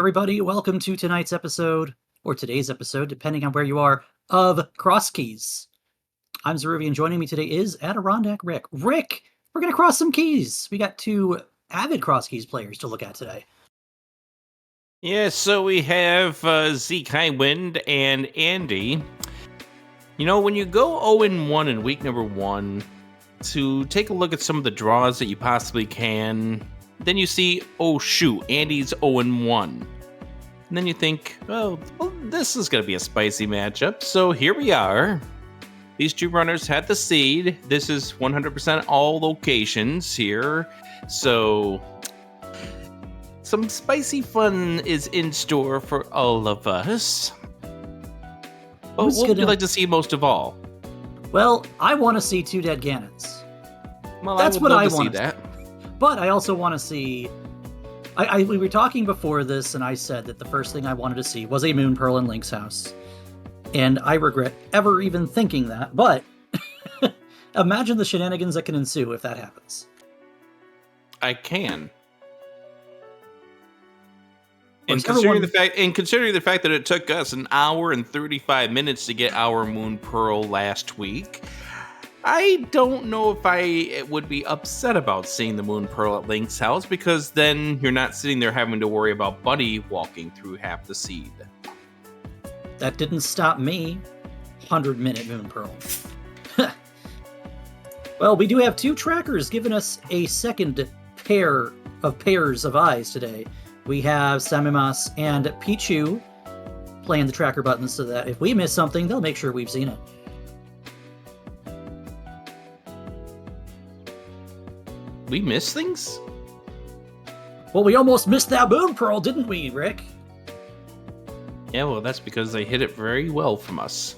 Everybody, welcome to tonight's episode, or today's episode, depending on where you are, of CrossKeys. I'm Zeruvi, and joining me today is Adirondack Rick. Rick, we're going to cross some keys. We got two avid CrossKeys players to look at today. Yeah, so we have ZekeHighwind and Andy. You know, when you go 0-1 in week number 1, to take a look at some of the draws that you possibly can, then you see, oh shoot, Andy's 0-1. And then you think, well, this is going to be a spicy matchup. So here we are. These two runners had the seed. This is 100% all locations here. So some spicy fun is in store for all of us. But what would you like to see most of all? Well, I want to see two dead Ganons. Well, That's what I want to see that. But I also want to see... we were talking before this, and I said that the first thing I wanted to see was a Moon Pearl in Link's house. And I regret ever even thinking that, but imagine the shenanigans that can ensue if that happens. I can. And considering the fact that it took us an hour and 35 minutes to get our Moon Pearl last week, I don't know if I would be upset about seeing the Moon Pearl at Link's house, because then you're not sitting there having to worry about Buddy walking through half the seed. That didn't stop me. 100-minute Moon Pearl. Well, we do have two trackers giving us a second pairs of eyes today. We have Samimas and Pichu playing the tracker buttons so that if we miss something, they'll make sure we've seen it. We miss things? Well, we almost missed that Moon Pearl, didn't we, Rick? Yeah, well, that's because they hit it very well from us.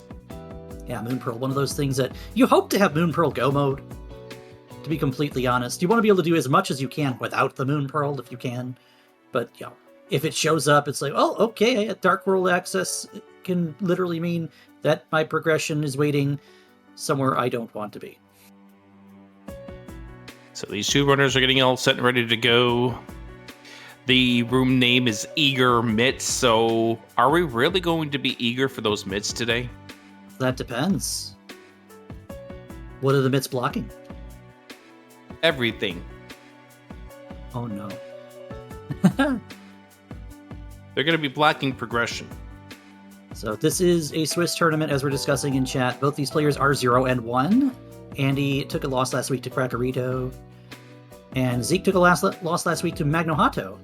Yeah, Moon Pearl, one of those things that you hope to have Moon Pearl go mode, to be completely honest. You want to be able to do as much as you can without the Moon Pearl, if you can. But, you know, if it shows up, it's like, oh, okay, Dark World access can literally mean that my progression is waiting somewhere I don't want to be. So these two runners are getting all set and ready to go. The room name is Eager Mitts, so are we really going to be eager for those mitts today? That depends. What are the mitts blocking? Everything. Oh no. They're going to be blocking progression. So this is a Swiss tournament, as we're discussing in chat. Both these players are 0-1. Andy took a loss last week to Crackerito, and Zeke took a loss last week to Magnohato.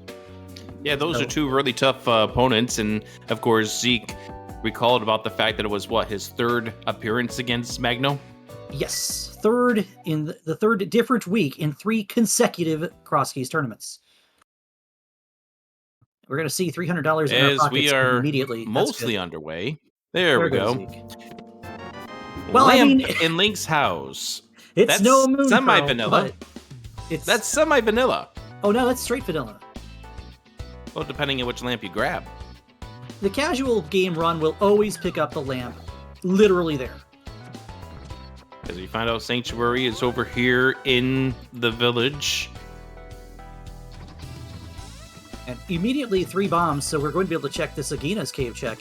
Yeah, those are two really tough opponents, and of course Zeke recalled about the fact that it was, his third appearance against Magno? Yes, third in the third different week in 3 consecutive CrossKeys tournaments. We're going to see $300 in our pockets we are immediately. Mostly underway. There we go. Well, Lamp in Link's house. That's no Moon semi-vanilla. That's semi-vanilla. Oh no, that's straight vanilla. Well, depending on which lamp you grab. The casual game run will always pick up the lamp literally there. As we find out, Sanctuary is over here in the village. And immediately 3 bombs, so we're going to be able to check this Agina's cave check,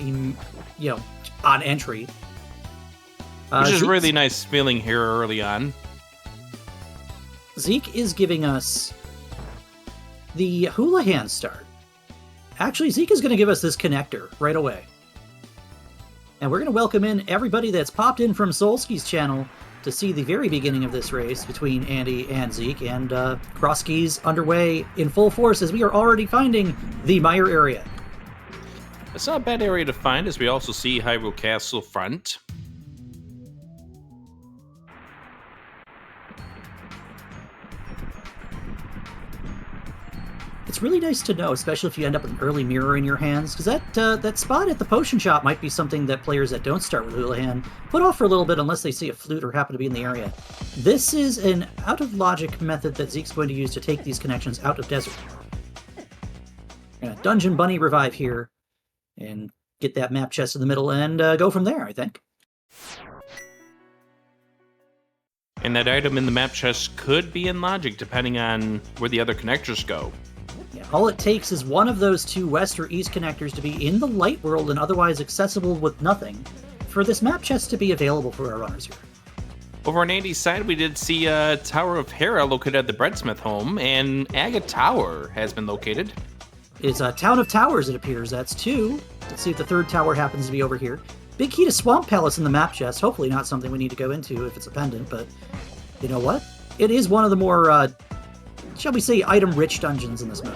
on entry. Which is really nice feeling here early on. Zeke is giving us the Houlihan start. Actually, Zeke is going to give us this connector right away. And we're going to welcome in everybody that's popped in from Solski's channel to see the very beginning of this race between Andy and Zeke, and CrossKeys underway in full force as we are already finding the Mire area. It's not a bad area to find, as we also see Hyrule Castle front. It's really nice to know, especially if you end up with an early mirror in your hands, because that spot at the potion shop might be something that players that don't start with Houlihan put off for a little bit unless they see a flute or happen to be in the area. This is an out-of-logic method that Zeke's going to use to take these connections out of Desert. We're gonna Dungeon Bunny revive here, and get that map chest in the middle, and go from there, I think. And that item in the map chest could be in logic, depending on where the other connectors go. Yeah, all it takes is one of those two west or east connectors to be in the light world and otherwise accessible with nothing for this map chest to be available for our runners here. Over on Andy's side, we did see Tower of Hera located at the Breadsmith home, and Agate Tower has been located. It's a Town of Towers, it appears. That's 2. Let's see if the third tower happens to be over here. Big key to Swamp Palace in the map chest. Hopefully not something we need to go into if it's a pendant, but you know what? It is one of the more, shall we say, item-rich dungeons in this map.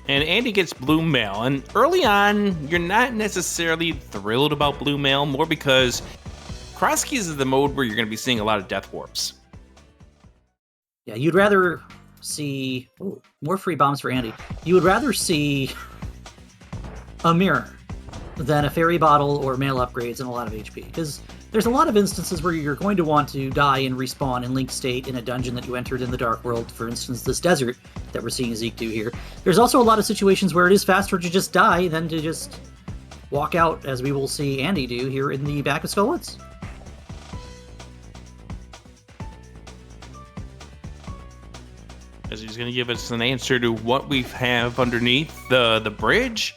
And Andy gets blue mail, and early on, you're not necessarily thrilled about blue mail, more because CrossKeys is the mode where you're going to be seeing a lot of death warps. Yeah, you'd rather see... Ooh, more free bombs for Andy. You would rather see a mirror than a fairy bottle or mail upgrades and a lot of HP, because there's a lot of instances where you're going to want to die and respawn in Link State in a dungeon that you entered in the Dark World, for instance, this desert that we're seeing Zeke do here. There's also a lot of situations where it is faster to just die than to just walk out, as we will see Andy do here in the back of Skull Woods. As he's going to give us an answer to what we have underneath the bridge,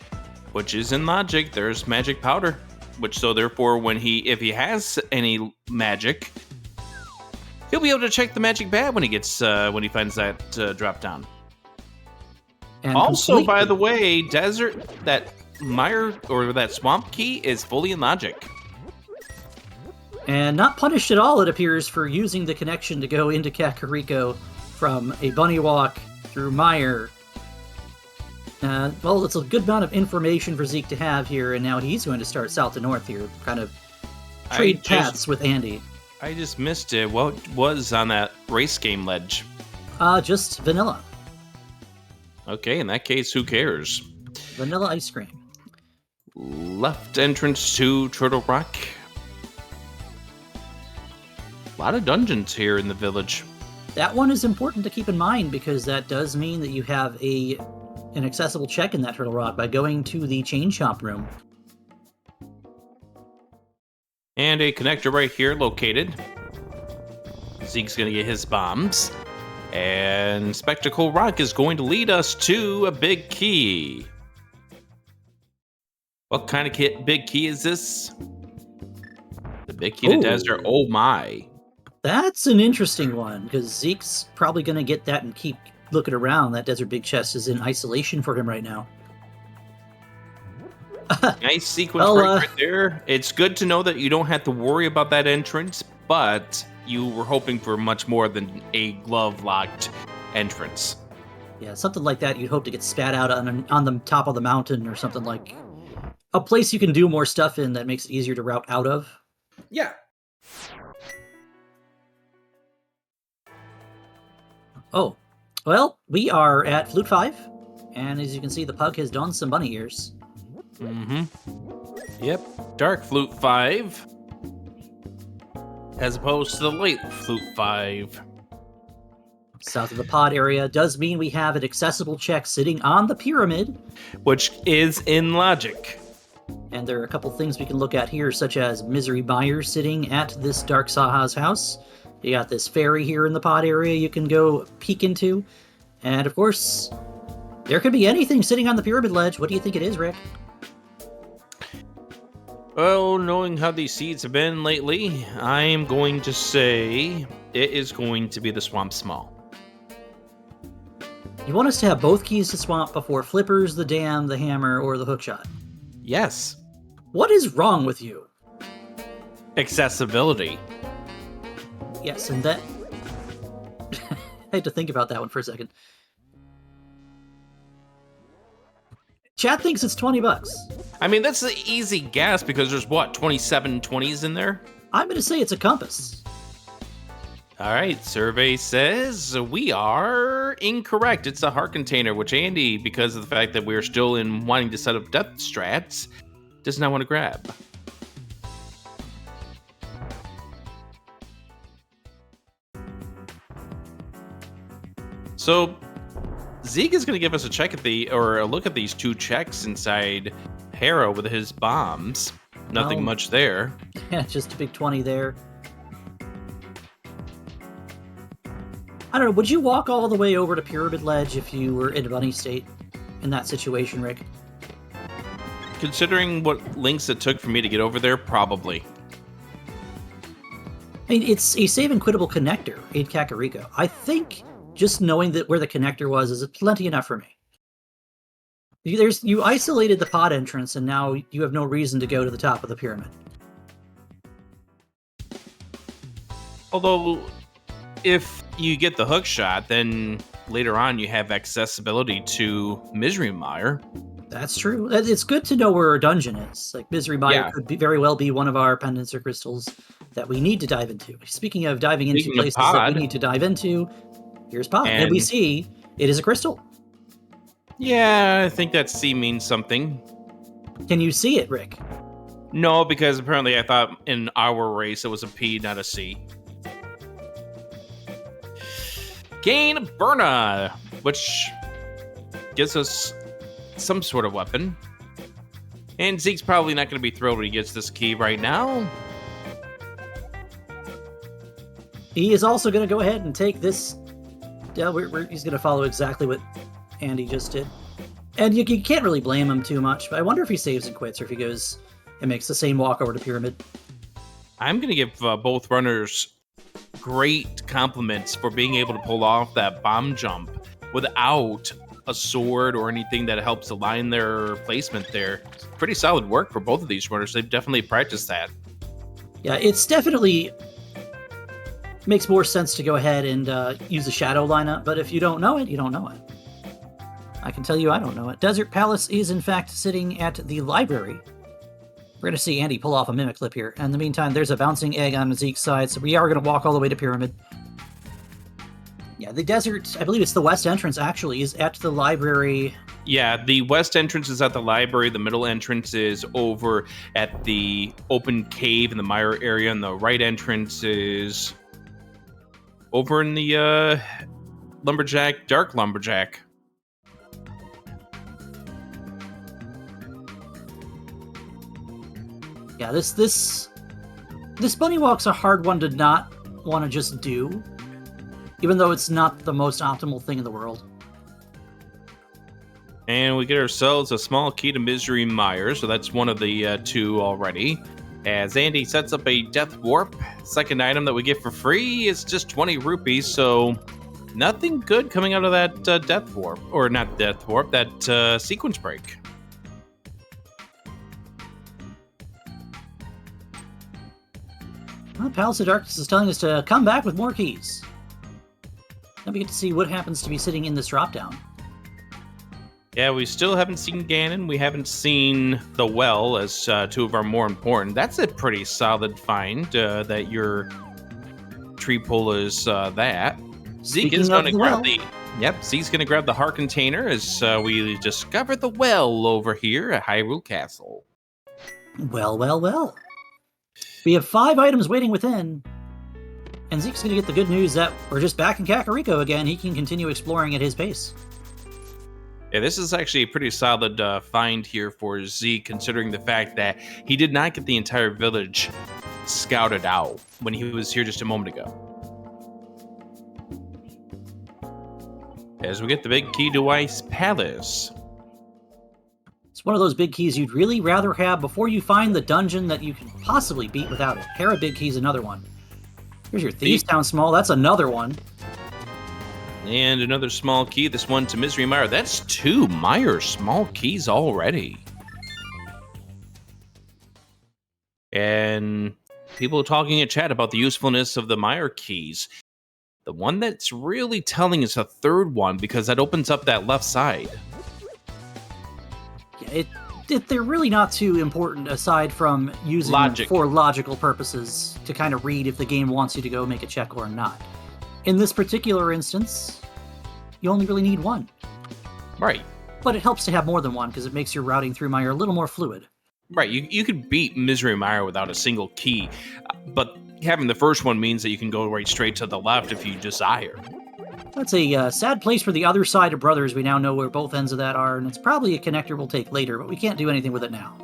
which is in logic. There's magic powder, which so therefore if he has any magic, he'll be able to check the magic pad when he finds that drop down. And also, by the way, that mire or that swamp key is fully in logic. And not punished at all, it appears, for using the connection to go into Kakariko from a bunny walk through mire. Well, it's a good amount of information for Zeke to have here, and now he's going to start south to north here, kind of trade paths with Andy. I just missed it. What was on that race game ledge? Just vanilla. Okay, in that case, who cares? Vanilla ice cream. Left entrance to Turtle Rock. A lot of dungeons here in the village. That one is important to keep in mind, because that does mean that you have an accessible check in that Turtle Rock by going to the Chain Chomp room. And a connector right here located. Zeke's going to get his bombs. And Spectacle Rock is going to lead us to a big key. What kind of big key is this? The big key to Desert. Oh my. That's an interesting one, because Zeke's probably going to get that and keep looking around. That Desert Big Chest is in isolation for him right now. Nice sequence right there. It's good to know that you don't have to worry about that entrance, but you were hoping for much more than a glove-locked entrance. Yeah, something like that you'd hope to get spat out on the top of the mountain, or something like a place you can do more stuff in that makes it easier to route out of. Yeah. Oh, well, we are at Flute 5, and as you can see, the pug has donned some bunny ears. Mm-hmm. Yep, Dark Flute 5, as opposed to the Light Flute 5. South of the pod area does mean we have an accessible check sitting on the pyramid, which is in logic. And there are a couple things we can look at here, such as Misery Buyer sitting at this Dark Saha's house. You got this ferry here in the pod area you can go peek into. And of course, there could be anything sitting on the pyramid ledge. What do you think it is, Rick? Well, knowing how these seeds have been lately, I am going to say it is going to be the Swamp Small. You want us to have both keys to Swamp before Flippers, the Dam, the Hammer, or the Hookshot? Yes. What is wrong with you? Accessibility. Yes, and that... I had to think about that one for a second. Chat thinks it's $20. I mean, that's an easy guess because there's, 27 20s in there? I'm going to say it's a compass. All right, survey says we are incorrect. It's a heart container, which Andy, because of the fact that we're still in wanting to set up death strats, does not want to grab. So Zeke is going to give us a look at these two checks inside Hera with his bombs. Nothing much there. Yeah, just a big 20 there. I don't know, would you walk all the way over to Pyramid Ledge if you were in a bunny state in that situation, Rick? Considering what links it took for me to get over there, probably. I mean, it's a save and quittable connector in Kakariko. I think just knowing that where the connector was is plenty enough for me. You isolated the pod entrance, and now you have no reason to go to the top of the pyramid. Although, if you get the hook shot, then later on you have accessibility to Misery Mire. That's true. It's good to know where our dungeon is. Like, Misery Mire could very well be one of our pendants or crystals that we need to dive into. Speaking of diving into places that we need to dive into, here's Pod. And we see it is a crystal. Yeah, I think that C means something. Can you see it, Rick? No, because apparently I thought in our race it was a P, not a C. Gain Burna, which gives us some sort of weapon. And Zeke's probably not going to be thrilled when he gets this key right now. He is also going to go ahead and take this. Yeah, he's going to follow exactly what Andy just did. And you can't really blame him too much, but I wonder if he saves and quits or if he goes and makes the same walk over to Pyramid. I'm going to give both runners great compliments for being able to pull off that bomb jump without a sword or anything that helps align their placement there. It's pretty solid work for both of these runners. They've definitely practiced that. Yeah, it's definitely makes more sense to go ahead and use a shadow lineup, but if you don't know it, you don't know it. I can tell you I don't know it. Desert Palace is in fact sitting at the library. We're going to see Andy pull off a mimic clip here. In the meantime, there's a bouncing egg on Zeke's side, so we are going to walk all the way to Pyramid. Yeah, the desert, I believe it's the west entrance, actually, is at the library. Yeah, the west entrance is at the library. The middle entrance is over at the open cave in the mire area, and the right entrance is over in the dark lumberjack. Yeah, this bunny walk's a hard one to not want to just do, even though it's not the most optimal thing in the world. And we get ourselves a small key to Misery Mire, so that's one of the two already. As Andy sets up a Death Warp, second item that we get for free is just 20 rupees, so nothing good coming out of that Death Warp, or not Death Warp, that Sequence Break. Well, Palace of Darkness is telling us to come back with more keys. Then we get to see what happens to be sitting in this dropdown. Yeah, we still haven't seen Ganon. We haven't seen the well as two of our more important. That's a pretty solid find that your tree pull is that. Zeke is going to grab the... Yep, Zeke's going to grab the heart container as we discover the well over here at Hyrule Castle. Well, well, well. We have 5 items waiting within. And Zeke's going to get the good news that we're just back in Kakariko again. He can continue exploring at his pace. Yeah, this is actually a pretty solid find here for Zeke, considering the fact that he did not get the entire village scouted out when he was here just a moment ago. As we get the big key to Ice Palace. It's one of those big keys you'd really rather have before you find the dungeon that you can possibly beat without it. Pair of big keys, another one. Here's your Thieves Town Small, that's another one. And another small key, this one to Misery Mire. That's 2 Mire small keys already. And people talking in chat about the usefulness of the Mire keys. The one that's really telling is a third one, because that opens up that left side. Yeah, they're really not too important aside from using them for logical purposes to kind of read if the game wants you to go make a check or not. In this particular instance, you only really need one. Right. But it helps to have more than one because it makes your routing through Mire a little more fluid. Right, you could beat Misery Mire without a single key, but having the first one means that you can go right straight to the left if you desire. That's a sad place for the other side of Brothers. We now know where both ends of that are, and it's probably a connector we'll take later, but we can't do anything with it now.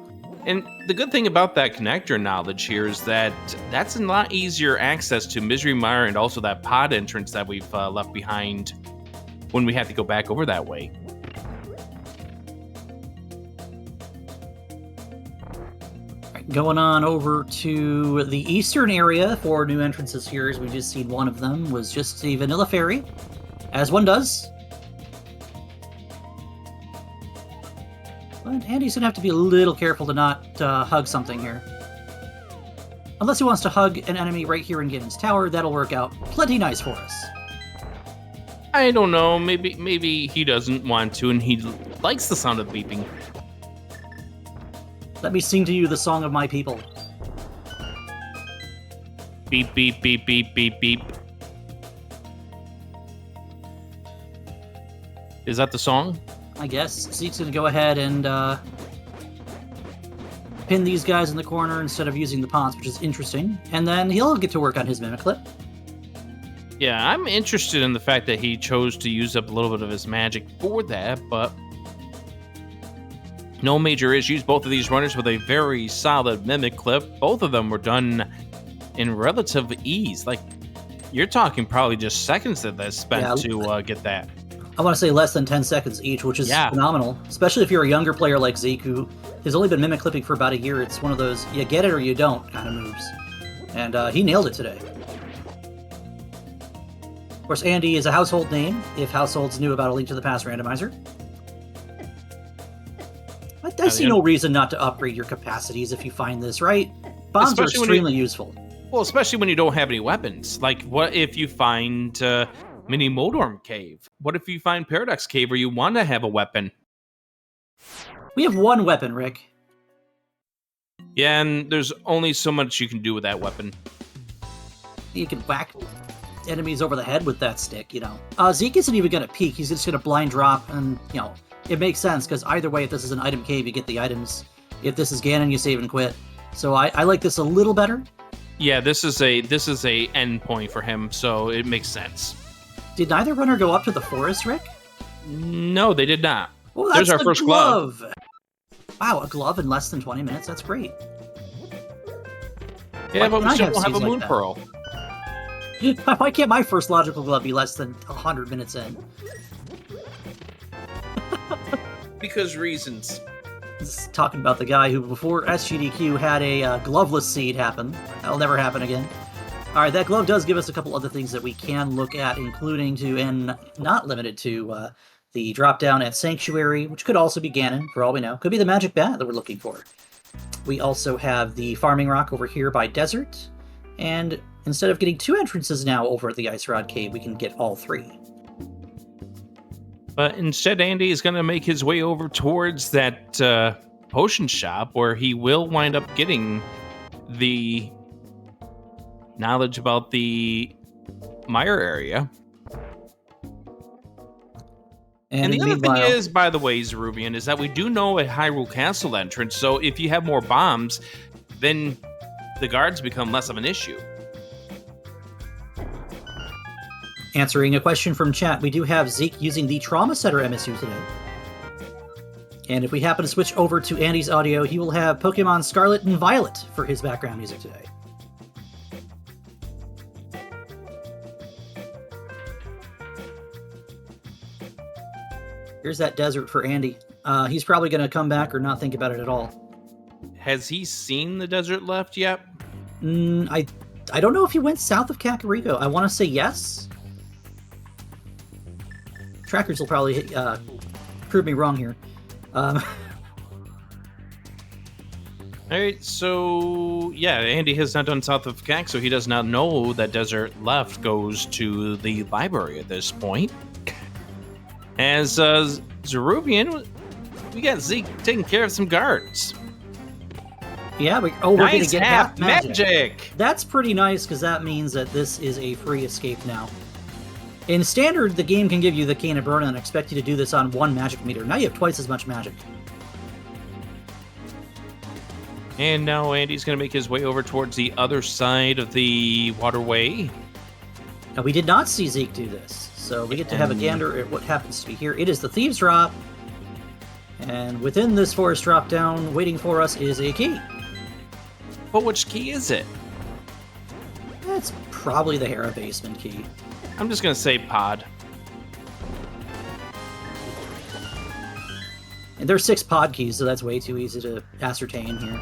And the good thing about that connector knowledge here is that that's a lot easier access to Misery Mire and also that pod entrance that we've left behind when we have to go back over that way. Going on over to the eastern area for new entrances here, as we just seen one of them, was just the Vanilla Fairy, as one does. But Andy's going to have to be a little careful to not hug something here. Unless he wants to hug an enemy right here in Ganon's Tower, that'll work out plenty nice for us. I don't know, maybe he doesn't want to and he likes the sound of beeping. Let me sing to you the song of my people. Beep, beep, beep, beep, beep, beep. Is that the song? I guess. Zeke's going to go ahead and pin these guys in the corner instead of using the pots, which is interesting. And then he'll get to work on his Mimic Clip. Yeah, I'm interested in the fact that he chose to use up a little bit of his magic for that, but no major issues. Both of these runners with a very solid Mimic Clip. Both of them were done in relative ease. Like, you're talking probably just seconds that they spent to get that. I want to say less than 10 seconds each, which is phenomenal. Especially if you're a younger player like Zeke, who has only been Mimic Clipping for about a year. It's one of those, you get it or you don't kind of moves. And he nailed it today. Of course, Andy is a household name, if households knew about A Link to the Past randomizer. I see no reason not to upgrade your capacities if you find this, right? Bombs are extremely useful. Well, especially when you don't have any weapons. Like, what if you find Mini Moldorm Cave? What if you find Paradox Cave where you want to have a weapon? We have one weapon, Rick. Yeah, and there's only so much you can do with that weapon. You can whack enemies over the head with that stick, you know. Zeke isn't even going to peek. He's just going to blind drop, and, you know, it makes sense, because either way, if this is an item cave, you get the items. If this is Ganon, you save and quit. So I like this a little better. Yeah, this is a end point for him, so it makes sense. Did neither runner go up to the forest, Rick? No, they did not. Well, that's our first glove. Wow, a glove in less than 20 minutes? That's great. Yeah, but we still don't have a Moon Pearl. Why can't my first logical glove be less than 100 minutes in? Because reasons. This is talking about the guy who, before SGDQ, had a gloveless seed happen. That'll never happen again. Alright, that glove does give us a couple other things that we can look at, including to, and not limited to, the drop-down at Sanctuary, which could also be Ganon, for all we know. Could be the magic bat that we're looking for. We also have the farming rock over here by Desert, and instead of getting 2 entrances now over at the Ice Rod Cave, we can get all 3. But instead, Andy is going to make his way over towards that potion shop, where he will wind up getting the knowledge about the Mire area. And the other thing is, by the way, Zeruvian, is that we do know a Hyrule Castle entrance, so if you have more bombs, then the guards become less of an issue. Answering a question from chat, we do have Zeke using the Trauma Setter MSU today. And if we happen to switch over to Andy's audio, he will have Pokemon Scarlet and Violet for his background music today. Here's that desert for Andy. He's probably going to come back or not think about it at all. Has he seen the desert left yet? I don't know if he went south of Kakariko. I want to say yes. Trackers will probably prove me wrong here. All right, so yeah, Andy has not done south of Kak, so he does not know that desert left goes to the library at this point. As Zeruvian, we got Zeke taking care of some guards. Yeah, we're going to get half magic. That's pretty nice, because that means that this is a free escape now. In Standard, the game can give you the Cane of Burn and expect you to do this on 1 magic meter. Now you have twice as much magic. And now Andy's going to make his way over towards the other side of the waterway. Now, we did not see Zeke do this, so we get to have a gander at what happens to be here. It is the Thieves' Drop. And within this forest drop-down, waiting for us is a key. But which key is it? That's probably the Hera basement key. I'm just gonna say pod. And there's 6 pod keys, so that's way too easy to ascertain here.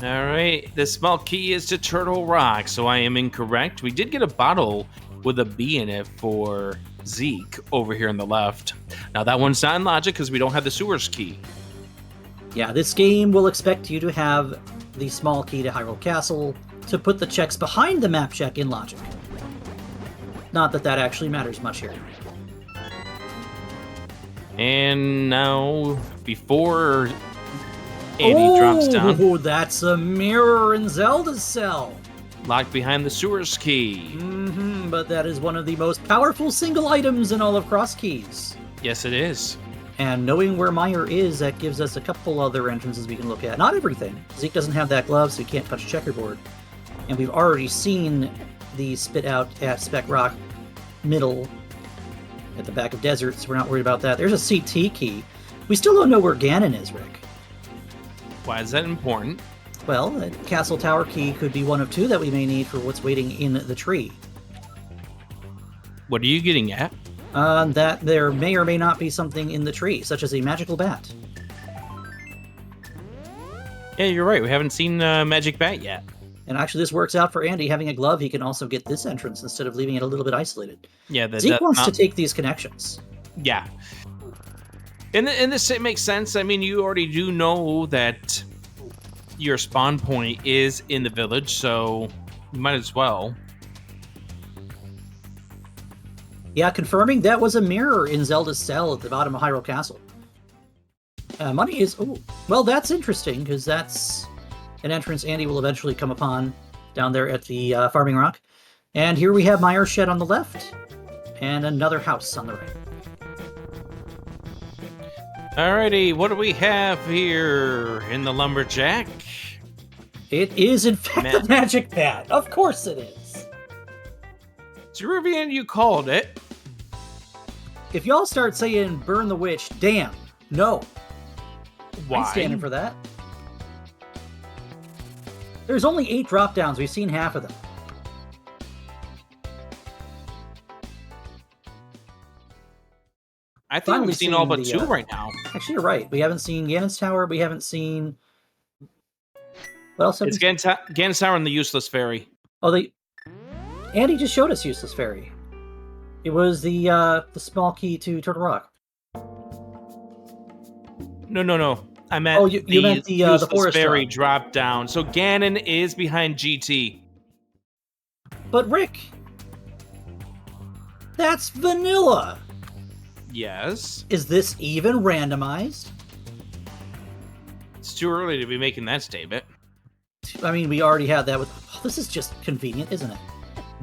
Alright, the small key is to Turtle Rock, so I am incorrect. We did get a bottle with a B in it for Zeke over here on the left. Now that one's not in logic because we don't have the sewers key. Yeah, this game will expect you to have the small key to Hyrule Castle to put the checks behind the map check in logic. Not that that actually matters much here. And now, before Andy drops down, Oh, that's a mirror in Zelda's cell. locked behind the sewers key. But that is one of the most powerful single items in all of CrossKeys. Yes, it is. And knowing where Meyer is, that gives us a couple other entrances we can look at. Not everything. Zeke doesn't have that glove, so he can't touch checkerboard. And we've already seen the spit out at Spec Rock middle at the back of Desert, so we're not worried about that. There's a CT key. We still don't know where Ganon is, Rick. Why is that important? Well, the Castle Tower key could be one of 2 that we may need for what's waiting in the tree. What are you getting at? That there may or may not be something in the tree, such as a magical bat. Yeah, you're right. We haven't seen Magic Bat yet. And actually, this works out for Andy. Having a glove, he can also get this entrance instead of leaving it a little bit isolated. Yeah, Zeke wants to take these connections. Yeah. And this it makes sense. I mean, you already do know that your spawn point is in the village, so you might as well. Yeah, confirming that was a mirror in Zelda's cell at the bottom of Hyrule Castle. Money is... Oh, well, that's interesting, because that's an entrance Andy will eventually come upon down there at the Farming Rock. And here we have Meyer's Shed on the left, and another house on the right. Alrighty, what do we have here in the Lumberjack? It is, in fact, the Magic Bat. Of course it is. Ceruvian, you called it. If y'all start saying burn the witch, damn, no. Why? I'm standing for that. There's only 8 drop-downs. We've seen half of them. I think Finally we've seen all but seen 2 right now. Actually, you're right. We haven't seen Ganon's Tower. We haven't seen... What else have It's we seen? Ganon's Tower and the Useless Fairy. Oh, Andy just showed us Useless Fairy. It was the small key to Turtle Rock. No. I meant Oh, you meant the Useless forest Fairy drop. drop down. So Ganon is behind GT. But Rick, that's vanilla. Yes. Is this even randomized? It's too early to be making that statement. I mean, we already had that with... Oh, this is just convenient, isn't it?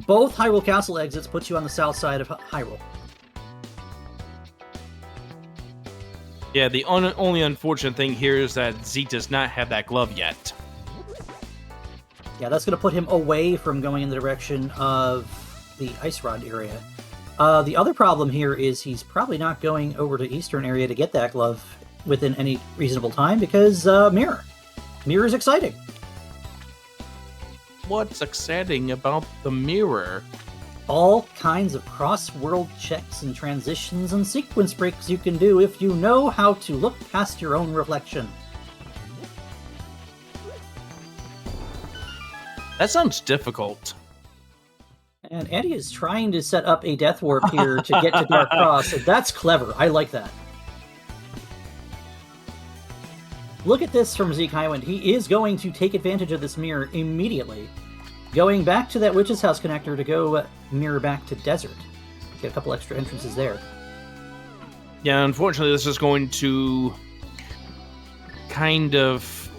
Both Hyrule Castle exits put you on the south side of Hyrule. Yeah, the only unfortunate thing here is that Zeke does not have that glove yet. Yeah, that's going to put him away from going in the direction of the Ice Rod area. The other problem here is he's probably not going over to Eastern area to get that glove within any reasonable time because Mirror. Mirror's exciting. What's exciting about the mirror? All kinds of cross-world checks and transitions and sequence breaks you can do if you know how to look past your own reflection. That sounds difficult. And Andy is trying to set up a death warp here to get to Dark Cross, so that's clever. I like that. Look at this from ZekeHighwind. He is going to take advantage of this mirror immediately. Going back to that Witch's House connector to go mirror back to Desert. Get a couple extra entrances there. Yeah, unfortunately, this is going to kind of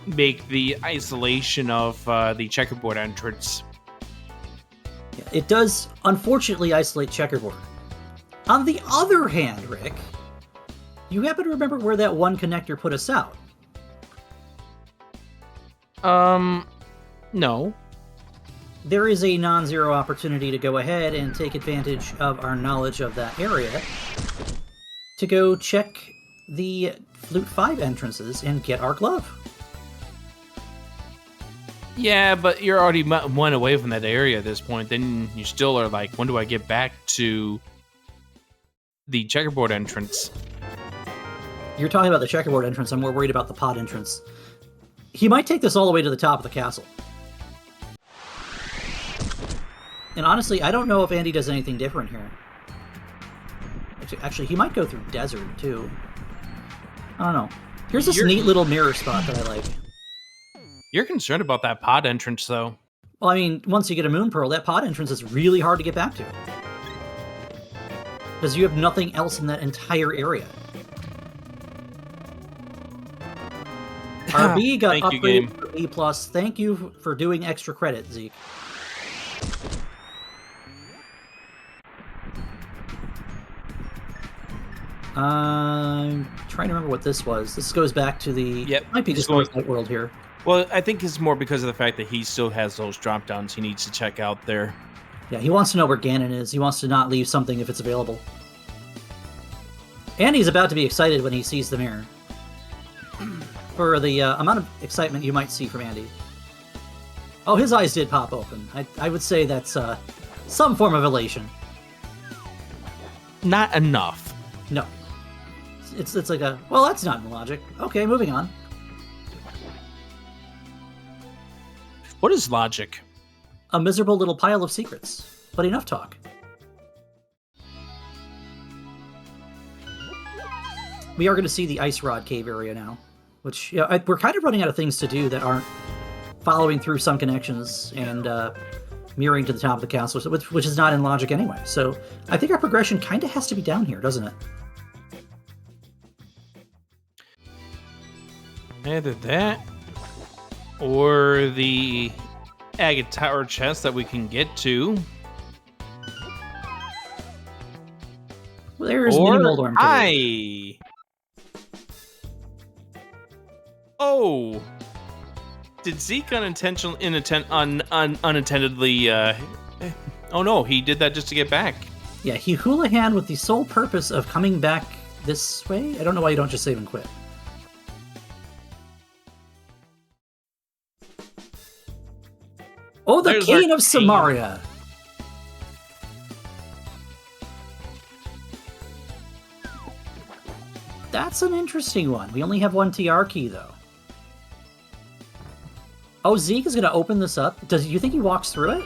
make the isolation of the checkerboard entrance. Yeah, it does, unfortunately, isolate checkerboard. On the other hand, Rick, you happen to remember where that one connector put us out? No. There is a non-zero opportunity to go ahead and take advantage of our knowledge of that area to go check the Flute 5 entrances and get our glove. Yeah, but you're already one away from that area at this point. Then you still are like, when do I get back to the checkerboard entrance? You're talking about the checkerboard entrance. I'm more worried about the pod entrance. He might take this all the way to the top of the castle. And honestly, I don't know if Andy does anything different here. Actually, he might go through desert, too. I don't know. Here's this neat little mirror spot that I like. You're concerned about that pod entrance, though. Well, I mean, once you get a Moon Pearl, that pod entrance is really hard to get back to. Because you have nothing else in that entire area. Our B got upgraded to B+. Thank you for doing extra credit, Zeke. I'm trying to remember what this was. This goes back to the... Yep. Might be just North Light World here. Well, I think it's more because of the fact that he still has those drop downs he needs to check out there. Yeah, he wants to know where Ganon is. He wants to not leave something if it's available. And he's about to be excited when he sees the mirror. For the amount of excitement you might see from Andy. Oh, his eyes did pop open. I would say that's some form of elation. Not enough. No. It's like a, well, that's not logic. Okay, moving on. What is logic? A miserable little pile of secrets. But enough talk. We are going to see the Ice Rod Cave area now. Which, yeah, we're kind of running out of things to do that aren't following through some connections and mirroring to the top of the castle, which is not in logic anyway. So I think our progression kind of has to be down here, doesn't it? Either that, or the agate tower chest that we can get to. Well, there's Mini Moldorm. Oh, did Zeke unattendedly? Oh no, he did that just to get back. Yeah, he Houlihan with the sole purpose of coming back this way. I don't know why you don't just save and quit. Oh, the Cane of Samaria. That's an interesting one. We only have one TR key, though. Oh, Zeke is going to open this up. Do you think he walks through it?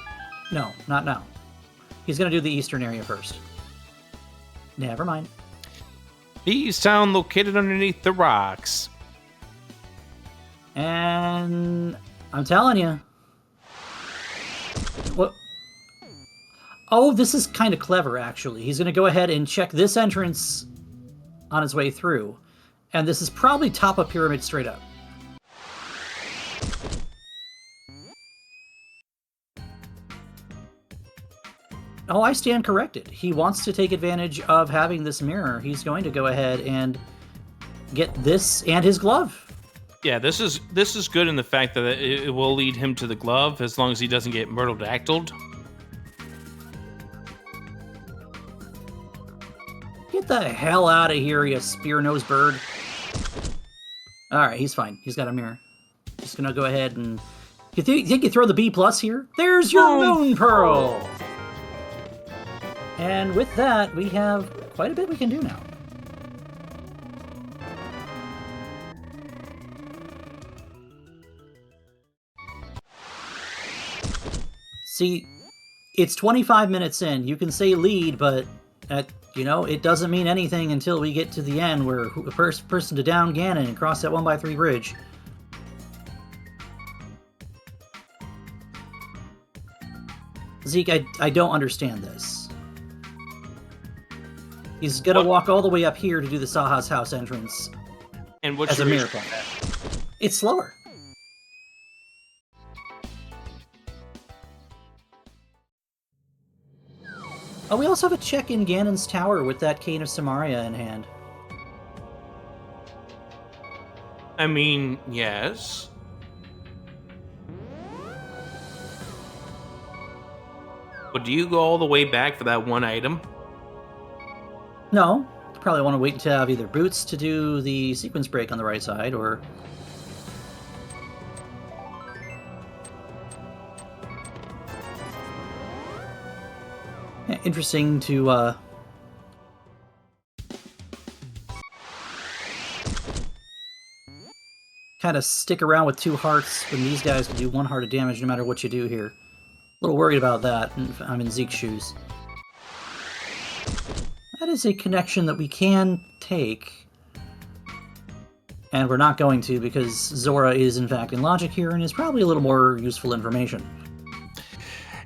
No, not now. He's going to do the eastern area first. Never mind. Bees Town located underneath the rocks. And I'm telling you. What? Oh, this is kind of clever, actually. He's going to go ahead and check this entrance on his way through. And this is probably top of pyramid straight up. Oh, I stand corrected. He wants to take advantage of having this mirror. He's going to go ahead and get this and his glove. Yeah, this is good in the fact that it will lead him to the glove as long as he doesn't get myrtle-dactyled. Get the hell out of here, you spear-nosed bird. Alright, he's fine. He's got a mirror. Just gonna go ahead and... You think you throw the B+ here? There's your Moon Pearl! And with that, we have quite a bit we can do now. See, it's 25 minutes in. You can say lead, but, you know, it doesn't mean anything until we get to the end where the first person to down Ganon and cross that 1x3 bridge. Zeke, I don't understand this. He's gonna walk all the way up here to do the Saha's house entrance. And what's as a miracle? It's slower. Oh, we also have a check in Ganon's tower with that Cane of Samaria in hand. I mean, yes. But do you go all the way back for that one item? No. probably want to wait to have either boots to do the sequence break on the right side, or... Yeah, interesting to kind of stick around with 2 hearts when these guys can do 1 heart of damage no matter what you do here. A little worried about that if I'm in Zeke's shoes. That is a connection that we can take. And we're not going to, because Zora is in fact in logic here and is probably a little more useful information.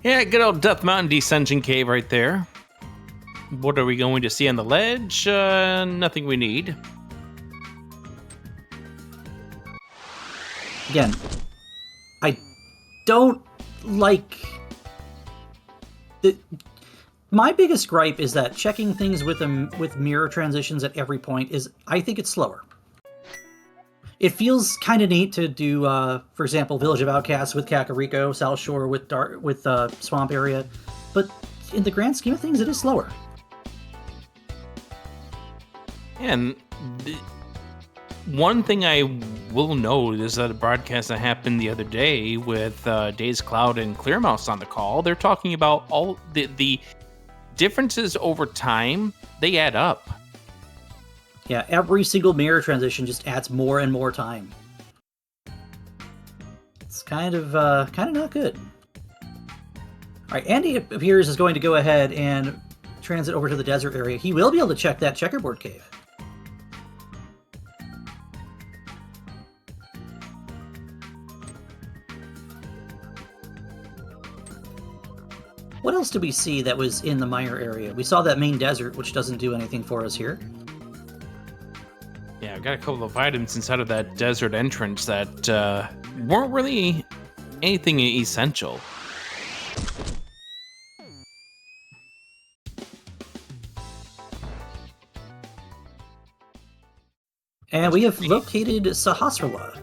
Yeah, good old Death Mountain Descension Cave right there. What are we going to see on the ledge? Nothing we need. Again, I don't like... My biggest gripe is that checking things with mirror transitions at every point is, I think it's slower. It feels kind of neat to do, for example, Village of Outcasts with Kakariko, South Shore with Swamp Area, but in the grand scheme of things, it is slower. And one thing I will note is that a broadcast that happened the other day with Daze Cloud and Clearmouse on the call, they're talking about all the differences over time. They add up. Yeah, every single mirror transition just adds more and more time. It's kind of not good. All right, Andy appears is going to go ahead and transit over to the desert area. He will be able to check that checkerboard cave. What else did we see that was in the mire area? We saw that main desert, which doesn't do anything for us here. Yeah, I've got a couple of items inside of that desert entrance that weren't really anything essential. And we have located Sahasrara.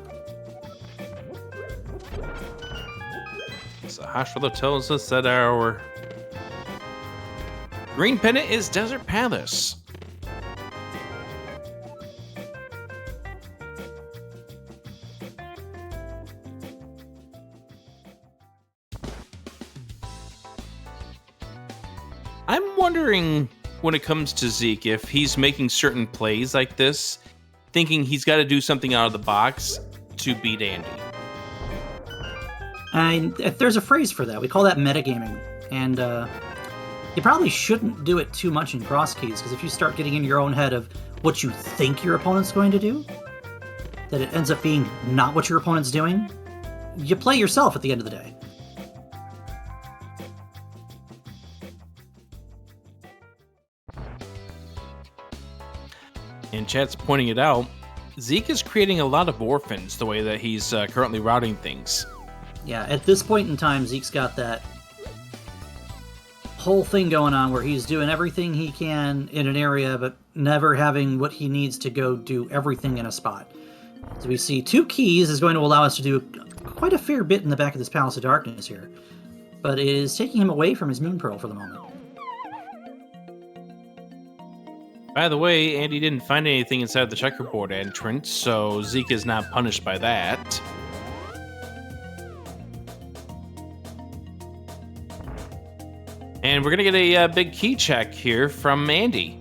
Sahasrara tells us that our green pennant is Desert Palace. I'm wondering, when it comes to Zeke, if he's making certain plays like this, thinking he's got to do something out of the box to beat Andy. If there's a phrase for that, we call that metagaming. And you probably shouldn't do it too much in CrossKeys, because if you start getting in your own head of what you think your opponent's going to do, that it ends up being not what your opponent's doing, you play yourself at the end of the day. And chat's pointing it out, Zeke is creating a lot of orphans the way that he's currently routing things. Yeah, at this point in time, Zeke's got that whole thing going on where he's doing everything he can in an area, but never having what he needs to go do everything in a spot. So we see 2 keys is going to allow us to do quite a fair bit in the back of this Palace of Darkness here. But it is taking him away from his Moon Pearl for the moment. By the way, Andy didn't find anything inside the checkerboard entrance, so Zeke is not punished by that. And we're going to get a big key check here from Andy.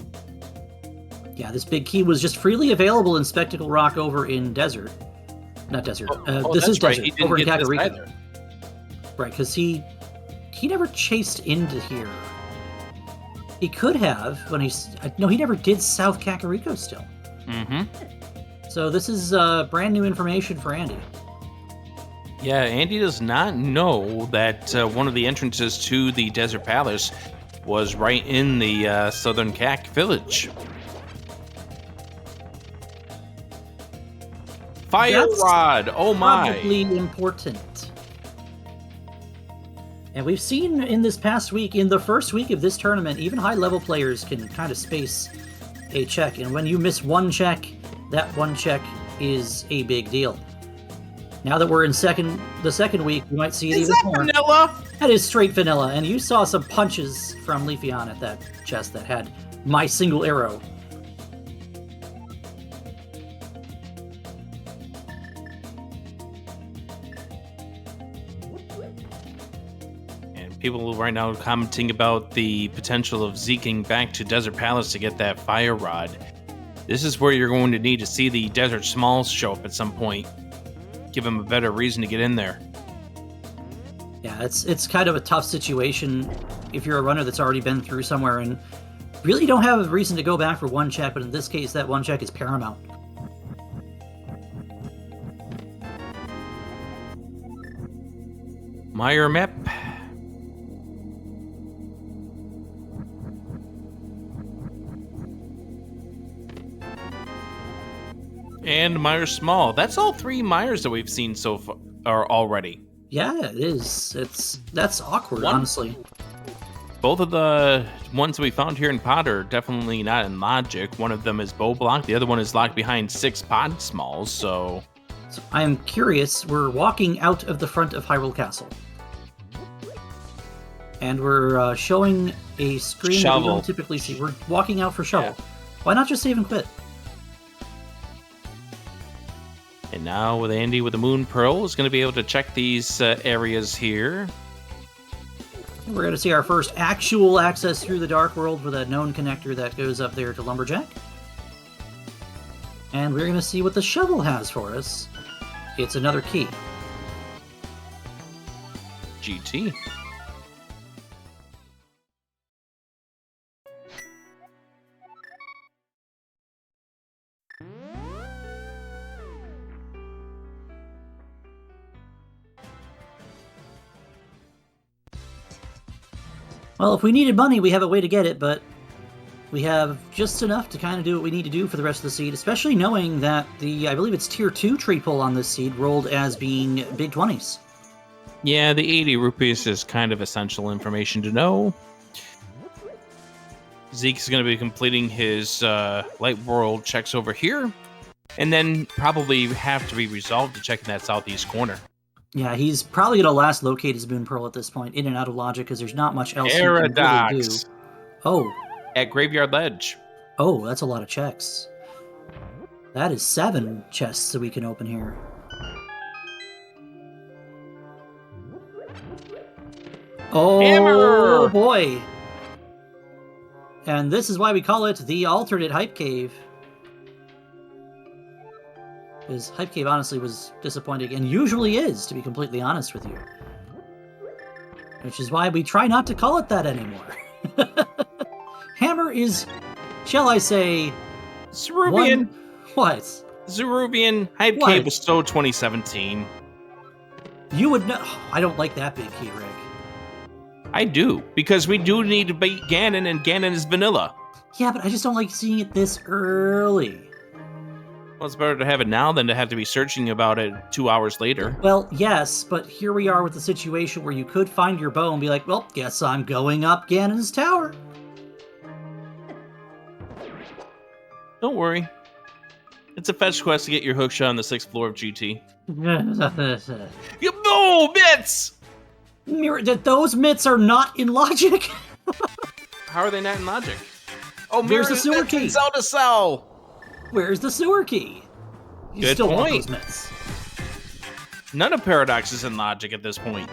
Yeah, this big key was just freely available in Spectacle Rock over in Desert. Not Desert. This is Desert, right. over in Kakariko. Right, because he never chased into here. He could have when he's... No, he never did South Kakariko still. Mm-hmm. So this is brand new information for Andy. Yeah, Andy does not know that one of the entrances to the Desert Palace was right in the Southern Kak village. Fire Rod! Oh my! Probably important. And we've seen in this past week, in the first week of this tournament, even high-level players can kind of space a check. And when you miss one check, that one check is a big deal. Now that we're in the second week, we might see it even more. Is that vanilla? That is straight vanilla. And you saw some punches from Leafeon at that chest that had my single arrow People right now commenting about the potential of zeking back to Desert Palace to get that fire rod. This is where you're going to need to see the Desert Smalls show up at some point. Give them a better reason to get in there. Yeah, it's kind of a tough situation if you're a runner that's already been through somewhere and really don't have a reason to go back for one check, but in this case, that one check is paramount. Meyer map. And Meyer Small. That's all 3 Meyers that we've seen so far already. Yeah, it is. That's awkward, honestly. Both of the ones that we found here in Pod are definitely not in Logic. One of them is Bow Block. The other one is locked behind 6 Pod Smalls, so I am curious. We're walking out of the front of Hyrule Castle. And we're showing a screen that we don't typically see. We're walking out for Shovel. Yeah. Why not just save and quit? And now with Andy with the Moon Pearl is going to be able to check these areas here. We're going to see our first actual access through the Dark World with a known connector that goes up there to Lumberjack. And we're going to see what the shovel has for us. It's another key. GT. Well, if we needed money, we have a way to get it, but we have just enough to kind of do what we need to do for the rest of the seed, especially knowing that I believe it's Tier 2 tree pull on this seed rolled as being big 20s. Yeah, the 80 rupees is kind of essential information to know. Zeke's going to be completing his Light World checks over here, and then probably have to be resolved to check in that southeast corner. Yeah, he's probably going to last locate his Moon Pearl at this point, in and out of Logic, because there's not much else he can really do. Oh. At Graveyard Ledge. Oh, that's a lot of checks. That is 7 chests that we can open here. Oh, Hammer! Boy. And this is why we call it the alternate Hype Cave. Because Hype Cave honestly was disappointing, and usually is, to be completely honest with you. Which is why we try not to call it that anymore. Hammer is, shall I say... Zerubian. What? Zerubian. Hype Cave was so 2017. You would know... I don't like that big key, Rick. I do, because we do need to beat Ganon, and Ganon is vanilla. Yeah, but I just don't like seeing it this early. Well, it's better to have it now than to have to be searching about it 2 hours later. Well, yes, but here we are with the situation where you could find your bow and be like, well, guess I'm going up Ganon's tower. Don't worry. It's a fetch quest to get your hookshot on the 6th floor of GT. No, mitts! Those mitts are not in Logic. How are they not in Logic? Oh, Where's the sewer key? Zelda cell. Where's the sewer key? You still want those mitts. None of Paradox is in Logic at this point.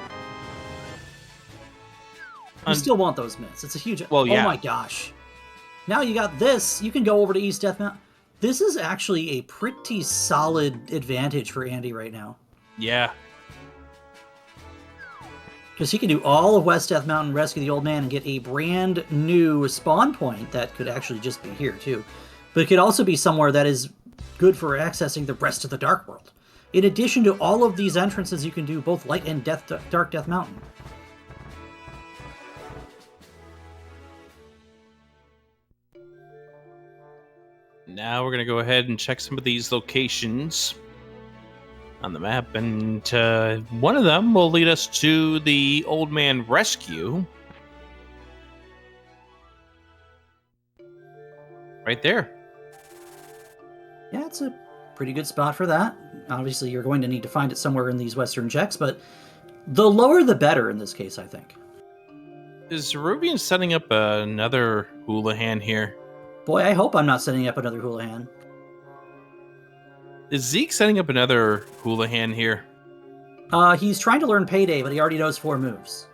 You still want those mitts. It's a huge... Well, yeah. Oh my gosh. Now you got this. You can go over to East Death Mountain. This is actually a pretty solid advantage for Andy right now. Yeah. Because he can do all of West Death Mountain, rescue the old man, and get a brand new spawn point that could actually just be here, too. But it could also be somewhere that is good for accessing the rest of the Dark World. In addition to all of these entrances, you can do both Light and Dark Death Mountain. Now we're going to go ahead and check some of these locations on the map, and one of them will lead us to the Old Man Rescue. Right there. Yeah, it's a pretty good spot for that. Obviously, you're going to need to find it somewhere in these western checks, but the lower the better in this case, I think. Is Rubian setting up another Houlihan here? Boy, I hope I'm not setting up another Houlihan. Is Zeke setting up another Houlihan here? He's trying to learn Payday, but he already knows 4 moves.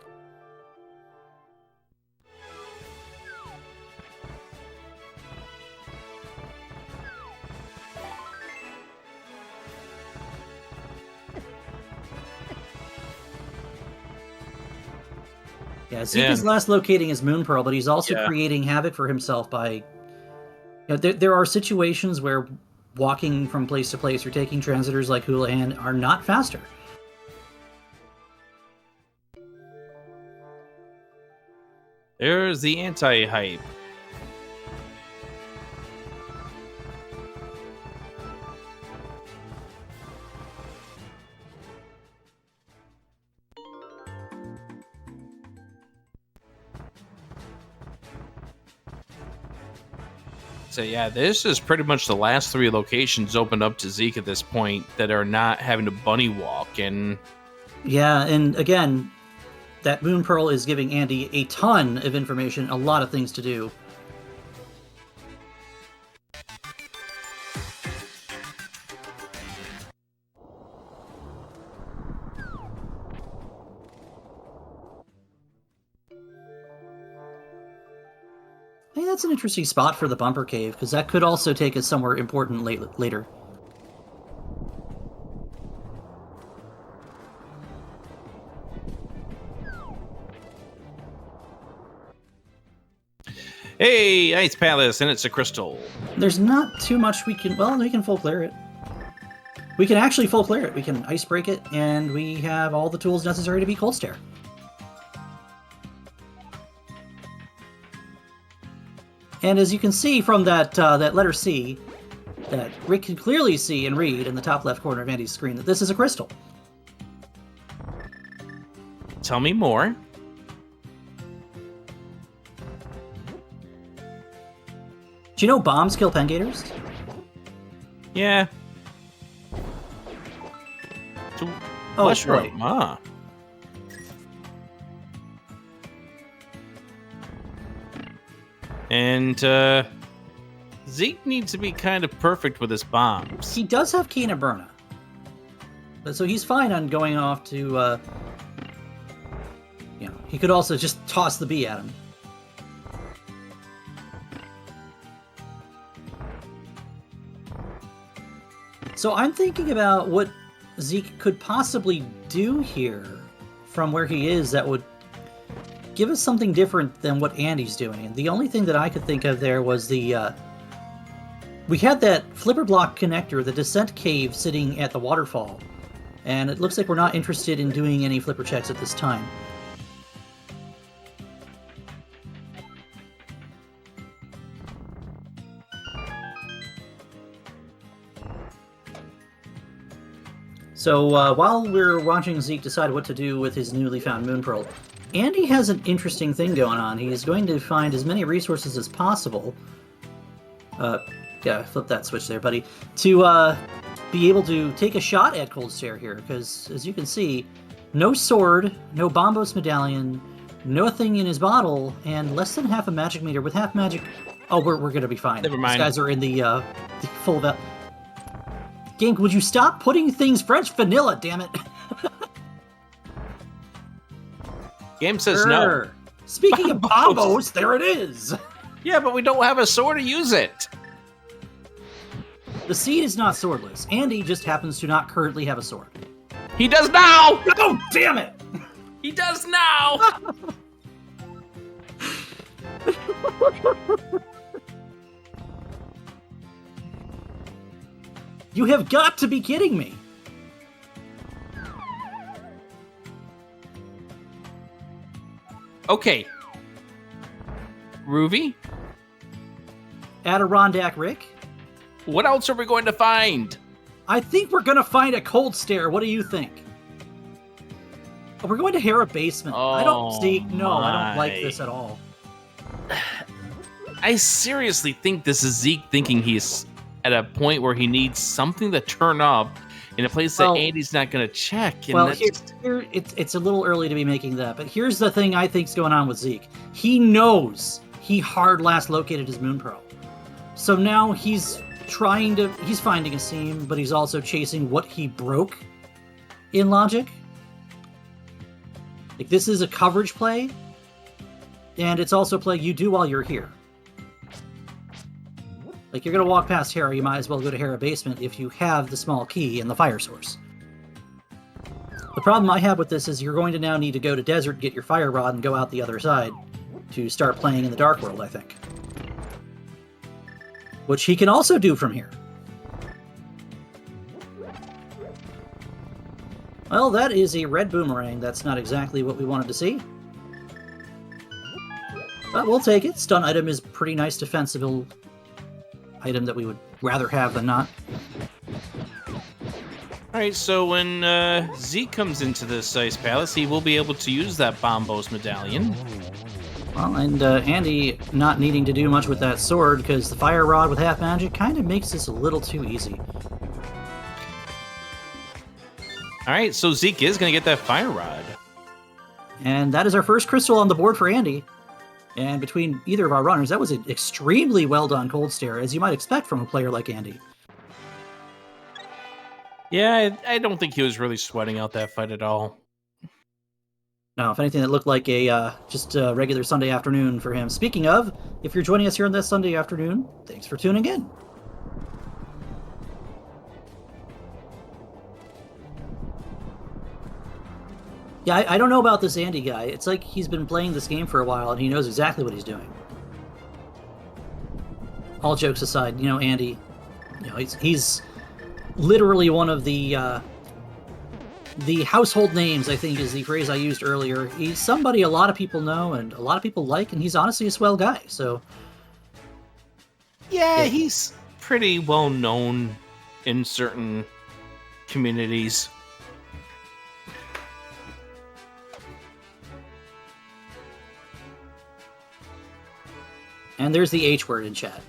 Yeah, Zeke is last locating his Moon Pearl, but he's also Yeah. creating havoc for himself by... there are situations where walking from place to place or taking transitors like Houlihan are not faster. There's the anti-hype. So yeah, this is pretty much the last 3 locations opened up to Zeke at this point that are not having to bunny walk. And yeah, and again, that Moon Pearl is giving Andy a ton of information, a lot of things to do. Hey, that's an interesting spot for the bumper cave, because that could also take us somewhere important later. hey, Ice Palace, and it's a crystal. There's not too much we can... Well, we can full clear it. We can actually full clear it. We can ice break it, and we have all the tools necessary to beat Cold Stare. And as you can see from that that letter C, that Rick can clearly see and read in the top left corner of Andy's screen that this is a crystal. Tell me more. Do you know bombs kill Pengators? Yeah. Oh, mushroom. right. Ah. And Zeke needs to be kind of perfect with his bombs. He does have Kina Burna. So he's fine on going off to, he could also just toss the bee at him. So I'm thinking about what Zeke could possibly do here from where he is that would give us something different than what Andy's doing. And the only thing that I could think of there was the... we had that flipper block connector, the descent cave, sitting at the waterfall. And it looks like we're not interested in doing any flipper checks at this time. So while we're watching Zeke decide what to do with his newly found Moon Pearl, Andy has an interesting thing going on. He's going to find as many resources as possible. Yeah, flip that switch there, buddy. To be able to take a shot at Cold Stare here, because as you can see, no sword, no Bombos medallion, nothing in his bottle, and less than half a magic meter. With half magic, oh, we're gonna be fine. Never mind. These guys are in the full val. Game, would you stop putting things French vanilla, damn it? Game says no. Speaking of bombos, there it is. Yeah, but we don't have a sword to use it. The seed is not swordless. Andy just happens to not currently have a sword. He does now! Oh, damn it! He does now! You have got to be kidding me! Okay. Ruby? Adirondack Rick? What else are we going to find? I think we're gonna find a Cold Stare. What do you think? Oh, we're going to Hera Basement. I don't see. No, I don't like this at all. I seriously think this is Zeke thinking he's at a point where he needs something to turn up in a place that Andy's not going to check. And well, it's a little early to be making that, but here's the thing I think's going on with Zeke. He knows he hard last located his Moon Pearl. So now he's finding a seam, but he's also chasing what he broke in Logic. Like, this is a coverage play, and it's also a play you do while you're here. Like, you're going to walk past Hera, you might as well go to Hera Basement if you have the small key and the fire source. The problem I have with this is you're going to now need to go to Desert, get your Fire Rod, and go out the other side to start playing in the Dark World, I think. Which he can also do from here. Well, that is a red boomerang. That's not exactly what we wanted to see. But we'll take it. Stun item is pretty nice defensible item that we would rather have than not. Alright, so when Zeke comes into this Ice Palace, he will be able to use that Bombos medallion. Well, and Andy not needing to do much with that sword, because the Fire Rod with half magic kind of makes this a little too easy. Alright, so Zeke is going to get that Fire Rod. And that is our first crystal on the board for Andy. And between either of our runners, that was an extremely well done Cold Stare, as you might expect from a player like Andy. Yeah, I don't think he was really sweating out that fight at all. No, if anything, that looked like a just a regular Sunday afternoon for him. Speaking of, if you're joining us here on this Sunday afternoon, thanks for tuning in. Yeah, I don't know about this Andy guy. It's like he's been playing this game for a while and he knows exactly what he's doing. All jokes aside, Andy, he's literally one of the household names, I think is the phrase I used earlier. He's somebody a lot of people know and a lot of people like, and he's honestly a swell guy, so... Yeah, he's pretty well known in certain communities. And there's the H word in chat.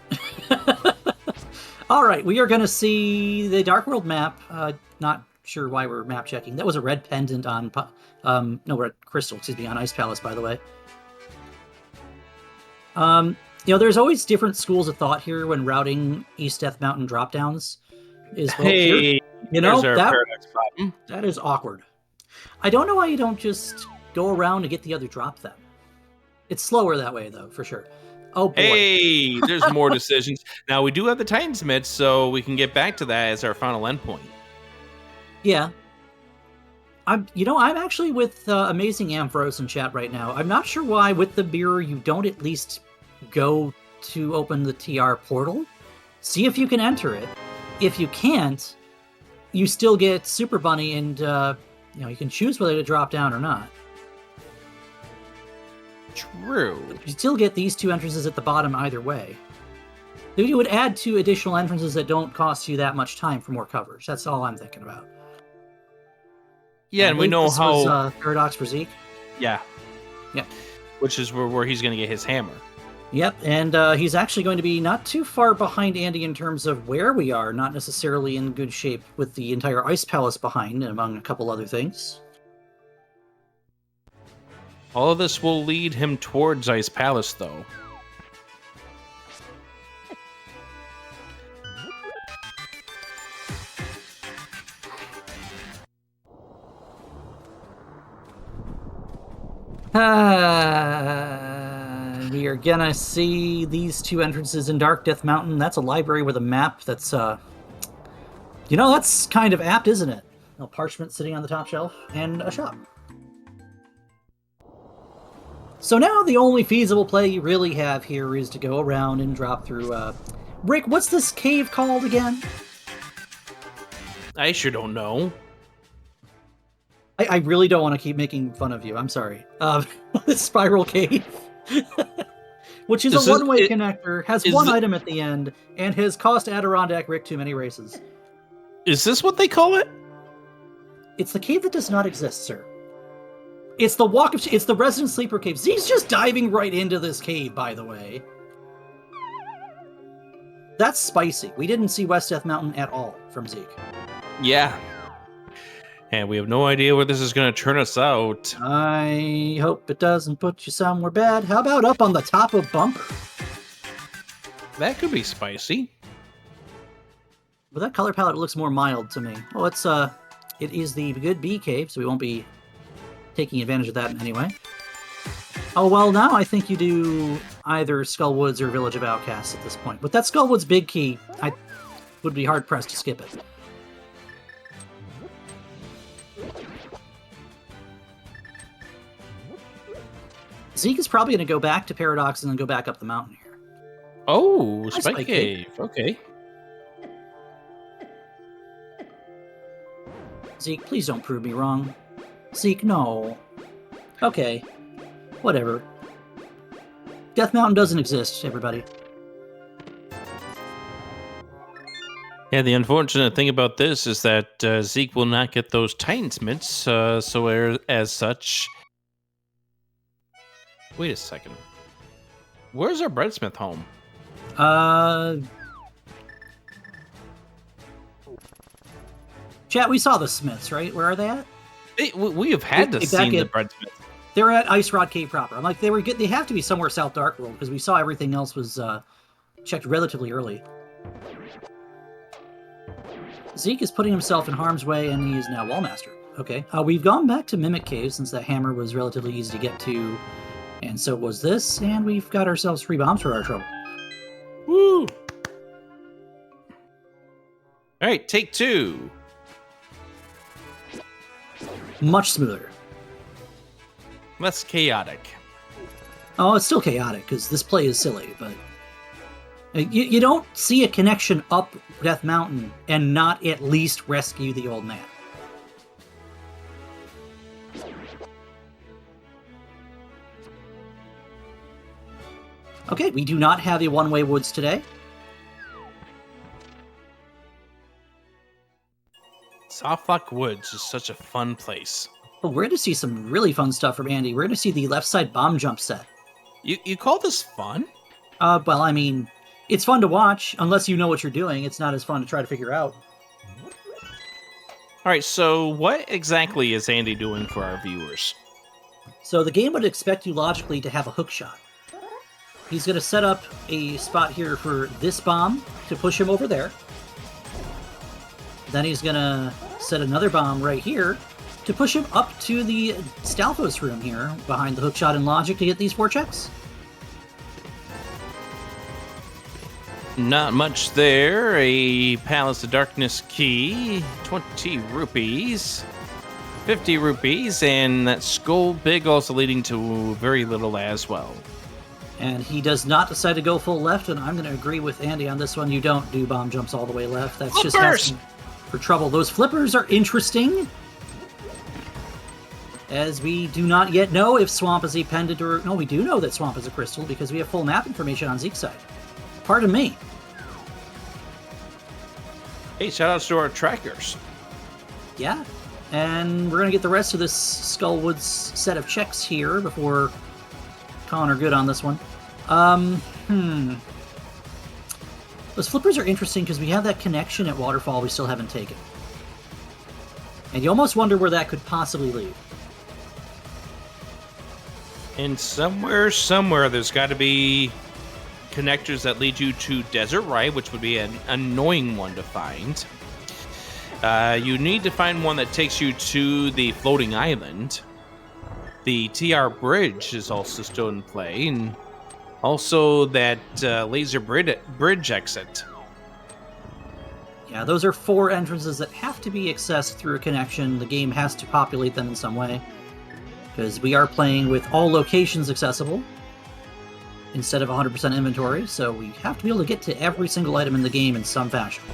All right, we are going to see the Dark World map. Not sure why we're map checking. That was a red pendant on, red crystal, on Ice Palace, by the way. There's always different schools of thought here when routing East Death Mountain dropdowns. Hey, that is awkward. I don't know why you don't just go around and get the other drop then. It's slower that way, though, for sure. Oh, boy. Hey, there's more decisions. Now, we do have the Titans Mid, so we can get back to that as our final endpoint. Yeah. I'm actually with Amazing Ampharos in chat right now. I'm not sure why, with the mirror, you don't at least go to open the TR portal. See if you can enter it. If you can't, you still get Super Bunny, and you can choose whether to drop down or not. True. You still get these two entrances at the bottom either way. You would add 2 additional entrances that don't cost you that much time for more coverage. That's all I'm thinking about. Yeah, and we know this how... was, Paradox for Zeke? Yeah. Yeah. Which is where he's going to get his hammer. Yep, and he's actually going to be not too far behind Andy in terms of where we are, not necessarily in good shape with the entire Ice Palace behind, among a couple other things. All of this will lead him towards Ice Palace, though. We are gonna see these 2 entrances in Dark Death Mountain. That's a library with a map that's, that's kind of apt, isn't it? A parchment sitting on the top shelf, and a shop. So now the only feasible play you really have here is to go around and drop through, Rick, what's this cave called again? I sure don't know. I really don't want to keep making fun of you. I'm sorry. This Spiral Cave. Which is a one-way connector, has one item at the end, and has cost Adirondack Rick too many races. Is this what they call it? It's the cave that does not exist, sir. It's the it's the Resident Sleeper Cave. Zeke's just diving right into this cave, by the way. That's spicy. We didn't see West Death Mountain at all from Zeke. Yeah. And we have no idea where this is going to turn us out. I hope it doesn't put you somewhere bad. How about up on the top of Bumper? That could be spicy. But that color palette looks more mild to me. Oh, it is the good bee cave, so we won't be taking advantage of that in any way. Oh, well, now I think you do either Skullwoods or Village of Outcasts at this point. With that Skullwoods big key, I would be hard-pressed to skip it. Zeke is probably going to go back to Paradox and then go back up the mountain here. Oh, Hi, Spike Spike Cave. Okay. Zeke, please don't prove me wrong. Zeke, no. Okay. Whatever. Death Mountain doesn't exist, everybody. Yeah, the unfortunate thing about this is that Zeke will not get those Titans mints, so as such... Wait a second. Where's our breadsmith home? Chat, we saw the Smiths, right? Where are they at? We have had to see the breadsmith. They're at Ice Rod Cave proper. I'm like, they have to be somewhere South Dark World, because we saw everything else was checked relatively early. Zeke is putting himself in harm's way, and he is now Wallmaster. Okay. We've gone back to Mimic Cave, since that hammer was relatively easy to get to, and so was this, and we've got ourselves 3 bombs for our trouble. Woo! All right, take 2. Much smoother. Less chaotic. Oh, it's still chaotic, because this play is silly, but... You don't see a connection up Death Mountain and not at least rescue the old man. Okay, we do not have a one-way woods today. Softlock Woods is such a fun place. Well, we're going to see some really fun stuff from Andy. We're going to see the left side bomb jump set. You call this fun? Well, I mean, it's fun to watch. Unless you know what you're doing, it's not as fun to try to figure out. All right, so what exactly is Andy doing for our viewers? So the game would expect you logically to have a hook shot. He's going to set up a spot here for this bomb to push him over there. Then he's going to set another bomb right here to push him up to the Stalfos room here behind the hookshot and logic to get these 4 checks. Not much there. A Palace of Darkness key, 20 rupees, 50 rupees, and that skull big also leading to very little as well. And he does not decide to go full left, and I'm going to agree with Andy on this one. You don't do bomb jumps all the way left. That's Flippers! Just asking for trouble. Those flippers are interesting, as we do not yet know if Swamp is a pendant or... No, we do know that Swamp is a crystal, because we have full map information on Zeke's side. Pardon me. Hey, shoutouts to our trackers. Yeah, and we're going to get the rest of this Skullwoods set of checks here before calling her good on this one. Those flippers are interesting because we have that connection at Waterfall we still haven't taken. And you almost wonder where that could possibly lead. And somewhere, there's got to be connectors that lead you to Desert Ride, which would be an annoying one to find. You need to find one that takes you to the floating island. The TR bridge is also still in play, and also that laser bridge exit. Yeah, those are 4 entrances that have to be accessed through a connection. The game has to populate them in some way, because we are playing with all locations accessible instead of 100% inventory, so we have to be able to get to every single item in the game in some fashion.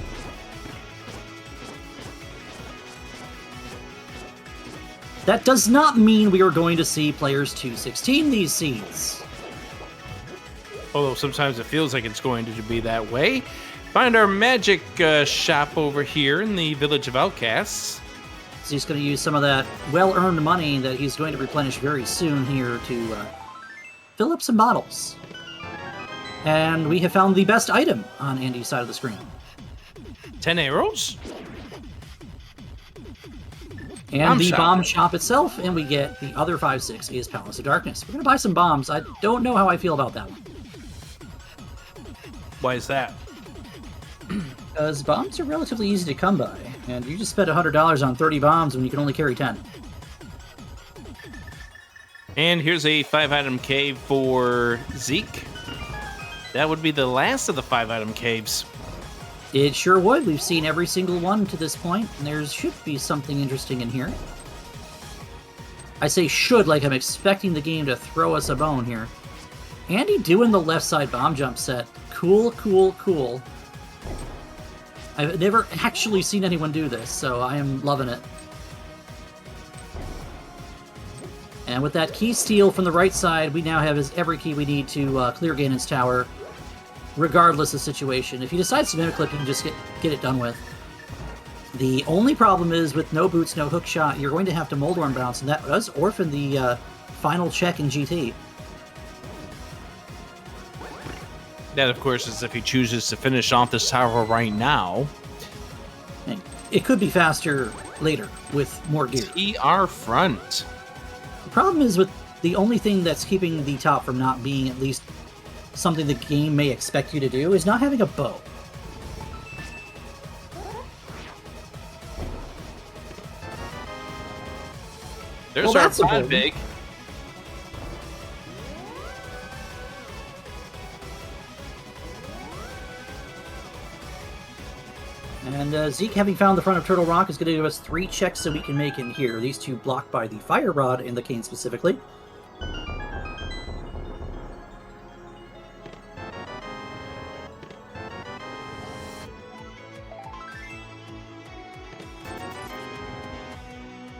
That does not mean we are going to see players 216 these seeds. Although sometimes it feels like it's going to be that way. Find our magic shop over here in the Village of Outcasts. So he's going to use some of that well-earned money that he's going to replenish very soon here to fill up some bottles. And we have found the best item on Andy's side of the screen. 10 arrows? And the bomb shop itself, and we get the other 5/6 is Palace of Darkness. We're going to buy some bombs. I don't know how I feel about that one. Why is that? Because bombs are relatively easy to come by, and you just spent $100 on 30 bombs when you can only carry 10. And here's a 5-item cave for Zeke. That would be the last of the 5-item caves. It sure would. We've seen every single one to this point, and there should be something interesting in here. I say should like I'm expecting the game to throw us a bone here. Andy doing the left side bomb jump set. Cool, cool, cool. I've never actually seen anyone do this, so I am loving it. And with that key steal from the right side, we now have every key we need to clear Ganon's tower, regardless of situation. If he decides to mimic clip, you can just get it done with. The only problem is with no boots, no hook shot, you're going to have to Moldorm bounce, and that does orphan the final check in GT. That, of course, is if he chooses to finish off this tower right now. And it could be faster later with more gear. TR front. The problem is with the only thing that's keeping the top from not being at least something the game may expect you to do is not having a bow. There's our pod big. And Zeke, having found the front of Turtle Rock, is going to give us 3 checks so we can make in here. These 2 blocked by the Fire Rod and the Cane specifically.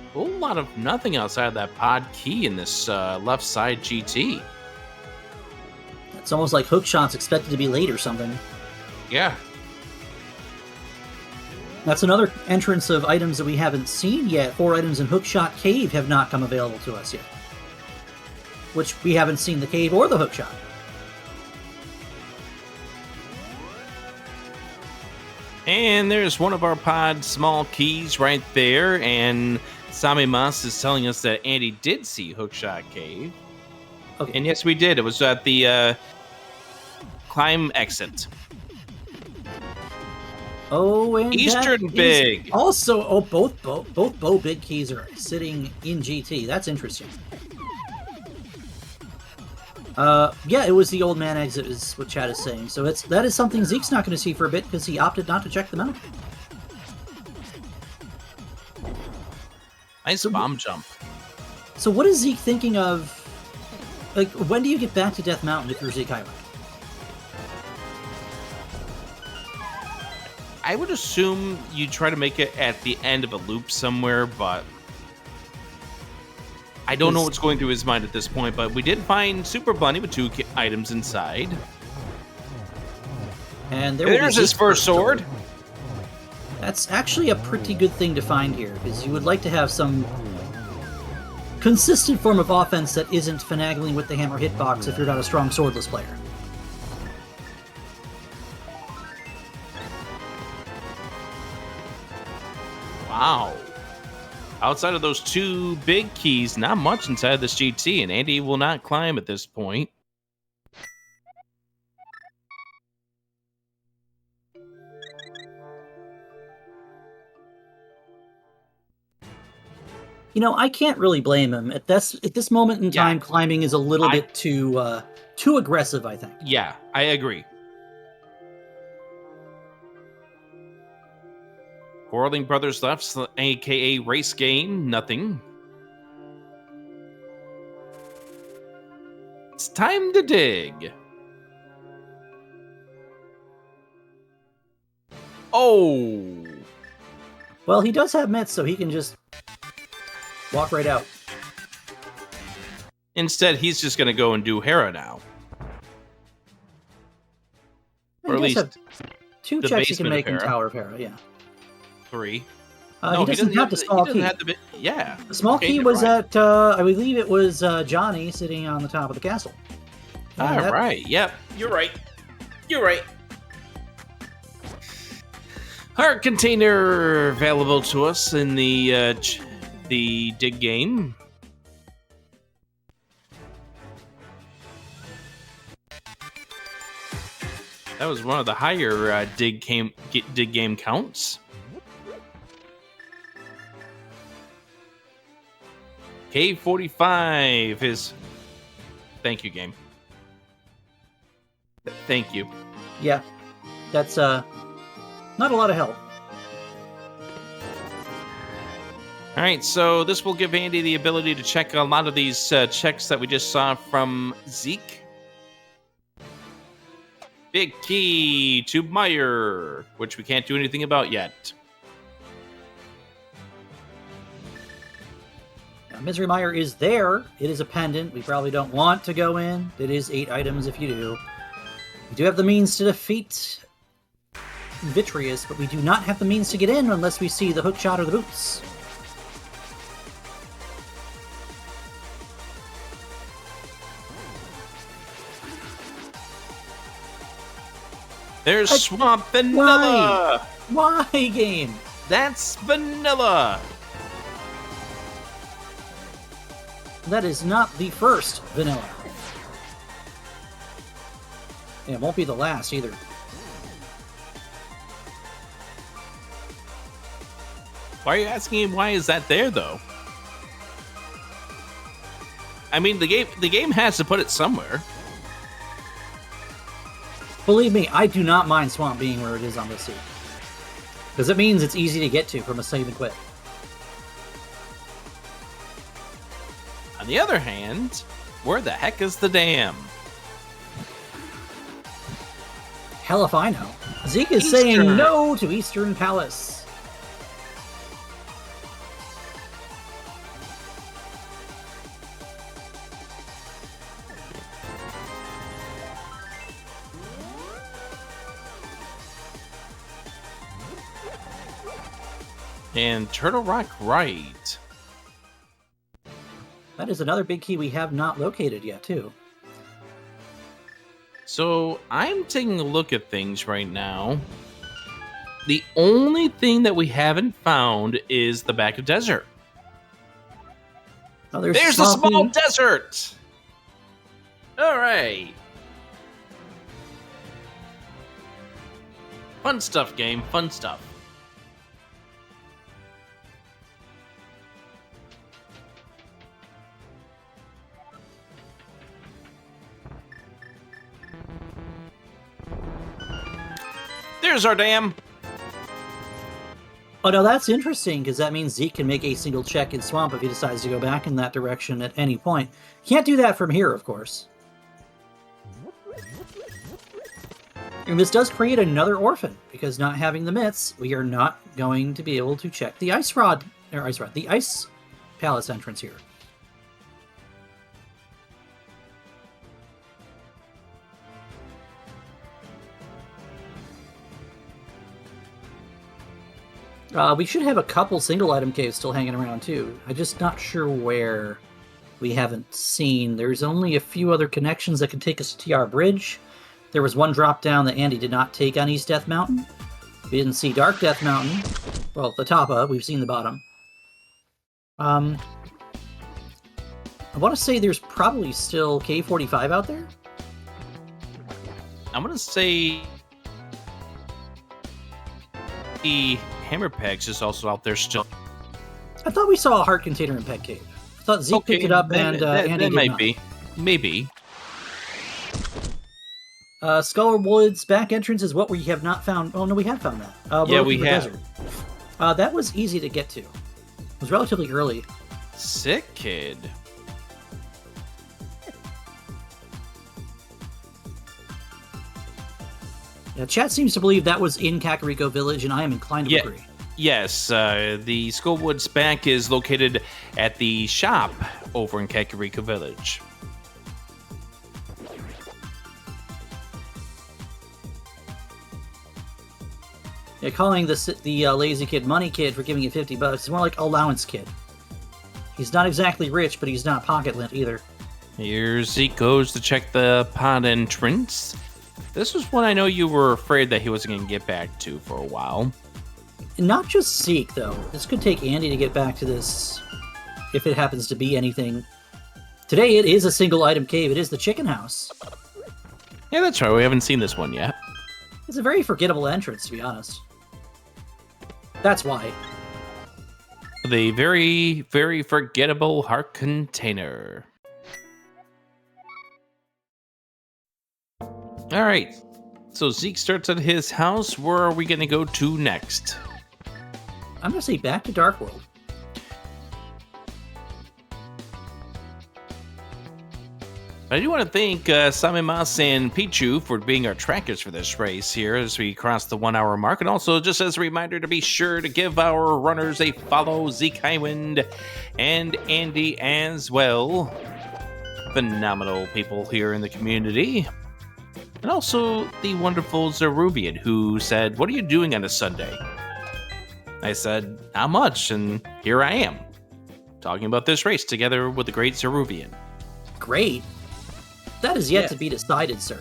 A whole lot of nothing outside of that pod key in this left side GT. It's almost like hook shots expected to be late or something. Yeah. That's another entrance of items that we haven't seen yet. 4 items in Hookshot Cave have not come available to us yet. Which we haven't seen the cave or the hookshot. And there's one of our pod small keys right there. And Sami Mas is telling us that Andy did see Hookshot Cave. Okay. And yes, we did. It was at the climb exit. Oh, and Eastern Big. Also, both bow big keys are sitting in GT. That's interesting. Yeah, it was the old man exit, is what chat is saying. So that is something Zeke's not going to see for a bit because he opted not to check them out. Nice bomb jump. So what is Zeke thinking of? Like, when do you get back to Death Mountain if you're ZekeHighwind? I would assume you try to make it at the end of a loop somewhere, but I don't know what's going through his mind at this point. But we did find Super Bunny with 2 items inside. And there's his first sword. That's actually a pretty good thing to find here, because you would like to have some consistent form of offense that isn't finagling with the hammer hitbox if you're not a strong swordless player. Wow. Outside of those 2 big keys, not much inside this GT, and Andy will not climb at this point. You know, I can't really blame him. At this moment in time, climbing is a little bit too aggressive, I think. Yeah, I agree. Quarreling Brothers left, a.k.a. Race Game, nothing. It's time to dig. Oh. Well, he does have mitts, so he can just walk right out. Instead, he's just going to go and do Hera now. Or at least 2 checks he can make in Tower of Hera, yeah. 3. No, he doesn't have the small key. Yeah. The small key was at, I believe it was Johnny sitting on the top of the castle. All right. Yep. You're right. You're right. Heart container available to us in the dig game. That was one of the higher dig game counts. K45 is... Thank you, game. Thank you. Yeah. That's not a lot of help. All right, so this will give Andy the ability to check a lot of these checks that we just saw from Zeke. Big key to Meyer, which we can't do anything about yet. Now, Misery Mire is there. It is a pendant. We probably don't want to go in. It is 8 items if you do. We do have the means to defeat Vitreous, but we do not have the means to get in unless we see the hook shot or the boots. There's Swamp Vanilla! Why, game? That's Vanilla! That is not the first vanilla. And it won't be the last either. Why are you asking him why is that there, though? I mean, the game has to put it somewhere. Believe me, I do not mind Swamp being where it is on this seat. Because it means it's easy to get to from a save and quit. On the other hand, where the heck is the dam? Hell if I know. Zeke is saying no to Eastern Palace. And Turtle Rock right. That is another big key we have not located yet, too. So I'm taking a look at things right now. The only thing that we haven't found is the back of desert. Oh, there's a small desert! All right. Fun stuff, game. Fun stuff. There's our dam. Oh, no, that's interesting, because that means Zeke can make a single check in Swamp if he decides to go back in that direction at any point. Can't do that from here, of course. And this does create another orphan, because not having the mitts, we are not going to be able to check the the Ice Palace entrance here. We should have a couple single item caves still hanging around too. I'm just not sure where we haven't seen. There's only a few other connections that can take us to TR Bridge. There was one drop down that Andy did not take on East Death Mountain. We didn't see Dark Death Mountain. Well, the top of, we've seen the bottom. I want to say there's probably still K45 out there. I'm gonna say the Hammer Pegs is also out there still. I thought we saw a heart container in Peg Cave. I thought Zeke picked it up and Andy that did might not. be. Maybe. Skull Woods back entrance is what we have not found. Oh, no, we have found that. Yeah, we have. Desert. That was easy to get to. It was relatively early. Sick kid. Yeah, chat seems to believe that was in Kakariko Village, and I am inclined to agree. Yes, the Skullwood's Bank is located at the shop over in Kakariko Village. Yeah, calling the lazy kid Money Kid for giving you $50 is more like Allowance Kid. He's not exactly rich, but he's not pocket lint either. Here Zeke goes to check the pod entrance. This was one I know you were afraid that he wasn't going to get back to for a while. And not just Zeke, though. This could take Andy to get back to this, if it happens to be anything. Today, it is a single item cave. It is the Chicken House. Yeah, that's right. We haven't seen this one yet. It's a very forgettable entrance, to be honest. That's why. The very, very forgettable heart container. All right. So Zeke starts at his house. Where are we going to go to next? I'm going to say back to Dark World. I do want to thank Samimas and Pichu for being our trackers for this race here as we cross the 1 hour mark. And also, just as a reminder to be sure to give our runners a follow, ZekeHighwind and Andy as well. Phenomenal people here in the community. And also the wonderful Zeruvian, who said, "What are you doing on a Sunday?" I said, "Not much," and here I am, talking about this race together with the great Zeruvian. Great. That is yet to be decided, sir.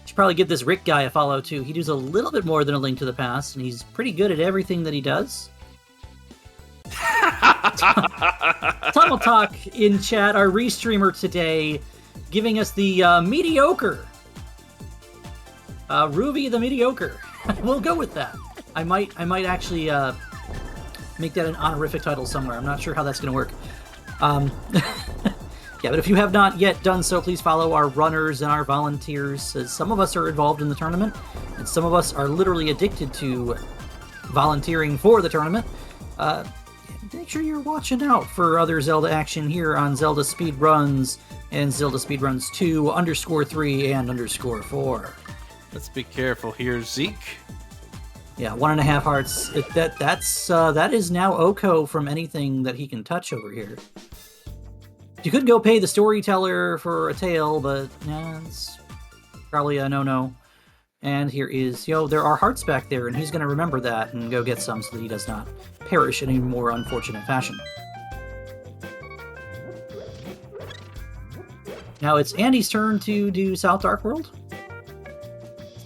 Should probably give this Rick guy a follow, too. He does a little bit more than A Link to the Past, and he's pretty good at everything that he does. Tunnel Talk in chat, our restreamer today, giving us the mediocre. Ruby the mediocre. We'll go with that. I might actually make that an honorific title somewhere. I'm not sure how that's going to work. Yeah, but if you have not yet done so, please follow our runners and our volunteers, as some of us are involved in the tournament, and some of us are literally addicted to volunteering for the tournament. Make sure you're watching out for other Zelda action here on Zelda Speedruns and Zelda Speedruns 2, _3, and _4. Let's be careful here, Zeke. Yeah, 1.5 hearts. That is now Oko from anything that he can touch over here. You could go pay the storyteller for a tail, but yeah, it's probably a no-no. And here is, there are hearts back there, and he's going to remember that and go get some so that he does not perish in a more unfortunate fashion. Now it's Andy's turn to do South Dark World.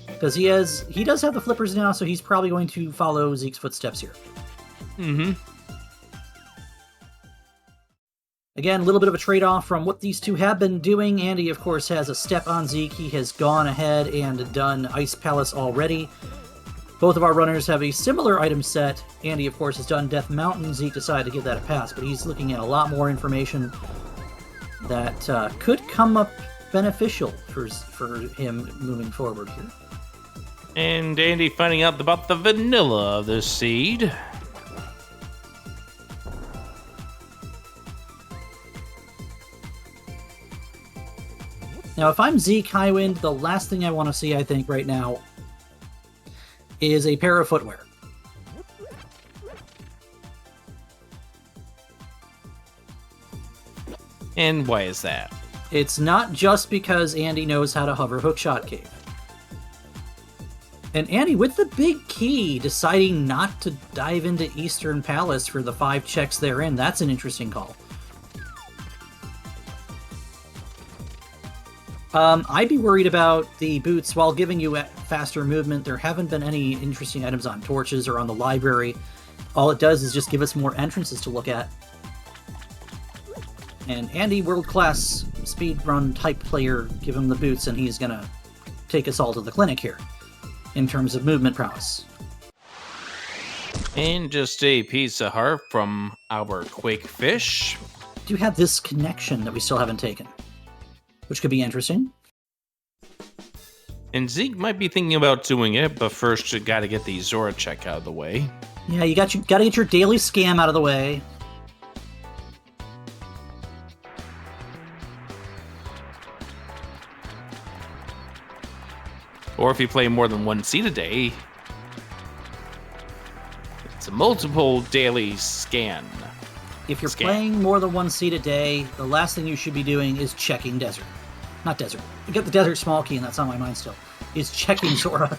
Because he does have the flippers now, so he's probably going to follow Zeke's footsteps here. Mm-hmm. Again, a little bit of a trade-off from what these two have been doing. Andy, of course, has a step on Zeke. He has gone ahead and done Ice Palace already. Both of our runners have a similar item set. Andy, of course, has done Death Mountain. Zeke decided to give that a pass, but he's looking at a lot more information that could come up beneficial for him moving forward here. And Andy finding out about the vanilla of the seed. Now, if I'm ZekeHighwind, the last thing I want to see, I think, right now, is a pair of footwear. And why is that? It's not just because Andy knows how to hover Hookshot Cave. And Andy, with the big key, deciding not to dive into Eastern Palace for the 5 checks therein, that's an interesting call. I'd be worried about the boots. While giving you faster movement, there haven't been any interesting items on torches or on the library. All it does is just give us more entrances to look at. And Andy, world-class speedrun type player, give him the boots and he's gonna take us all to the clinic here in terms of movement prowess. And just a piece of heart from our Quake Fish. Do have this connection that we still haven't taken, which could be interesting. And Zeke might be thinking about doing it, but first you gotta get the Zora check out of the way. Yeah, you gotta get your daily scam out of the way. Or if you play more than 1 seed a day, it's a multiple daily scan. If you're playing more than 1 seed a day, the last thing you should be doing is checking Desert. Not Desert. You get the Desert small key, and that's on my mind still. Is checking Zora.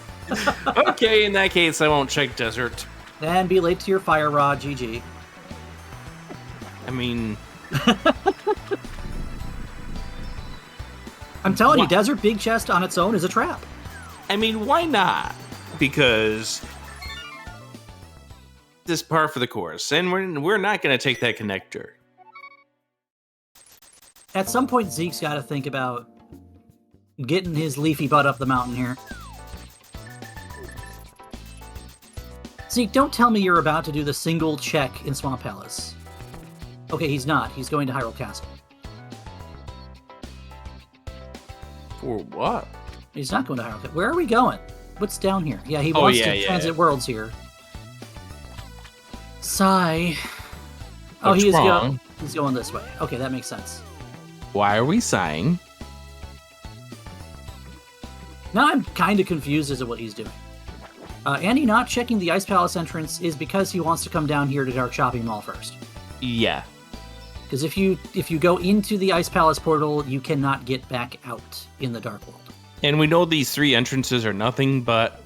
Okay, in that case, I won't check Desert. Then be late to your fire rod, GG. I mean... I'm telling you, Desert Big Chest on its own is a trap. I mean, why not? Because this is par for the course, and we're not going to take that connector. At some point, Zeke's got to think about getting his leafy butt up the mountain here. Zeke, don't tell me you're about to do the single check in Swamp Palace. Okay, he's not. He's going to Hyrule Castle. For what? He's not going to Hyrule Castle. Where are we going? What's down here? Yeah, he wants to transit worlds here. Sigh. Oh, he is going. He's going this way. Okay, that makes sense. Why are we sighing? Now I'm kind of confused as to what he's doing. Andy not checking the Ice Palace entrance is because he wants to come down here to Dark Shopping Mall first. Yeah. Because if you go into the Ice Palace portal, you cannot get back out in the Dark World. And we know these 3 entrances are nothing, but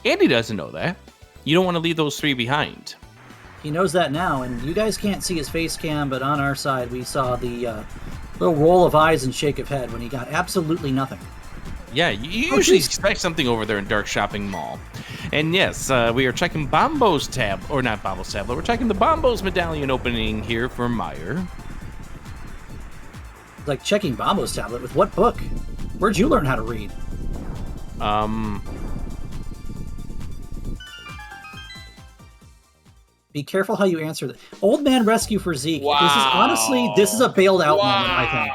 Andy doesn't know that. You don't want to leave those 3 behind. He knows that now, and you guys can't see his face cam, but on our side we saw the little roll of eyes and shake of head when he got absolutely nothing. Yeah, you usually expect something over there in Dark Shopping Mall. And yes, we are checking Bombo's tab, or not Bombo's tablet, we're checking the Bombo's medallion opening here for Meyer. Like checking Bombo's tablet with what book? Where'd you learn how to read? Be careful how you answer that. Old man rescue for Zeke. Wow. This is a bailed out moment, I think.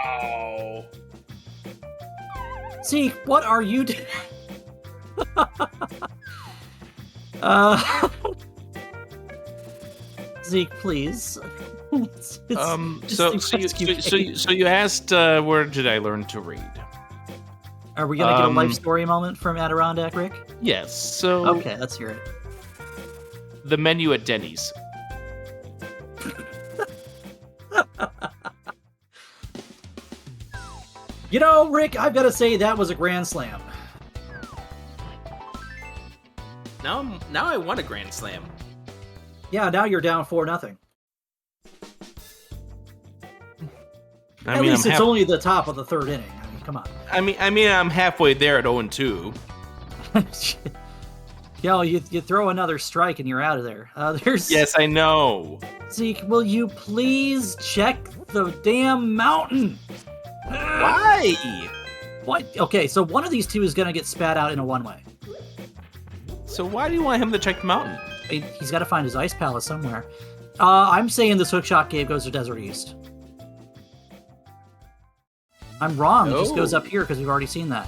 Zeke, what are you doing? Zeke, please. So you asked, where did I learn to read? Are we gonna get a life story moment from Adirondack Rick? Yes. So okay, let's hear it. The menu at Denny's. You know, Rick, I've got to say that was a grand slam. Now I want a grand slam. Yeah, now you're down 4-0. At least it's only the top of the 3rd inning. I mean, come on. I mean, I'm halfway there at 0-2. Yo, you throw another strike and you're out of there. Yes, I know. Zeke, will you please check the damn mountain? Why? What? Okay, so one of these 2 is gonna get spat out in a one-way. So why do you want him to check the mountain? He's got to find his Ice Palace somewhere. I'm saying this hookshot cave goes to Desert East. I'm wrong. It just goes up here because we've already seen that.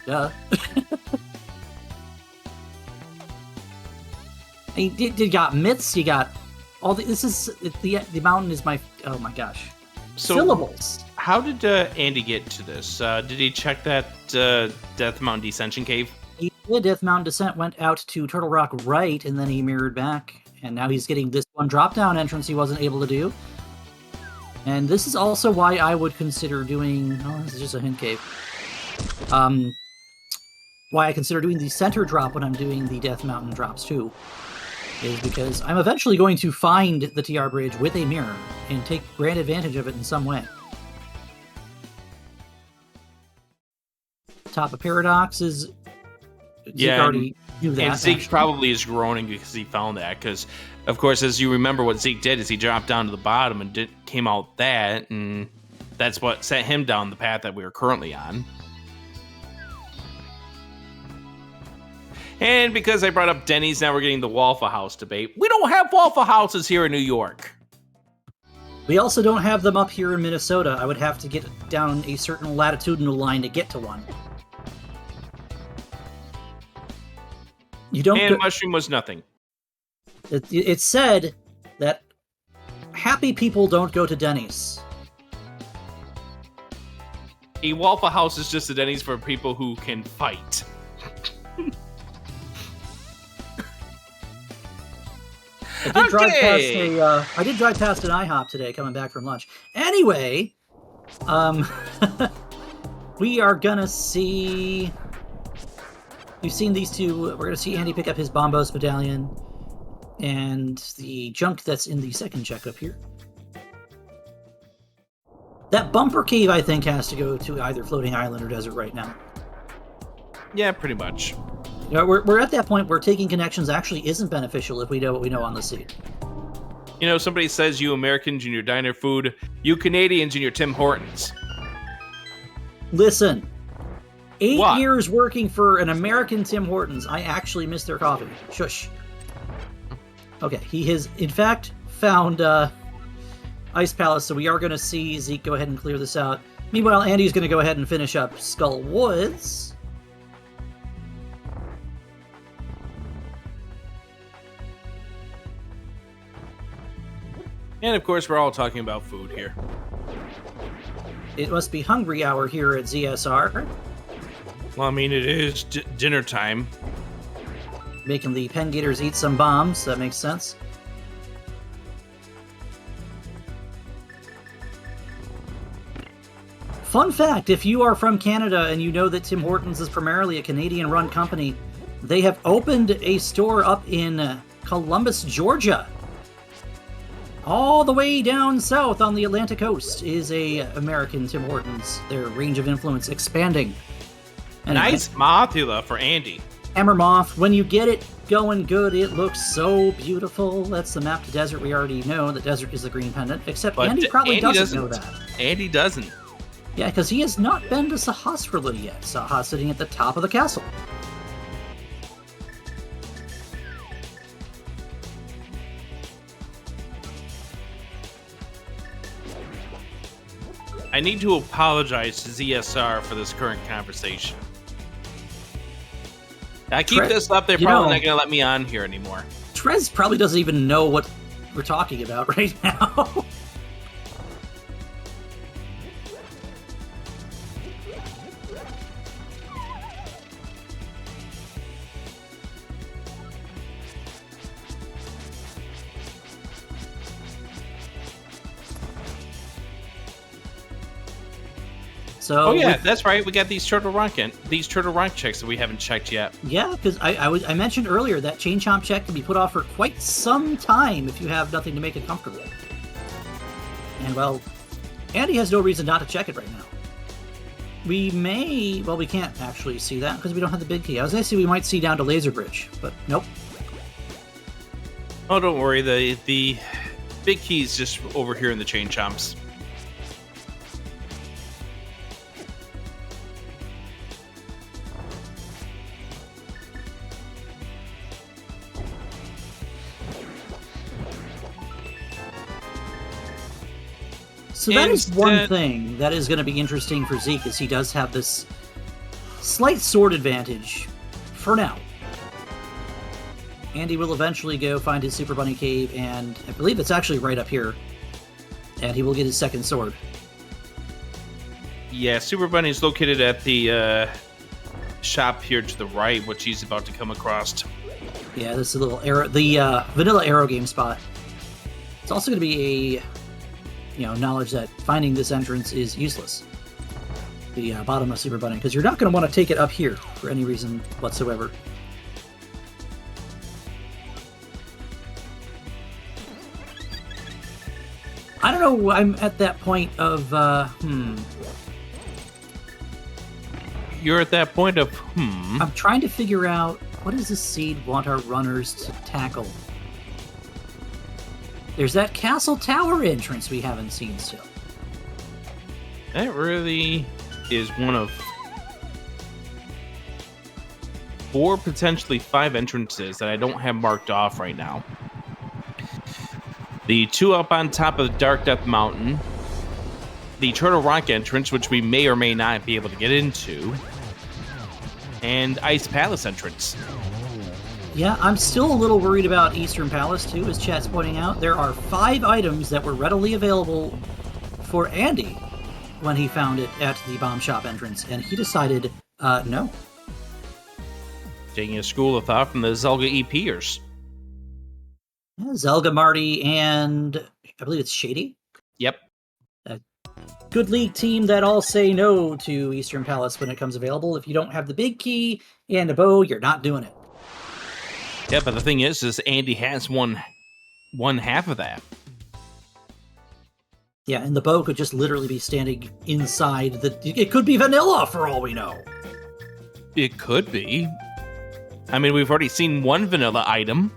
Duh. You got myths. You got all the. This is the mountain is my. Oh my gosh. So syllables. How did Andy get to this? Did he check that Death Mountain Descension Cave? He did. Death Mountain Descent went out to Turtle Rock right, and then he mirrored back. And now he's getting this one drop-down entrance he wasn't able to do. And this is also why I would consider doing... Oh, this is just a hint cave. Why I consider doing the center drop when I'm doing the Death Mountain drops too. Is because I'm eventually going to find the TR Bridge with a mirror and take grand advantage of it in some way. Top of Paradox is... Zeke already knew that. And Zeke probably is groaning because he found that. Because, of course, as you remember, what Zeke did is he dropped down to the bottom and came out that, and that's what set him down the path that we are currently on. And because I brought up Denny's, now we're getting the Waffle House debate. We don't have Waffle Houses here in New York. We also don't have them up here in Minnesota. I would have to get down a certain latitudinal line to get to one. You don't. And mushroom was nothing. It said that happy people don't go to Denny's. A Waffle House is just a Denny's for people who can fight. I did drive past an IHOP today coming back from lunch. Anyway, we are gonna see... We've seen these two. We're gonna see Andy pick up his Bombos medallion and the junk that's in the second checkup here. That bumper cave, I think, has to go to either Floating Island or Desert right now. Yeah, pretty much. You know, we're at that point where taking connections actually isn't beneficial if we know what we know on the seat. You know, somebody says you Americans in your diner food, you Canadians in your Tim Hortons. Listen, 8 What? years working for an American Tim Hortons, I actually miss their coffee. Shush. Okay, he has, in fact, found Ice Palace, so we are going to see Zeke go ahead and clear this out. Meanwhile, Andy's going to go ahead and finish up Skull Woods. And of course, we're all talking about food here. It must be hungry hour here at ZSR. Well, I mean, it is dinner time. Making the Pen Gators eat some bombs. That makes sense. Fun fact, if you are from Canada and you know that Tim Hortons is primarily a Canadian-run company, they have opened a store up in Columbus, Georgia. All the way down south on the Atlantic coast is a American Tim Hortons. Their range of influence expanding. Anyway, Nice Mothula for Andy. Hammer Moth, when you get it going good, it looks so beautiful. That's the map to desert. We already know the desert is the green pendant, except But Andy probably Andy doesn't know that. Andy doesn't. Yeah, because he has not been to Sahasrara yet. Saha sitting at the top of the castle. I need to apologize to ZSR for this current conversation. I keep this up, they're probably not going to let me on here anymore. Trez probably doesn't even know what we're talking about right now. So oh yeah, that's right. We got these Turtle Rock checks that we haven't checked yet. Yeah, because I mentioned earlier that Chain Chomp check can be put off for quite some time if you have nothing to make it comfortable. And well, Andy has no reason not to check it right now. We may, well, we can't actually see that because we don't have the big key. I was gonna say we might see down to Laser Bridge, but nope. Oh, don't worry. The big key's just over here in the Chain Chomps. So that is one thing that is going to be interesting for Zeke, is he does have this slight sword advantage for now. Andy will eventually go find his Super Bunny Cave, and I believe it's actually right up here, and he will get his second sword. Yeah, Super Bunny is located at the shop here to the right, which he's about to come across. Yeah, this is a little arrow, the vanilla arrow game spot. It's also going to be a knowledge that finding this entrance is useless. The bottom of Super Bunny, because you're not going to want to take it up here for any reason whatsoever. I don't know, I'm at that point of, You're at that point of, I'm trying to figure out, what does the seed want our runners to tackle? There's that castle tower entrance we haven't seen still. That really is one of 4, potentially 5 entrances that I don't have marked off right now. The 2 up on top of the Dark Death Mountain, the Turtle Rock entrance, which we may or may not be able to get into, and Ice Palace entrance. Yeah, I'm still a little worried about Eastern Palace, too, as chat's pointing out. There are 5 items that were readily available for Andy when he found it at the bomb shop entrance, and he decided, no. Taking a school of thought from the Zelga EPers. Yeah, Zelga, Marty, and I believe it's Shady? Yep. A good league team that all say no to Eastern Palace when it comes available. If you don't have the big key and a bow, you're not doing it. Yeah, but the thing is Andy has one half of that. Yeah, and the bow could just literally be standing inside the... It could be vanilla, for all we know. It could be. I mean, we've already seen one vanilla item.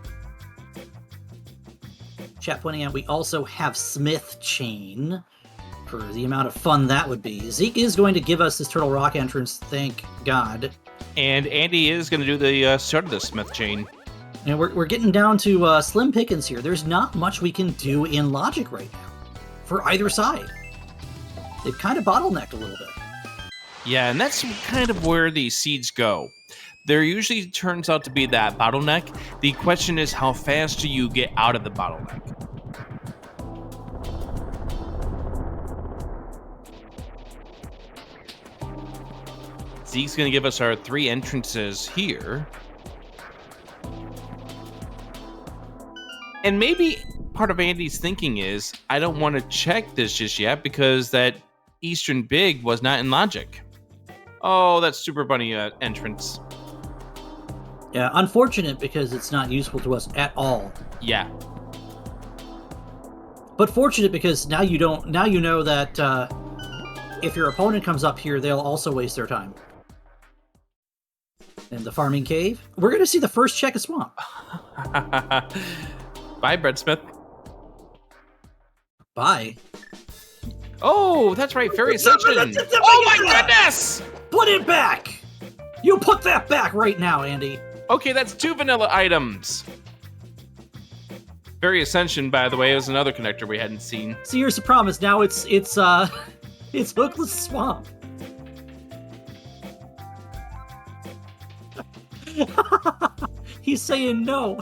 Chat pointing out we also have Smith Chain, for the amount of fun that would be. Zeke is going to give us this Turtle Rock entrance, thank God. And Andy is going to do the start of the Smith Chain. And we're getting down to slim pickings here. There's not much we can do in Logic right now for either side. They've kind of bottlenecked a little bit. Yeah, and that's kind of where these seeds go. There usually turns out to be that bottleneck. The question is, how fast do you get out of the bottleneck? Zeke's going to give us our 3 entrances here. And maybe part of Andy's thinking is, I don't want to check this just yet because that Eastern Big was not in logic. Oh, that's Super Bunny entrance. Yeah, unfortunate because it's not useful to us at all. Yeah. But fortunate because now you know that if your opponent comes up here, they'll also waste their time. In the farming cave, we're going to see the first check of swamp. Bye, Breadsmith. Bye. Oh, that's right, Fairy Ascension. Oh my goodness! Put it back! You put that back right now, Andy. Okay, that's 2 vanilla items. Fairy Ascension, by the way, is another connector we hadn't seen. See, here's the promise. Now it's Hookless Swamp. He's saying no.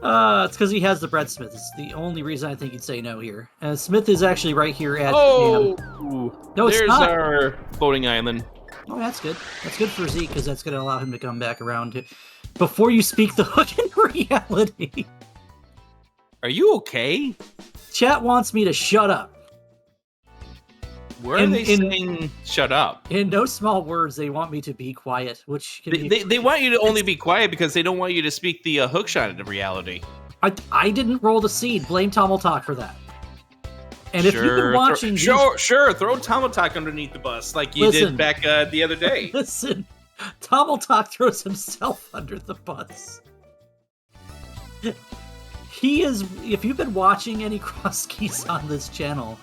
It's because he has the Breadsmith. It's the only reason I think he'd say no here. Smith is actually right here at... Oh! No, it's there's not. Our floating island. Oh, that's good. That's good for Zeke, because that's going to allow him to come back around to... Before you speak the hook in reality. Are you okay? Chat wants me to shut up. Where are they saying shut up? In no small words, they want me to be quiet, which can they want you to only be quiet because they don't want you to speak the hook shot into reality. I didn't roll the seed. Blame Tomaltalk for that. And if you've been watching... Sure, throw Tomaltalk underneath the bus like you did back the other day. Listen, Tomaltalk throws himself under the bus. He is... If you've been watching any CrossKeys on this channel...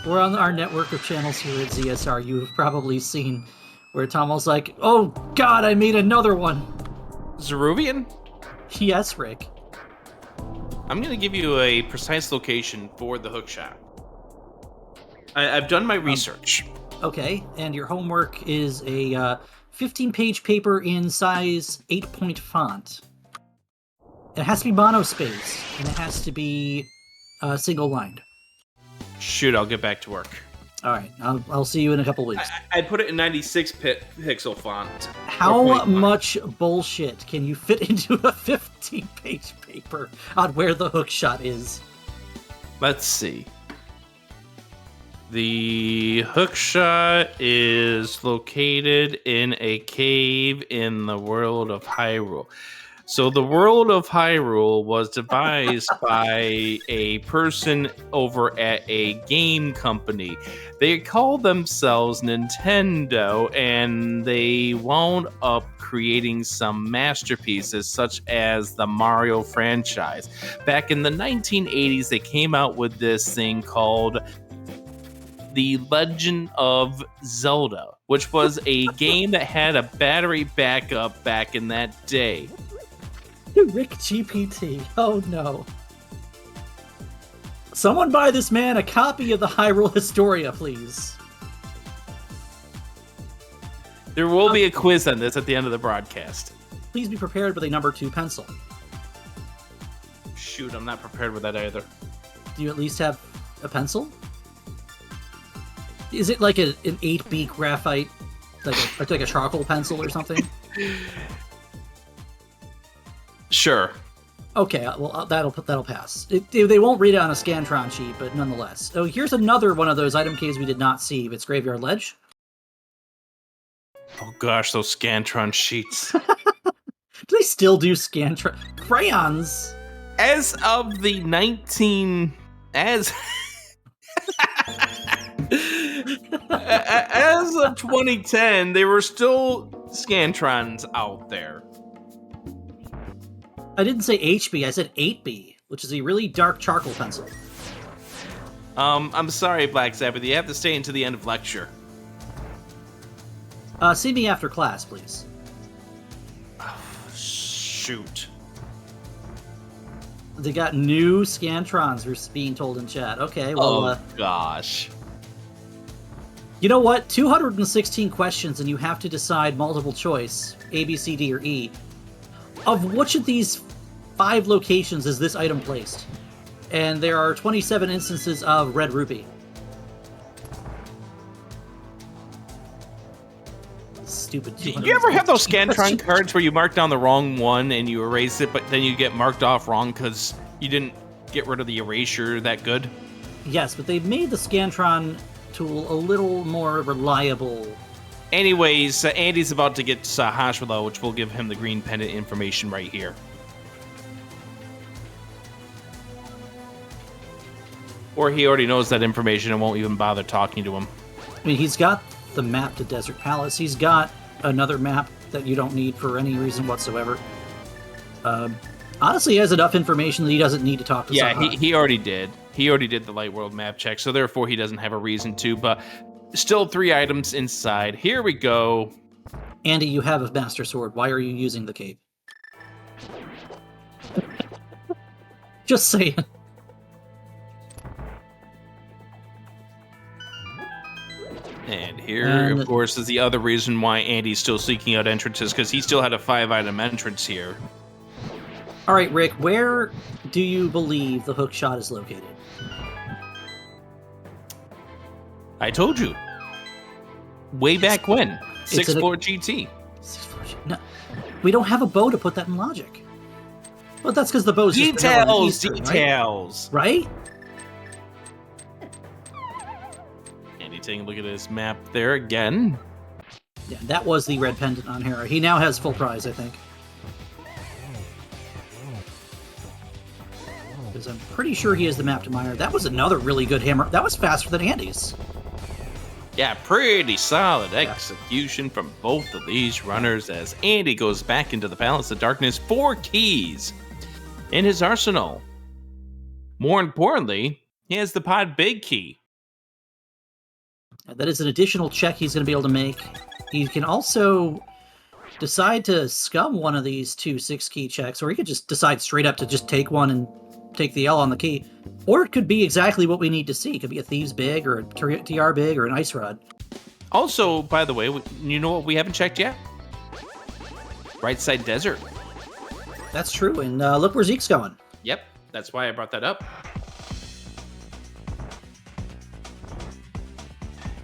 Or on our network of channels here at ZSR, you've probably seen where Tomal's like, oh god, I made another one. Zeruvian? Yes, Rick. I'm going to give you a precise location for the hookshot. I've done my research. Okay, and your homework is a 15-page paper in size 8-point font. It has to be monospace, and it has to be single-lined. Shoot, I'll get back to work. All right, I'll see you in a couple weeks. I put it in 96 pixel font. How much bullshit can you fit into a 15-page paper on where the hookshot is? Let's see. The hookshot is located in a cave in the world of Hyrule. So the world of Hyrule was devised by a person over at a game company. They called themselves Nintendo, and they wound up creating some masterpieces such as the Mario franchise. Back in the 1980s, they came out with this thing called The Legend of Zelda, which was a game that had a battery backup back in that day. Rick GPT. Oh no. Someone buy this man a copy of the Hyrule Historia, please. There will be a quiz on this at the end of the broadcast. Please be prepared with a number 2 pencil. Shoot, I'm not prepared with that either. Do you at least have a pencil? Is it like an 8B graphite, like a charcoal pencil or something? Sure. Okay, well that'll pass. They won't read it on a Scantron sheet, but nonetheless. Oh, here's another one of those item caves we did not see. It's Graveyard Ledge. Oh gosh, those Scantron sheets. Do they still do Scantron crayons? As of the as of 2010, there were still Scantrons out there. I didn't say HB, I said 8B, which is a really dark charcoal pencil. I'm sorry, Black Sabbath, you have to stay until the end of lecture. See me after class, please. Shoot. They got new Scantrons, we're being told in chat. Okay, well... gosh. You know what? 216 questions, and you have to decide multiple choice, A, B, C, D, or E. Of which of these 5 locations is this item placed? And there are 27 instances of Red Rupee. Stupid. Do you ever have those 250 Scantron question. cards where you mark down the wrong one and you erase it, but then you get marked off wrong because you didn't get rid of the erasure that good? Yes, but they've made the Scantron tool a little more reliable. Anyways, Andy's about to get Hashwala, which will give him the green pendant information right here. Or he already knows that information and won't even bother talking to him. I mean, he's got the map to Desert Palace. He's got another map that you don't need for any reason whatsoever. Honestly, he has enough information that he doesn't need to talk to Yeah, Zaha. he already did. He already did the Light World map check, so therefore he doesn't have a reason to, but still 3 items inside. Here we go. Andy, you have a Master Sword. Why are you using the cape? Just saying. And here, of course, is the other reason why Andy's still seeking out entrances, because he still had a 5-item entrance here. All right, Rick, where do you believe the hook shot is located? I told you. Way back when. 6-4 GT. No, we don't have a bow to put that in logic. Well, that's because the bow's just vanilla and Eastern, Details! Right? Andy taking a look at his map there again. Yeah, that was the red pendant on Hera. He now has full prize, I think. Because I'm pretty sure he has the map to Meyer. That was another really good hammer. That was faster than Andy's. Yeah, pretty solid execution from both of these runners as Andy goes back into the Palace of Darkness. 4 keys in his arsenal. More importantly, he has the Pod Big key. That is an additional check he's going to be able to make. He can also decide to scum one of these 2 6-key checks, or he could just decide straight up to just take one and take the L on the key. Or it could be exactly what we need to see. It could be a Thieves Big, or a TR Big, or an Ice Rod. Also, by the way, you know what we haven't checked yet? Right Side Desert. That's true, and look where Zeke's going. Yep, that's why I brought that up.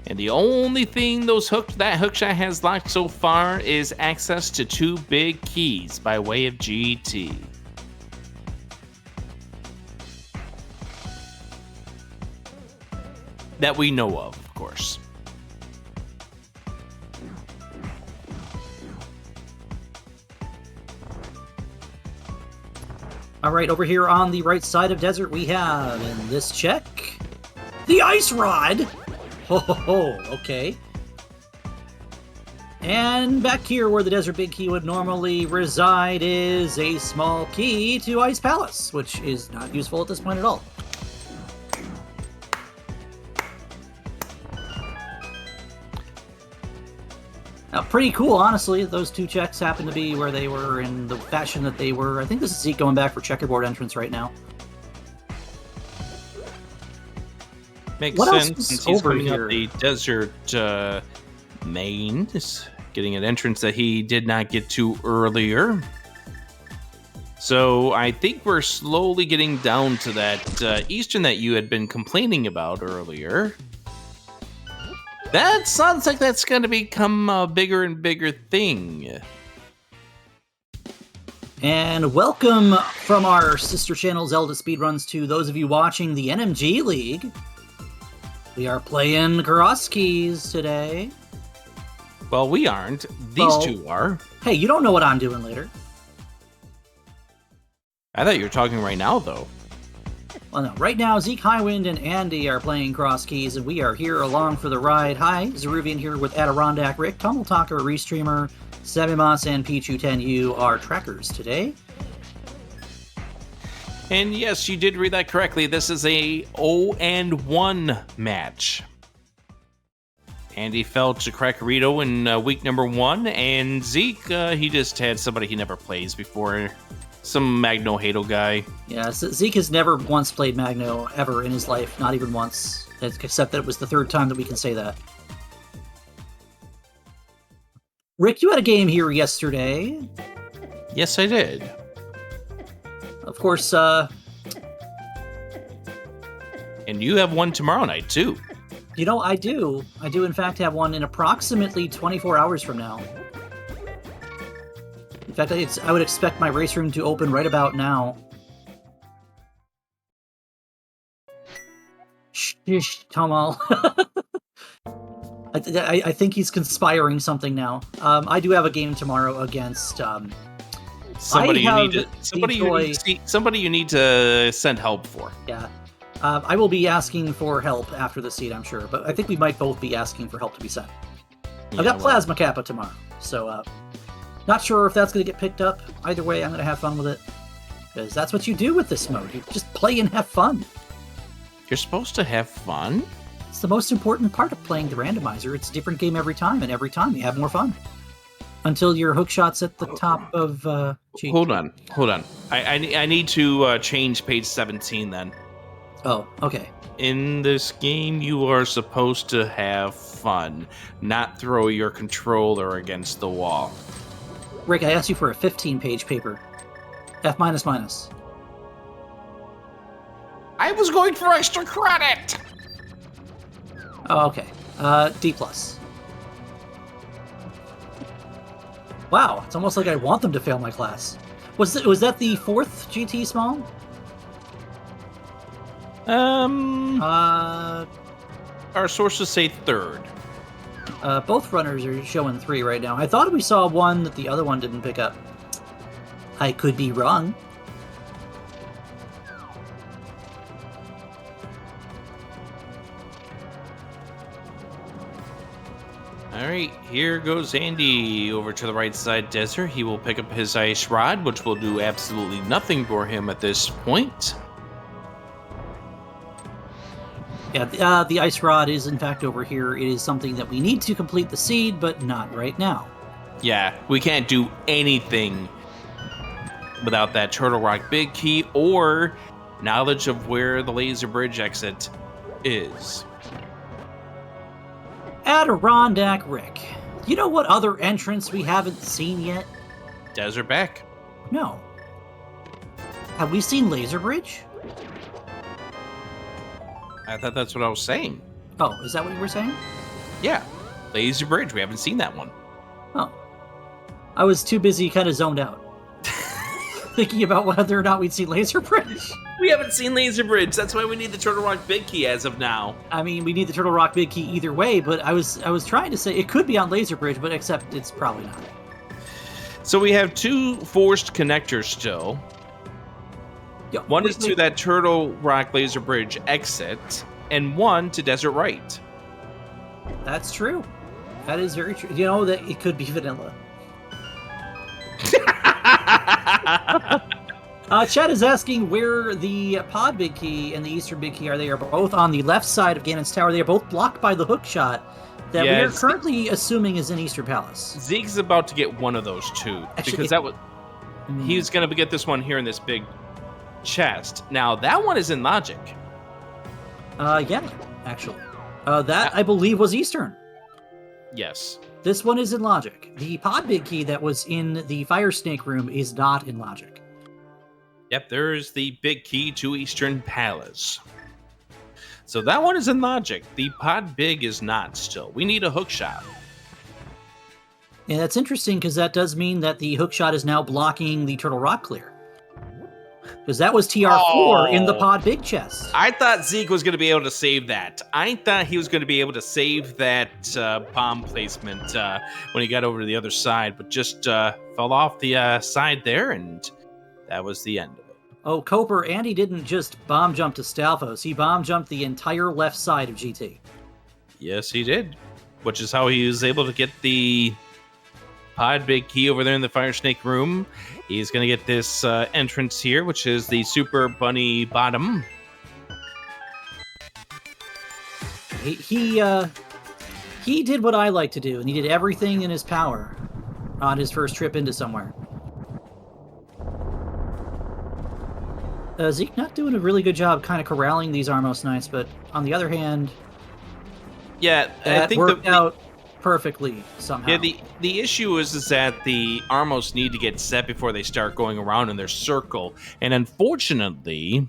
And the only thing that hookshot has locked so far is access to 2 big keys by way of GT. That we know of course. All right, over here on the right side of Desert, we have, in this check, the Ice Rod. Ho ho ho, okay. And back here where the Desert Big Key would normally reside is a small key to Ice Palace, which is not useful at this point at all. Now, pretty cool, honestly. Those 2 checks happen to be where they were in the fashion that they were. I think this is Zeke going back for checkerboard entrance right now. Makes What else sense is since he's over coming here? up the desert main, getting an entrance that he did not get to earlier. So I think we're slowly getting down to that Eastern that you had been complaining about earlier. That sounds like that's going to become a bigger and bigger thing. And welcome from our sister channel Zelda Speedruns to those of you watching the NMG League. We are playing CrossKeys today. Well, we aren't. These 2 are. Hey, you don't know what I'm doing later. I thought you were talking right now, though. Well, no. Right now, ZekeHighwind and Andy are playing CrossKeys, and we are here along for the ride. Hi, Zeruvian here with Adirondack Rick, Tumble Talker, Restreamer, Sebimoss, and Pichu10U are trackers today. And yes, you did read that correctly. This is a 0-1 match. Andy fell to Crackerito in week number 1, and Zeke, he just had somebody he never plays before. Some Magno Hado guy. Yeah, Zeke has never once played Magno ever in his life, not even once, except that it was the 3rd time that we can say that. Rick, you had a game here yesterday. Yes, I did. Of course, And you have one tomorrow night, too. You know, I do. I do, in fact, have one in approximately 24 hours from now. In fact, I would expect my race room to open right about now. Shh, Tomal. I think he's conspiring something now. I do have a game tomorrow against... somebody you need to send help for. Yeah. I will be asking for help after the seed, I'm sure. But I think we might both be asking for help to be sent. I've got Plasma Kappa tomorrow. So, not sure if that's going to get picked up. Either way, I'm going to have fun with it. Because that's what you do with this mode. You just play and have fun. You're supposed to have fun? It's the most important part of playing the randomizer. It's a different game every time, and every time you have more fun. Until your hook shot's at the top of... Hold on. I need to change page 17 then. Oh, okay. In this game, you are supposed to have fun, not throw your controller against the wall. Rick, I asked you for a 15-page paper. F minus minus. I was going for extra credit! Oh, okay. D plus. Wow, it's almost like I want them to fail my class. Was that the 4th GT small? Our sources say 3rd. Both runners are showing 3 right now. I thought we saw one that the other one didn't pick up. I could be wrong. Alright, here goes Andy over to the right side desert. He will pick up his ice rod, which will do absolutely nothing for him at this point. Yeah, the ice rod is in fact over here. It is something that we need to complete the seed, but not right now. Yeah, we can't do anything without that Turtle Rock Big Key or knowledge of where the laser bridge exit is. Adirondack Rick. You know what other entrance we haven't seen yet? Desert Back. No. Have we seen Laser Bridge? I thought that's what I was saying. Oh, is that what you were saying? Yeah, Laser Bridge. We haven't seen that one. Oh. I was too busy kind of zoned out. Thinking about whether or not we'd see Laser Bridge. We haven't seen Laser Bridge. That's why we need the Turtle Rock Big Key as of now. I mean, we need the Turtle Rock Big Key either way, but I was trying to say it could be on Laser Bridge, but except it's probably not. So we have 2 forced connectors still. Yeah, one is to that Turtle Rock Laser Bridge exit, and one to Desert Right. That's true. That is very true. You know that it could be vanilla. Chad is asking where the Pod Big Key and the Eastern Big Key are. They are both on the left side of Ganon's Tower. They are both blocked by the hook shot that we are currently assuming is in Eastern Palace. Zeke's about to get one of those 2. Actually, because that was... He's going to get this one here in this big chest. Now, that one is in Logic. Yeah, actually. That, I believe, was Eastern. Yes. This one is in Logic. The Pod Big Key that was in the Fire Snake room is not in Logic. Yep, there's the big key to Eastern Palace. So that one is in Logic. The Pod Big is not still. We need a hook shot. Yeah, that's interesting because that does mean that the hook shot is now blocking the Turtle Rock clear. Because that was TR4 in the Pod Big chest. I thought Zeke was going to be able to save that. I thought he was going to be able to save that bomb placement when he got over to the other side, but just fell off the side there, and that was the end of it. Oh, Coper, Andy didn't just bomb jump to Stalfos. He bomb jumped the entire left side of GT. Yes, he did. Which is how he was able to get the Pod Big Key over there in the Fire Snake room. He's going to get this entrance here, which is the Super Bunny Bottom. He did what I like to do, and he did everything in his power on his first trip into somewhere. Zeke not doing a really good job kind of corralling these Armos Knights, but on the other hand, yeah, that I think worked out perfectly somehow. Yeah, the issue is that the Armos need to get set before they start going around in their circle, and unfortunately,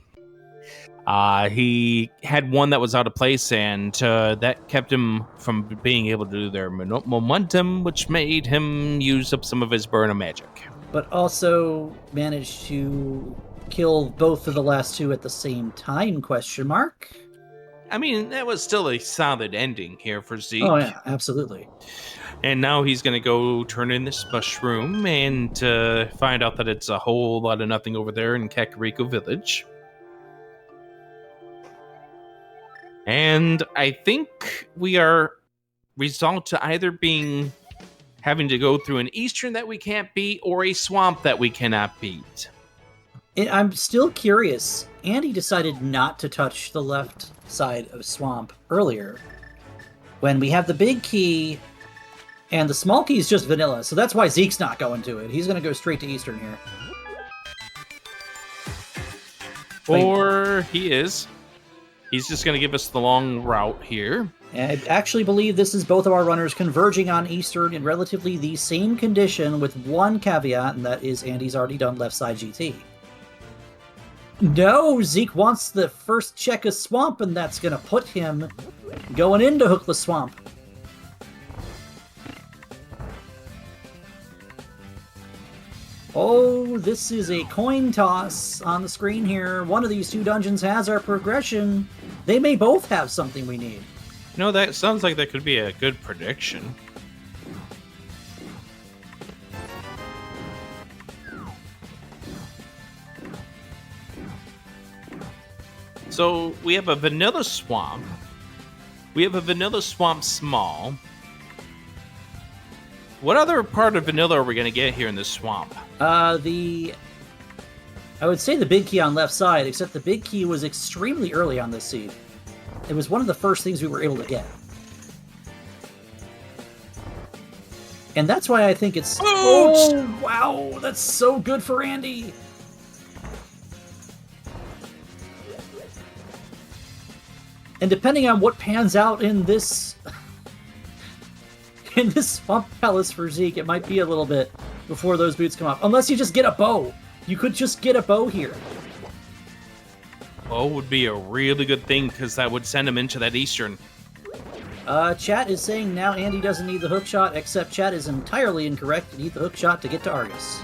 He had one that was out of place, and that kept him from being able to do their momentum, which made him use up some of his burn of magic. But also managed to kill both of the last two at the same time, question mark? I mean, that was still a solid ending here for Zeke. Oh, yeah, absolutely. And now he's going to go turn in this mushroom and find out that it's a whole lot of nothing over there in Kakariko Village. And I think we are resolved to either having to go through an Eastern that we can't beat or a swamp that we cannot beat. I'm still curious. Andy decided not to touch the left side of swamp earlier when we have the big key and the small key is just vanilla, so that's why Zeke's not going to it. He's going to go straight to Eastern here. Or he is. He's just going to give us the long route here. I actually believe this is both of our runners converging on Eastern in relatively the same condition with one caveat, and that is Andy's already done left side GT. No, Zeke wants the first check of Swamp, and that's going to put him going into Hookless Swamp. Oh, this is a coin toss on the screen here. One of these two dungeons has our progression. They may both have something we need. You know, that sounds like that could be a good prediction. So we have a vanilla swamp. We have a vanilla swamp small. What other part of vanilla are we going to get here in this swamp? I would say the big key on left side, except the big key was extremely early on this seed. It was one of the first things we were able to get. And that's why I think it's... Oh, wow! That's so good for Andy! And depending on what pans out in this... in this Swamp Palace for Zeke, it might be a little bit before those boots come off. Unless you just get a bow. You could just get a bow here. Bow would be a really good thing, because that would send him into that Eastern. Chat is saying now Andy doesn't need the hook shot, except chat is entirely incorrect. You need the hook shot to get to Argus.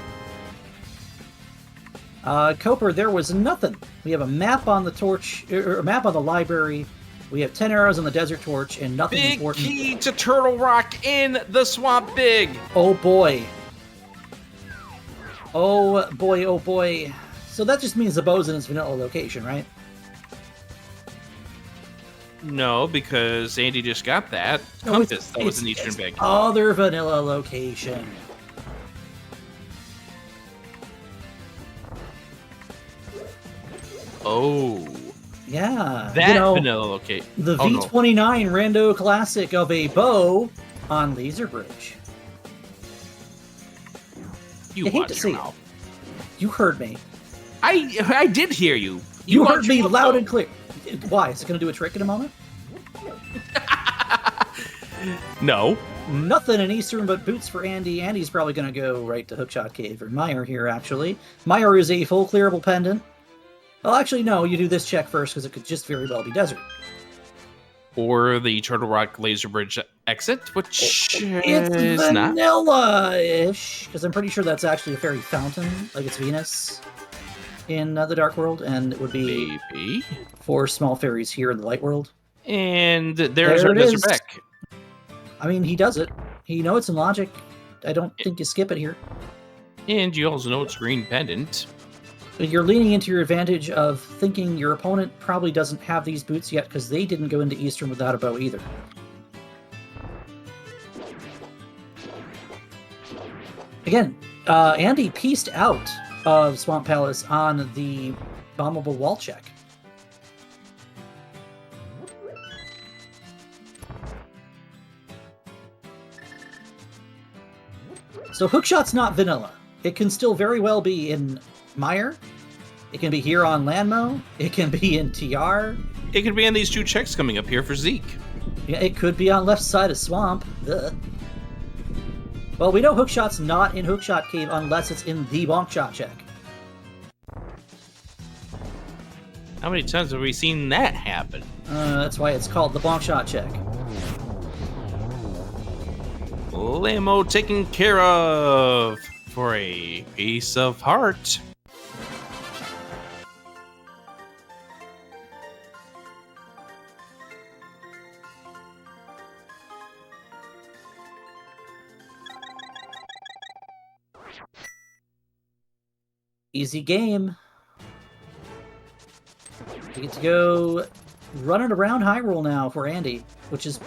Coper, there was nothing. We have a map on the torch, or a map on the library. We have 10 arrows on the desert torch, and nothing Big important. Big key to Turtle Rock in the swamp big. Oh boy. Oh boy, oh boy. So that just means the bow's in its vanilla location, right? No, because Andy just got that. No, Compass, that was an Eastern big. Other vanilla location. Oh. Yeah. That vanilla location. The V29 Rando classic of a bow on Laser Bridge. You watch your mouth. You heard me. I did hear you. You heard me loud and clear. Why? Is it going to do a trick in a moment? No. Nothing in Eastern but boots for Andy. Andy's probably going to go right to Hookshot Cave, or Meyer here, actually. Meyer is a full clearable pendant. Well, actually, no. You do this check first, because it could just very well be desert. Or the Turtle Rock Laser Bridge exit, which it's vanilla-ish, because I'm pretty sure that's actually a fairy fountain, like it's Venus in the Dark World, and it would be maybe 4 small fairies here in the Light World. And there's our Desert Beck. I mean, he does it. You know it's in logic. I don't think you skip it here. And you also know it's green pendant. But you're leaning into your advantage of thinking your opponent probably doesn't have these boots yet, because they didn't go into Eastern without a bow either. Again, Andy pieced out of Swamp Palace on the bombable wall check. So Hookshot's not vanilla. It can still very well be in Meyer. It can be here on Landmo. It can be in TR. It could be on these 2 checks coming up here for Zeke. Yeah, it could be on left side of Swamp. Ugh. Well, we know Hookshot's not in Hookshot Cave unless it's in the Bonk Shot check. How many times have we seen that happen? That's why it's called the bonk shot check. Lamo taken care of for a piece of heart. Easy game. We get to go running around Hyrule now for Andy, which is,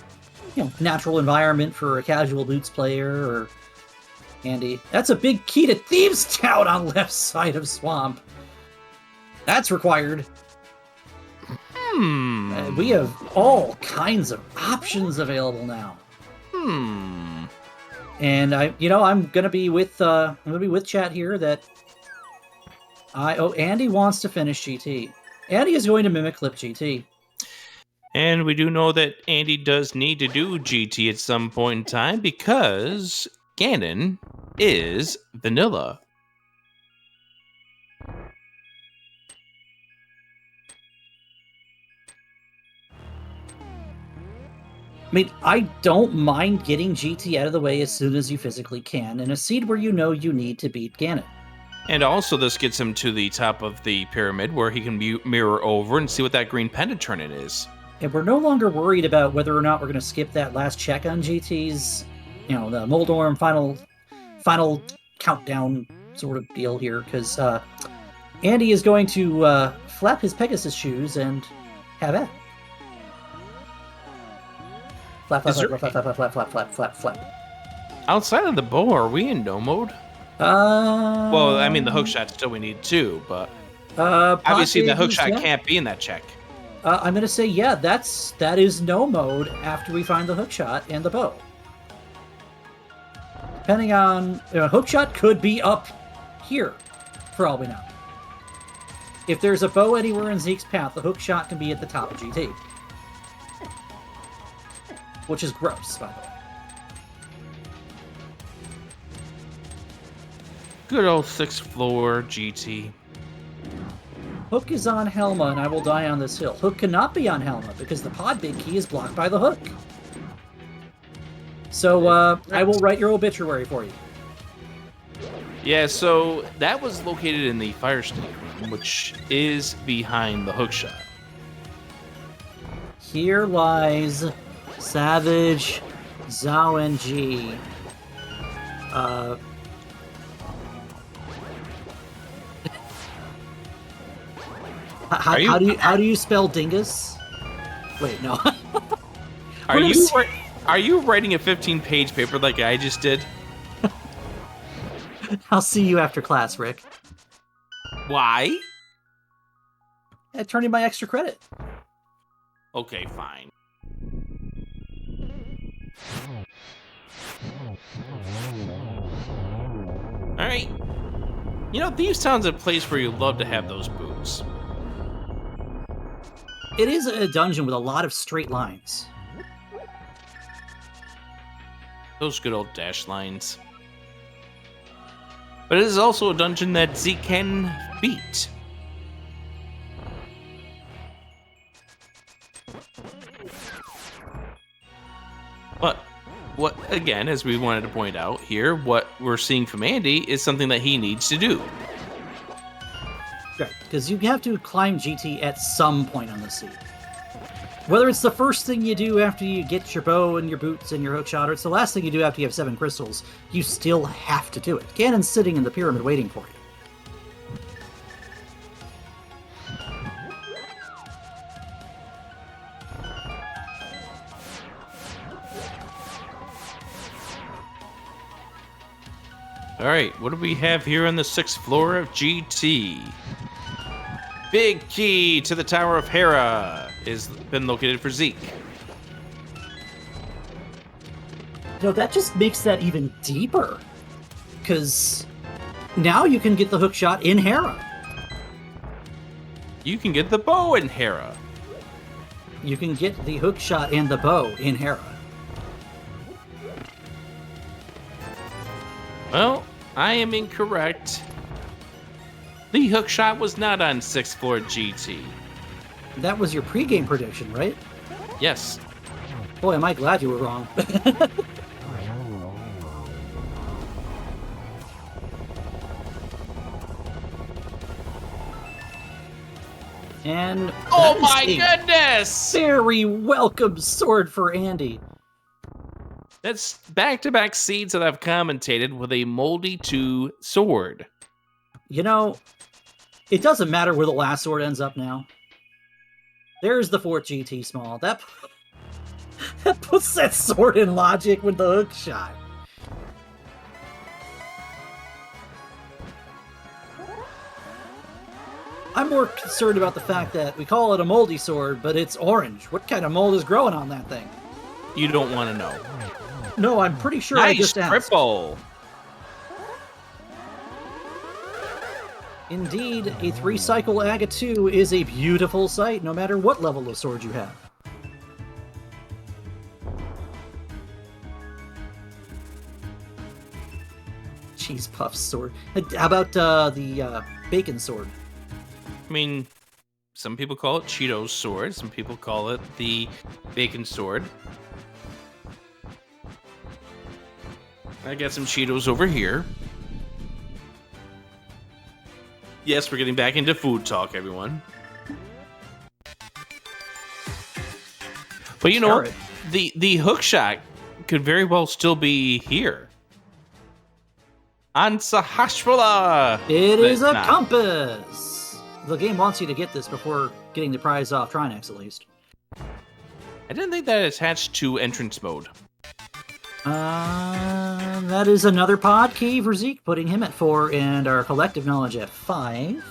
natural environment for a casual Boots player or Andy. That's a big key to Thieves' Town on left side of Swamp. That's required. We have all kinds of options available now. And I'm gonna be with chat here that Andy wants to finish GT. Andy is going to mimic Clip GT. And we do know that Andy does need to do GT at some point in time because Ganon is vanilla. I mean, I don't mind getting GT out of the way as soon as you physically can in a seed where you know you need to beat Ganon. And also this gets him to the top of the pyramid where he can mirror over and see what that green pendant turn-in is. And we're no longer worried about whether or not we're going to skip that last check on GT's, the Moldorm final countdown sort of deal here, because Andy is going to flap his Pegasus shoes and have at it. Flap, flap, flap, flap, flap, flap, flap, flap, flap, flap. Outside of the bow, are we in no mode? Well, I mean, the hookshot still we need too, but obviously the hookshot can't be in that check. I'm going to say, that is no mode after we find the hookshot and the bow. Depending on... hookshot could be up here, for all we know. If there's a bow anywhere in Zeke's path, the hookshot can be at the top of GT. Which is gross, by the way. Good old 6th floor GT. Hook is on Helma, and I will die on this hill. Hook cannot be on Helma, because the pod big key is blocked by the hook. So, I will write your obituary for you. Yeah, so that was located in the fire snake room, which is behind the hookshot. Here lies Savage Zhao and G. How do you spell dingus? Wait, no. Are you writing a 15-page paper like I just did? I'll see you after class, Rick. Why? I turn in my extra credit. Okay, fine. Alright. Thieves' Town's a place where you love to have those boots. It is a dungeon with a lot of straight lines. Those good old dash lines. But it is also a dungeon that Zeke can beat. But, again, as we wanted to point out here, what we're seeing from Andy is something that he needs to do. Right, because you have to climb GT at some point on the seed. Whether it's the first thing you do after you get your bow and your boots and your hookshot, or it's the last thing you do after you have 7 crystals, you still have to do it. Ganon's sitting in the pyramid waiting for you. Alright, what do we have here on the 6th floor of GT? Big key to the Tower of Hera has been located for Zeke. That just makes that even deeper. Because now you can get the hookshot in Hera. You can get the bow in Hera. You can get the hookshot and the bow in Hera. Well, I am incorrect. The hookshot was not on 6th floor GT. That was your pregame prediction, right? Yes. Boy, am I glad you were wrong. And oh my goodness! Very welcome sword for Andy. That's back-to-back seeds that I've commentated with a Moldy 2 sword. You know, it doesn't matter where the last sword ends up now. There's the 4th GT small. That puts that sword in logic with the hook shot. I'm more concerned about the fact that we call it a moldy sword, but it's orange. What kind of mold is growing on that thing? You don't want to know. No, I'm pretty sure nice I just asked. Triple. Indeed, a 3-cycle Aga 2 is a beautiful sight, no matter what level of sword you have. Cheese Puff sword. How about the bacon sword? I mean, some people call it Cheetos sword. Some people call it the bacon sword. I got some Cheetos over here. Yes, we're getting back into food talk, everyone. But you know what? The hook shot could very well still be here. On Sahashrala! It is a compass! The game wants you to get this before getting the prize off Trinex, at least. I didn't think that attached to entrance mode. That is another pod key for Zeke, putting him at 4 and our collective knowledge at 5.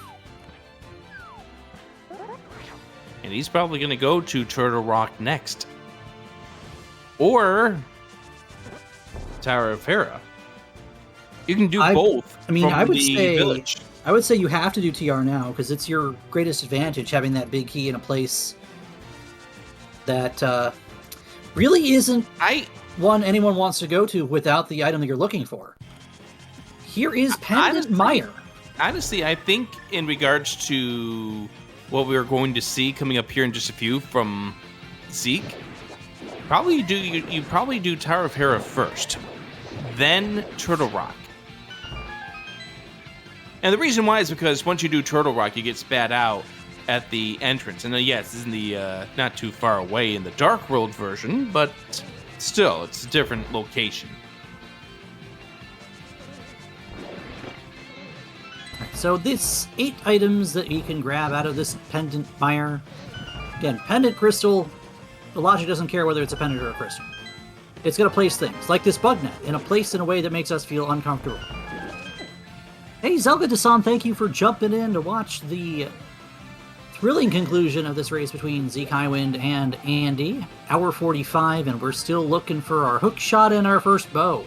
And he's probably going to go to Turtle Rock next. Or Tower of Hera. You can do both. I mean, I would say village. I would say you have to do TR now because it's your greatest advantage having that big key in a place that really isn't one anyone wants to go to without the item that you're looking for. Here is Pendant Mire. Honestly, I think in regards to what we're going to see coming up here in just a few from Zeke, you probably do Tower of Hera first, then Turtle Rock. And the reason why is because once you do Turtle Rock, you get spat out at the entrance. And yes, this is in the not too far away in the Dark World version, but still, it's a different location. So this 8 items that you can grab out of this Pendant Mire. Again, Pendant Crystal, the logic doesn't care whether it's a pendant or a crystal. It's going to place things, like this bug net, in a place in a way that makes us feel uncomfortable. Hey, Zelga Dasan, thank you for jumping in to watch the thrilling conclusion of this race between ZekeHighwind and Andy. Hour 45, and we're still looking for our hook shot and our first bow.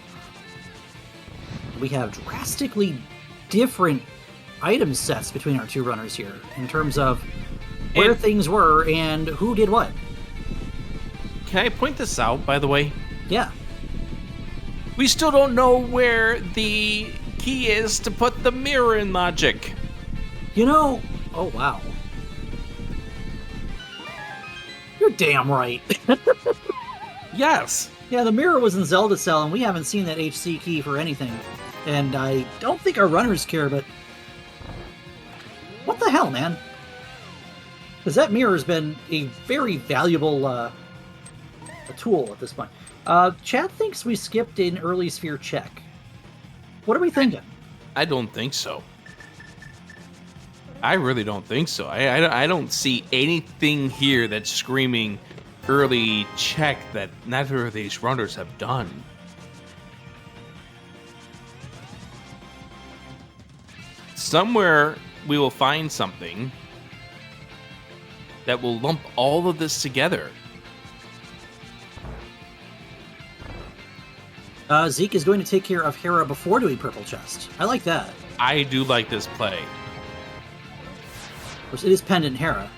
We have drastically different item sets between our two runners here in terms of where things were and who did what. Can I point this out, by the way? Yeah. We still don't know where the key is to put the mirror in logic. You know, oh wow. You're damn right. Yes. Yeah, the mirror was in Zelda Cell, and we haven't seen that HC key for anything. And I don't think our runners care, but what the hell, man? Because that mirror has been a very valuable a tool at this point. Chad thinks we skipped an early sphere check. What are we thinking? I don't think so. I really don't think so. I don't see anything here that's screaming early check that neither of these runners have done. Somewhere we will find something that will lump all of this together. Zeke is going to take care of Hera before doing Purple Chest. I like that. I do like this play. Of course, it is Pendant Hera.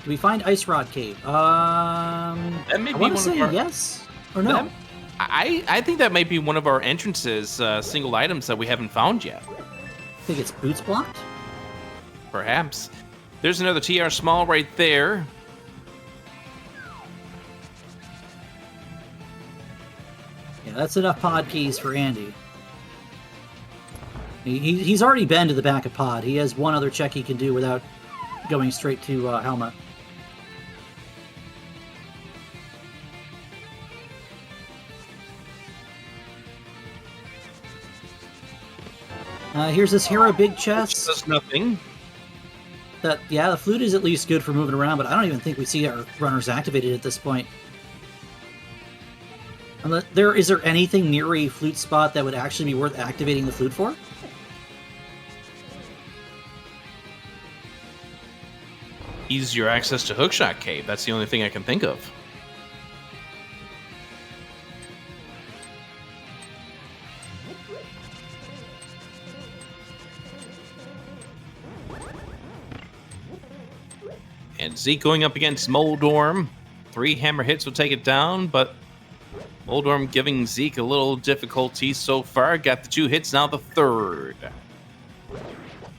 Do we find Ice Rod Cave? That may I be want to one say of our, yes or no. I think that might be one of our entrances, single items that we haven't found yet. I think it's Boots Blocked. Perhaps. There's another TR small right there. Yeah, that's enough pod keys for Andy. He's already been to the back of pod. He has one other check he can do without going straight to Helma. Here's this Hera big chest. Does nothing. Yeah, the flute is at least good for moving around, but I don't even think we see our runners activated at this point. Is there anything near a flute spot that would actually be worth activating the flute for? Easier access to Hookshot Cave. That's the only thing I can think of. And Zeke going up against Moldorm. 3 hammer hits will take it down, but Moldorm giving Zeke a little difficulty so far. Got the 2 hits, now the 3rd.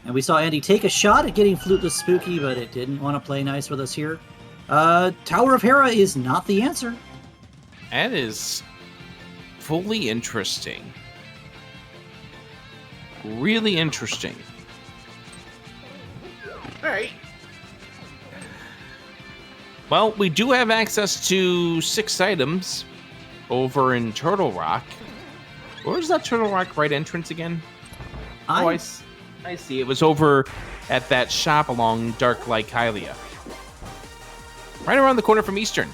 And we saw Andy take a shot at getting Fluteless Spooky, but it didn't want to play nice with us here. Tower of Hera is not the answer. That is fully interesting. Really interesting. All right. Well, we do have access to 6 items over in Turtle Rock. Where's that Turtle Rock right entrance again? I see. It was over at that shop along Dark Lake Hylia. Right around the corner from Eastern.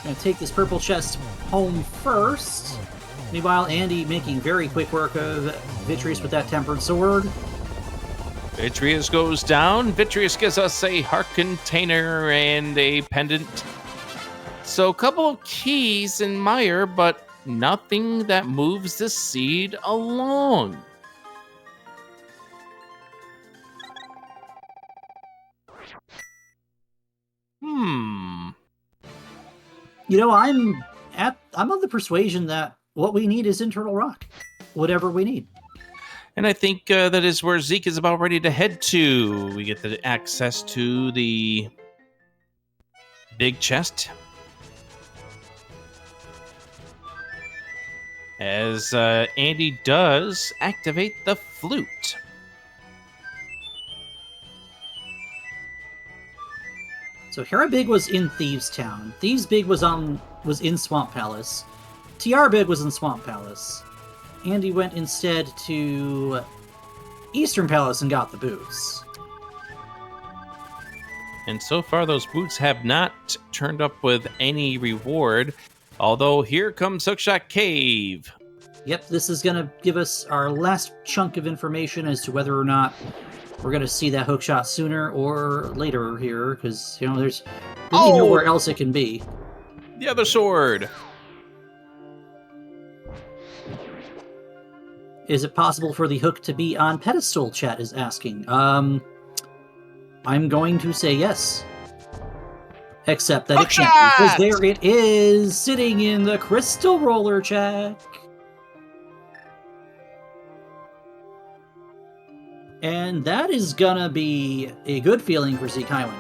Gonna take this purple chest home first. Meanwhile, Andy making very quick work of Vitreous with that Tempered Sword. Vitreous goes down. Vitreous gives us a heart container and a pendant. So a couple of keys in Mire, but nothing that moves the seed along. You know, I'm of the persuasion that what we need is in Turtle Rock. Whatever we need. And I think that is where Zeke is about ready to head to. We get the access to the big chest. As Andy does activate the flute. So Hera Big was in Thieves Town. Thieves Big was in Swamp Palace. TR Big was in Swamp Palace. Andy went instead to Eastern Palace and got the boots. And so far, those boots have not turned up with any reward. Although, here comes Hookshot Cave. Yep, this is going to give us our last chunk of information as to whether or not we're going to see that hookshot sooner or later here, because, you know, there's really nowhere else it can be. The other sword. Is it possible for the hook to be on pedestal, chat is asking. I'm going to say yes. Except that it can't, because there it is, sitting in the crystal roller check. And that is gonna be a good feeling for ZekeHighwind.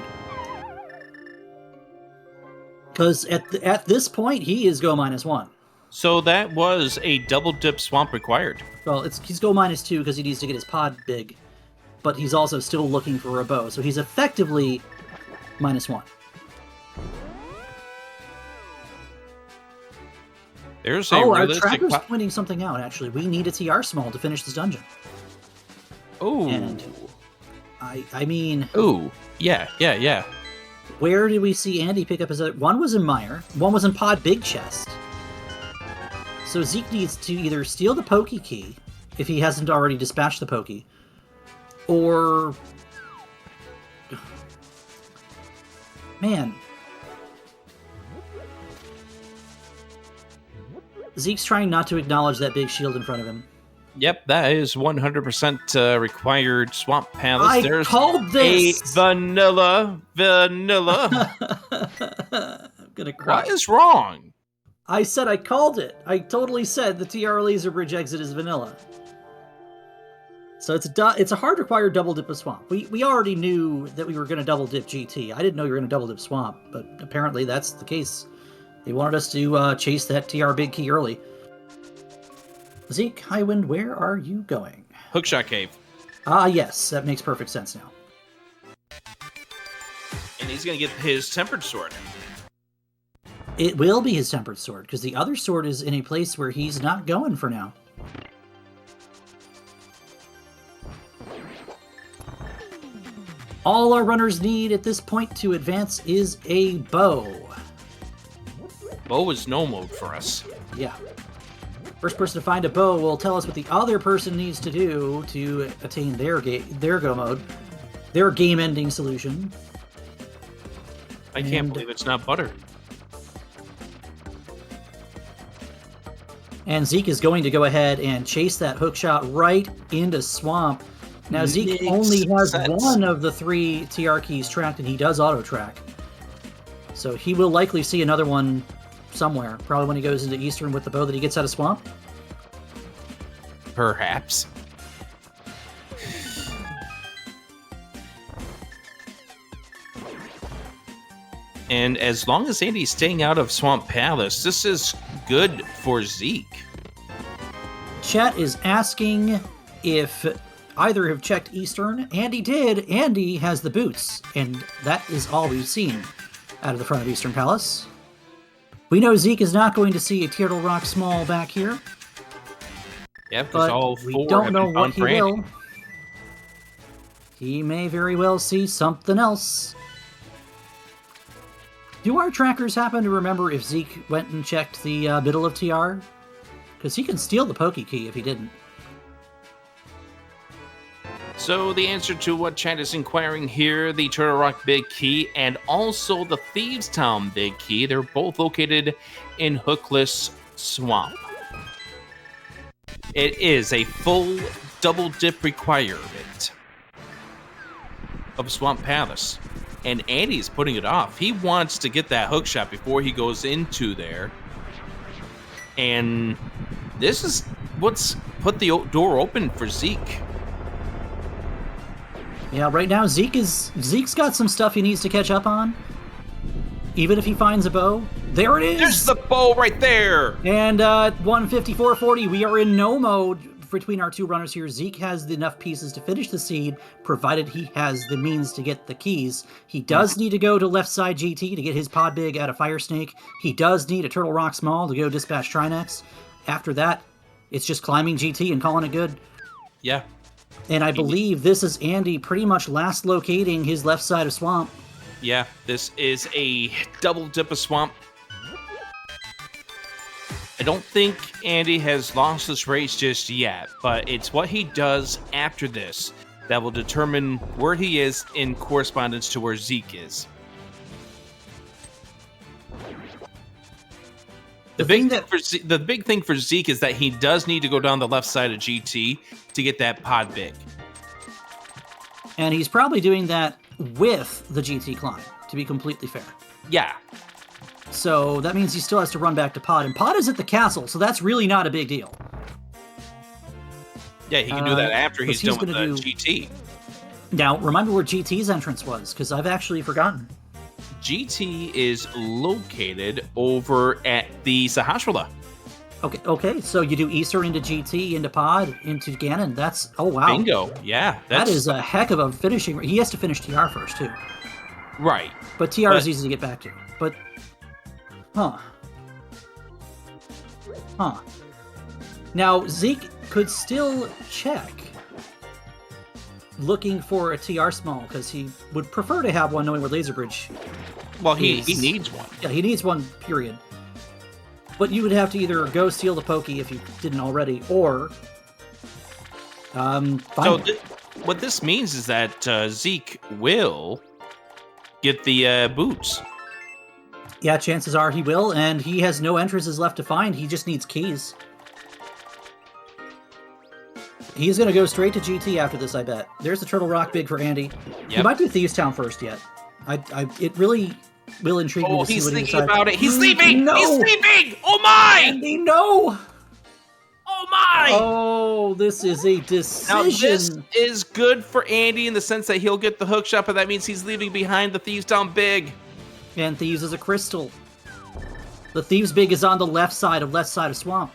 Because at this point, he is go -1. So that was a double dip swamp required. Well, he's go -2 because he needs to get his pod big. But he's also still looking for a bow, so he's effectively -1. There's a our realistic tracker's pointing something out, actually. We need a TR small to finish this dungeon. Oh. And I mean... Oh, yeah. Where did we see Andy pick up his other... One was in Mire, one was in Pod Big Chest. So Zeke needs to either steal the Pokey Key, if he hasn't already dispatched the Pokey, or... Man. Zeke's trying not to acknowledge that big shield in front of him. Yep, that is 100% required Swamp Palace. There's called this! A vanilla. I'm gonna cry. What is wrong? I said I called it. I totally said the TR Laser Bridge exit is vanilla. So it's a hard required double dip of Swamp. We already knew that we were going to double dip GT. I didn't know you were going to double dip Swamp, but apparently that's the case. They wanted us to chase that TR big key early. ZekeHighwind, where are you going? Hookshot Cave. Ah, yes, that makes perfect sense now. And he's going to get his Tempered Sword. It will be his Tempered Sword, because the other sword is in a place where he's not going for now. All our runners need at this point to advance is a bow. Bow is no mode for us. Yeah. First person to find a bow will tell us what the other person needs to do to attain their go mode, their game-ending solution. I can't believe it's not butter. And Zeke is going to go ahead and chase that hook shot right into Swamp. Now, Zeke only has one of the 3 TR keys tracked, and he does auto-track. So he will likely see another one somewhere, probably when he goes into Eastern with the bow that he gets out of Swamp. Perhaps. And as long as Andy's staying out of Swamp Palace, this is good for Zeke. Chat is asking if either have checked Eastern. Andy did. Andy has the boots, and that is all we've seen out of the front of Eastern Palace. We know Zeke is not going to see a Turtle Rock Small back here. Yeah, because all 4 we don't know what he for Andy. will. He may very well see something else. Do our trackers happen to remember if Zeke went and checked the middle of TR? Because he can steal the Poke Key if he didn't. So the answer to what chat is inquiring here, the Turtle Rock Big Key and also the Thieves Town Big Key, they're both located in Hookless Swamp. It is a full double dip requirement of Swamp Palace. And Andy's putting it off. He wants to get that hook shot before he goes into there. And this is what's put the door open for Zeke. Yeah, right now Zeke's got some stuff he needs to catch up on. Even if he finds a bow. There it is! There's the bow right there! And 154.40, we are in no mode between our 2 runners here. Zeke has enough pieces to finish the seed, provided he has the means to get the keys. He does need to go to left side GT to get his pod big out of Fire Snake. He does need a Turtle Rock Small to go dispatch Trinex. After that, it's just climbing GT and calling it good. Yeah. And I believe this is Andy pretty much last locating his left side of Swamp. Yeah, this is a double dip of Swamp. I don't think Andy has lost this race just yet, but it's what he does after this that will determine where he is in correspondence to where Zeke is. The big thing for Zeke is that he does need to go down the left side of GT to get that pod big. And he's probably doing that with the GT climb, to be completely fair. Yeah. So that means he still has to run back to Pod, and Pod is at the castle, so that's really not a big deal. Yeah, he can do that after he's done with the GT. Now, remember where GT's entrance was, because I've actually forgotten. GT is located over at the Sahasrahla. Okay, so you do Eastern into GT, into Pod, into Ganon. That's, oh wow. Bingo, yeah. That is a heck of a finishing. He has to finish TR first, too. Right. But TR is easy to get back to. But, huh. Now, Zeke could still check looking for a TR small, because he would prefer to have one knowing where Laser Bridge Well, he needs one. Yeah, he needs one, period. But you would have to either go steal the Pokey if you didn't already, or what this means is that Zeke will get the boots. Yeah, chances are he will, and he has no entrances left to find. He just needs keys. He's going to go straight to GT after this, I bet. There's the Turtle Rock Big for Andy. Yep. He might do Thieves Town first yet. It really will intrigue me Oh, to see he's what he thinking decides. about it. He's leaving! No! He's leaving! Oh my! Andy, no! Oh my! Oh, this is a Now, this decision. is good for Andy in the sense that he'll get the hook shot, but that means he's leaving behind the Thieves down big. And Thieves is a crystal. The Thieves Big is on the left side of Swamp.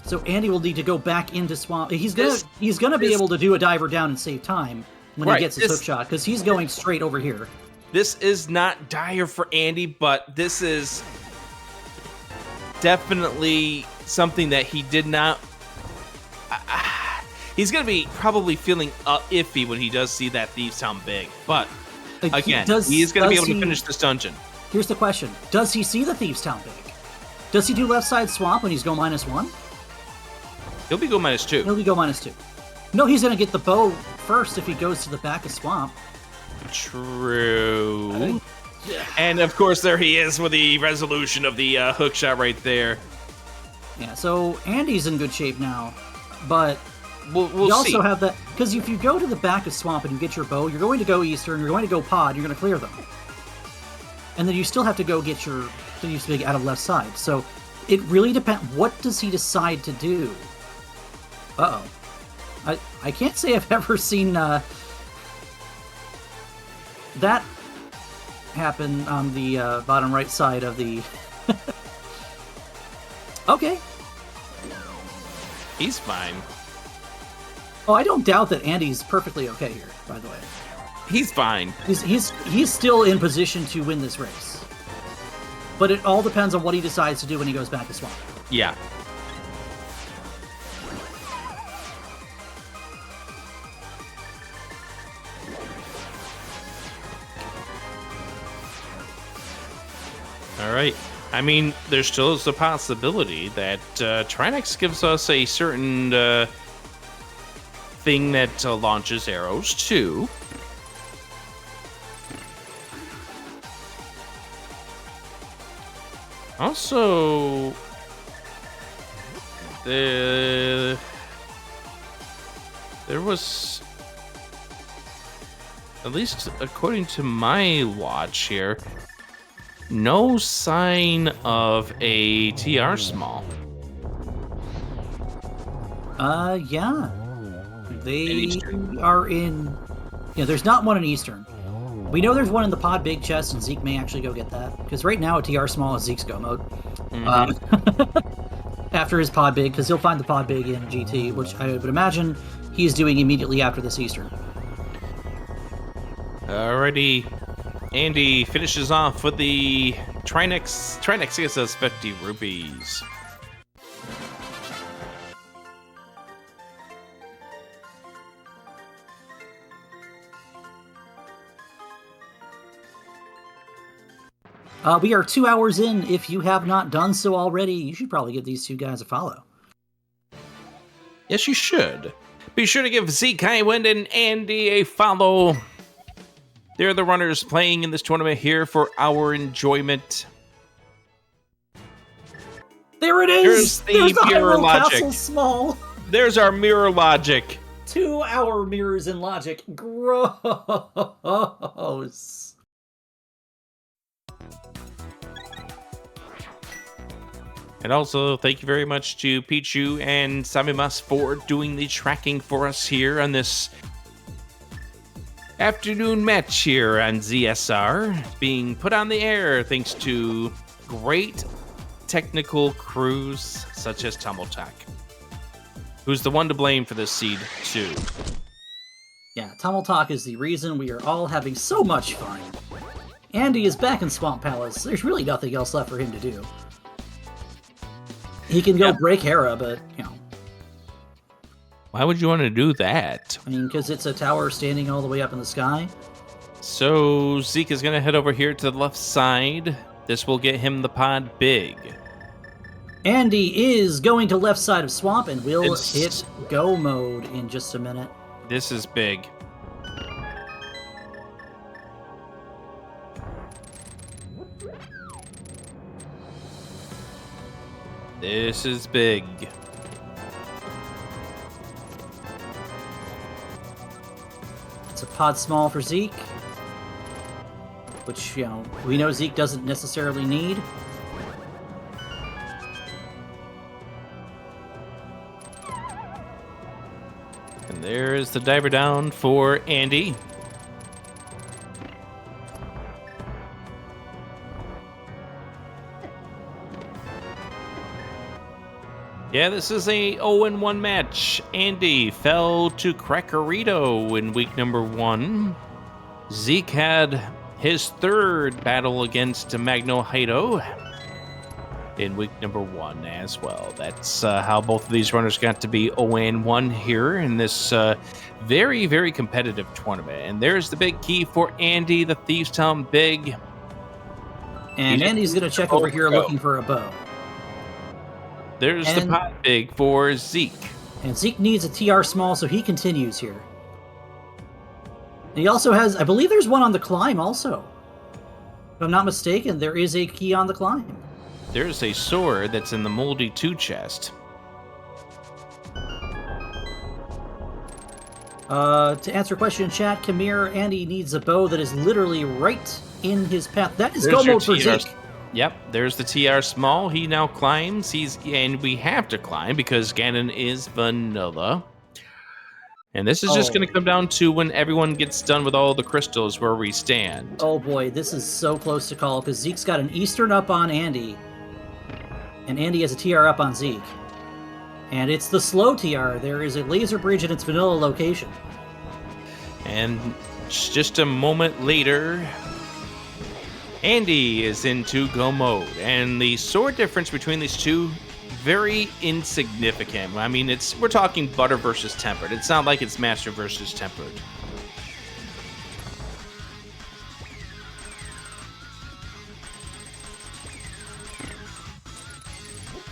So Andy will need to go back into Swamp. He's gonna be able to do a diver down and save time when he gets his hook shot, because he's going straight over here. This is not dire for Andy, but this is definitely something that he did not... he's going to be probably feeling iffy when he does see that Thieves Town big. But, again, he is going to be able to finish this dungeon. Here's the question. Does he see the Thieves Town big? Does he do left side Swamp when he's go -1? He'll be go -2. He'll be go -2. No, he's going to get the bow first if he goes to the back of Swamp. True. And, of course, there he is with the resolution of the hook shot right there. Yeah, so Andy's in good shape now, but we'll you also see. have that, because if you go to the back of Swamp and you get your bow, you're going to go Eastern, you're going to go Pod, you're going to clear them. And then you still have to go get your Thieves Big out of left side. So it really depends. What does he decide to do? Uh-oh. I can't say I've ever seen that happen on the bottom right side of the... Okay. He's fine. Oh, I don't doubt that Andy's perfectly okay here, by the way. He's fine. He's still in position to win this race. But it all depends on what he decides to do when he goes back to Swamp. Yeah. All right. I mean, there still is a possibility that Trinex gives us a certain thing that launches arrows too. Also, there was, at least according to my watch here, no sign of a TR small. Yeah. They are in... Yeah, there's not one in Eastern. We know there's one in the Pod Big chest, and Zeke may actually go get that. Because right now, a TR small is Zeke's go mode. After his Pod Big, because he'll find the Pod Big in GT, which I would imagine he's doing immediately after this Eastern. Alrighty. Andy finishes off with the Trinex. Trinex gives us 50 rupees. We are 2 hours in. If you have not done so already, you should probably give these two guys a follow. Yes, you should. Be sure to give ZekeHighwind and Andy a follow. They're the runners playing in this tournament here for our enjoyment. There it is! There's the mirror Hyrule logic. Castle small. There's our mirror logic. 2 hour mirrors in logic. Gross. And also, thank you very much to Pichu and Samimas for doing the tracking for us here on this afternoon match here on ZSR. Being put on the air thanks to great technical crews such as Tummeltalk, who's the one to blame for this seed 2. Yeah, Tummeltalk is the reason we are all having so much fun. Andy is back in Swamp Palace. There's really nothing else left for him to do. He can go break Hera, but, you know. Why would you want to do that? I mean, because it's a tower standing all the way up in the sky. So Zeke is going to head over here to the left side. This will get him the Pod Big. Andy is going to left side of Swamp and will hit go mode in just a minute. This is big. This is big. It's a pod small for Zeke. which, we know Zeke doesn't necessarily need. And there's the diver down for Andy. Yeah, this is a 0-1 match. Andy fell to Crackerito in week number 1. Zeke had his third battle against Magno Haido in week number 1 as well. That's how both of these runners got to be 0-1 here in this very, very competitive tournament. And there's the big key for Andy, the Thieves Town Big. And Andy's going to check over here looking for a bow. There's the pot big for Zeke. And Zeke needs a TR small, so he continues here. And he also has, I believe there's one on the climb also. If I'm not mistaken, there is a key on the climb. There's a sword that's in the Moldy 2 chest. To answer a question in chat, Kamir, Andy needs a bow that is literally right in his path. That is go mode for Zeke. Yep, there's the TR small. He now climbs. And we have to climb because Ganon is vanilla. And this is just going to come down to when everyone gets done with all the crystals where we stand. Oh boy, this is so close to call because Zeke's got an Eastern up on Andy. And Andy has a TR up on Zeke. And it's the slow TR. There is a laser bridge in its vanilla location. And just a moment later, Andy is into go mode. And the sword difference between these two, very insignificant. I mean, we're talking butter versus tempered. It's not like it's master versus tempered.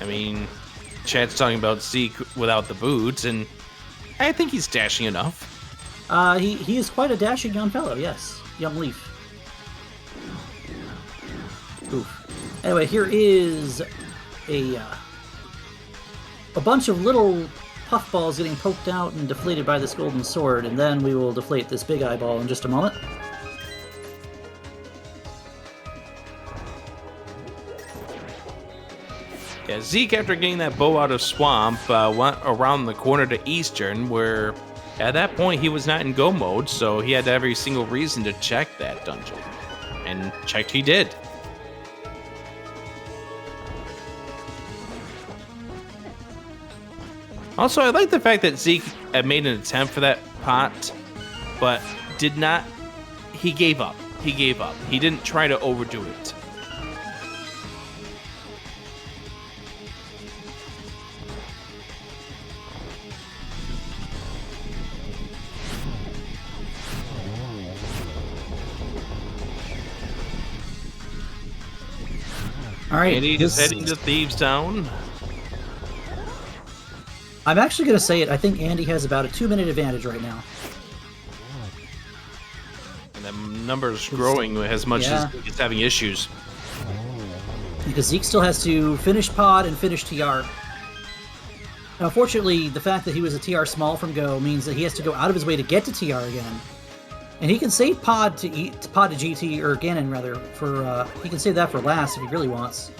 I mean, Chad's talking about Zeke without the boots, and I think he's dashing enough. He is quite a dashing young fellow, yes. Young Leaf. Oof. Anyway, here is a bunch of little puffballs getting poked out and deflated by this golden sword, and then we will deflate this big eyeball in just a moment. Yeah, Zeke, after getting that bow out of Swamp, went around the corner to Eastern, where at that point he was not in go mode, so he had every single reason to check that dungeon. And checked he did. Also, I like the fact that Zeke made an attempt for that pot, but did not. He gave up. He gave up. He didn't try to overdo it. All right, Andy is heading to Thieves Town. I'm actually going to say it. I think Andy has about a 2-minute advantage right now. And the number's growing as much as he's having issues. Because Zeke still has to finish pod and finish TR. Now, unfortunately, the fact that he was a TR small from Go means that he has to go out of his way to get to TR again. And he can save pod to GT, or Ganon rather, for he can save that for last if he really wants.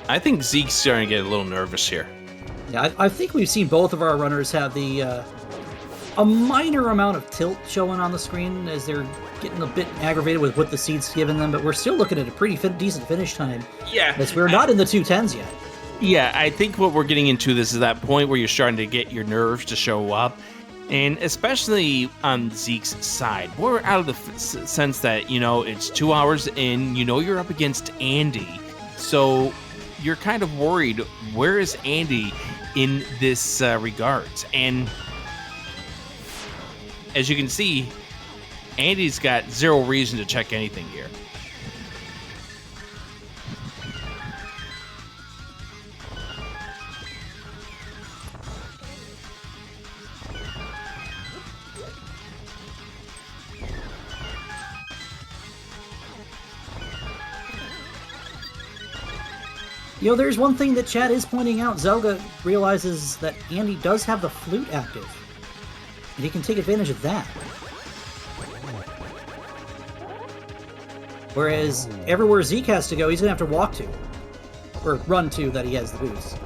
I think Zeke's starting to get a little nervous here. Yeah, I think we've seen both of our runners have the a minor amount of tilt showing on the screen as they're getting a bit aggravated with what the seed's given them, but we're still looking at a pretty decent finish time. Yeah. As we're not in the 210s yet. Yeah, I think what we're getting into this is that point where you're starting to get your nerves to show up. And especially on Zeke's side, we're out of the sense that, it's 2 hours in, you're up against Andy. So you're kind of worried, where is Andy in this regards? And as you can see, Andy's got zero reason to check anything here. There's one thing that chat is pointing out. Zelga realizes that Andy does have the flute active. And he can take advantage of that. Whereas everywhere Zeke has to go, he's going to have to walk to. Or run to, that he has the boost.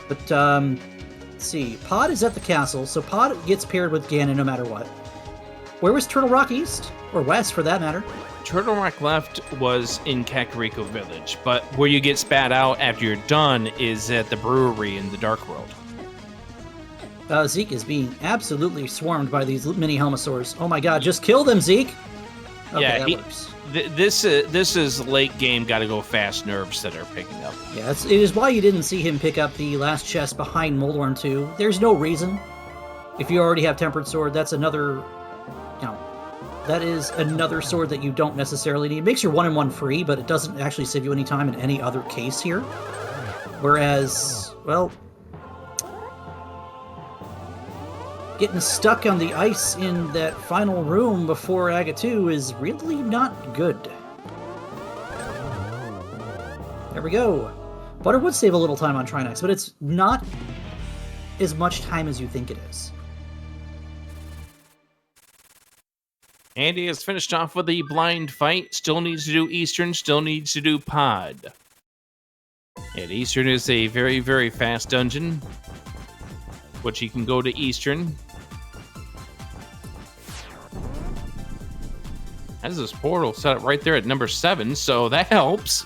But, let's see. Pod is at the castle, so Pod gets paired with Ganon no matter what. Where was Turtle Rock East? Or West, for that matter? Turtle Rock Left was in Kakariko Village, but where you get spat out after you're done is at the brewery in the Dark World. Zeke is being absolutely swarmed by these mini Helmasaurs. Oh my god, just kill them, Zeke! Okay, Yeah, that works. This is late game, gotta go fast nerves that are picking up. Yeah, it is why you didn't see him pick up the last chest behind Moldorm 2. There's no reason. If you already have Tempered Sword, that's another... that is another sword that you don't necessarily need. It makes your 1-in-1 free, but it doesn't actually save you any time in any other case here. Whereas, well... getting stuck on the ice in that final room before Aga 2 is really not good. There we go. Butter would save a little time on Trinex, but it's not as much time as you think it is. Andy has finished off with the blind fight. Still needs to do Eastern, still needs to do Pod. And Eastern is a very, very fast dungeon, which you can go to Eastern. Has this portal set up right there at number 7, so that helps.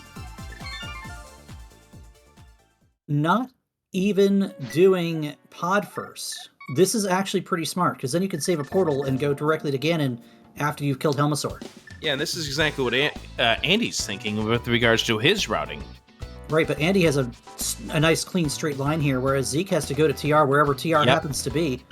Not even doing Pod first. This is actually pretty smart, because then you can save a portal and go directly to Ganon after you've killed Helmasaur. Yeah, and this is exactly what Andy's thinking with regards to his routing. Right, but Andy has a nice clean straight line here, whereas Zeke has to go to TR wherever TR happens to be.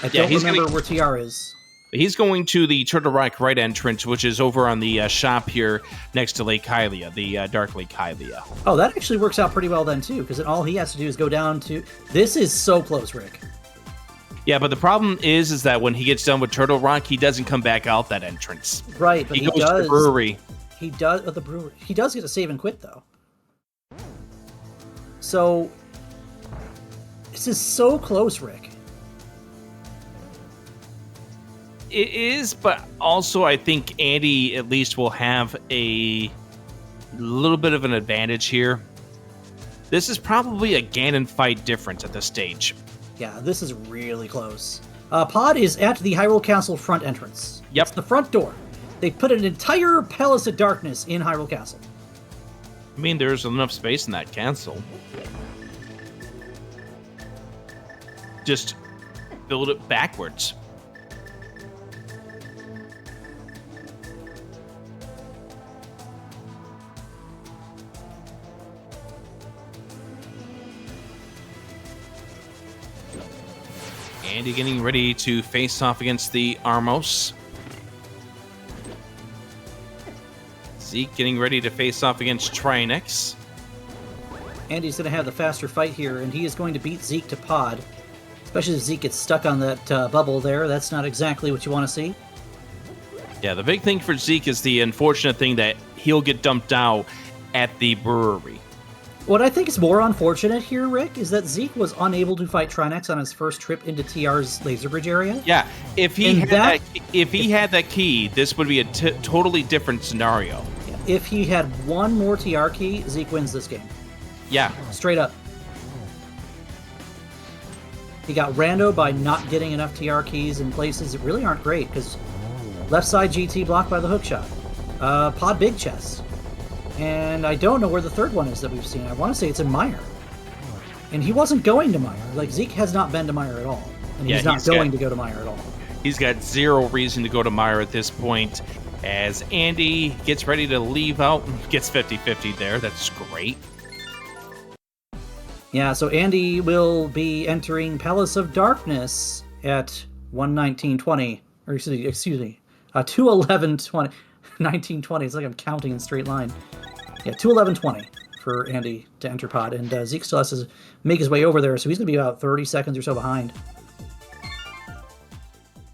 I don't remember where TR is. He's going to the Turtle Rock right entrance, which is over on the shop here next to Lake Hylia, the Dark Lake Hylia. Oh, that actually works out pretty well then, too, because all he has to do is go down to... This is so close, Rick. Yeah, but the problem is that when he gets done with Turtle Rock, he doesn't come back out that entrance. Right, but he goes to the brewery. He does at the brewery. He does get to save and quit, though. So... this is so close, Rick. It is, but also I think Andy at least will have a little bit of an advantage here. This is probably a Ganon fight difference at this stage. Yeah, this is really close. Pod is at the Hyrule Castle front entrance. Yep. It's the front door. They put an entire Palace of Darkness in Hyrule Castle. I mean, there's enough space in that castle. Just build it backwards. Andy getting ready to face off against the Armos. Zeke getting ready to face off against Trinex. Andy's going to have the faster fight here, and he is going to beat Zeke to Pod. Especially if Zeke gets stuck on that bubble there. That's not exactly what you want to see. Yeah, the big thing for Zeke is the unfortunate thing that he'll get dumped out at the brewery. What I think is more unfortunate here, Rick, is that Zeke was unable to fight Trinex on his first trip into TR's laser bridge area. Yeah, if he had that key, this would be a totally different scenario. If he had one more TR key, Zeke wins this game. Yeah. Straight up. He got rando by not getting enough TR keys in places that really aren't great, because left side GT blocked by the hookshot. Pod big chest. And I don't know where the third one is that we've seen. I want to say it's in Mire. And he wasn't going to Mire. Like, Zeke has not been to Mire at all. And he's not going to go to Mire at all. He's got zero reason to go to Mire at this point. As Andy gets ready to leave out, gets 50-50 there. That's great. Yeah, so Andy will be entering Palace of Darkness at 1:19:20. Or excuse me, 2:11:20. 19:20. It's like I'm counting in straight line. Yeah, 2:11:20 for Andy to enter Pod, and Zeke still has to make his way over there, so he's going to be about 30 seconds or so behind.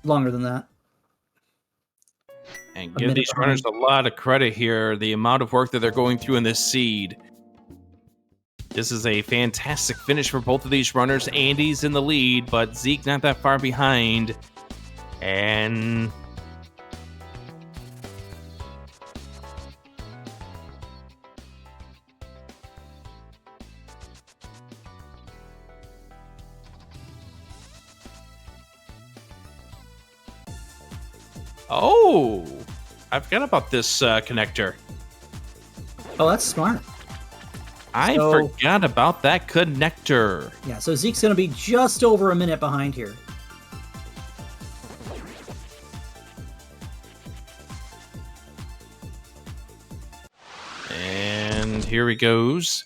Longer than that. And give these runners a lot of credit here, the amount of work that they're going through in this seed. This is a fantastic finish for both of these runners. Andy's in the lead, but Zeke not that far behind. And Oh, I forgot about this connector. Oh, that's smart. I forgot about that connector. Yeah, so Zeke's going to be just over a minute behind here. And here he goes.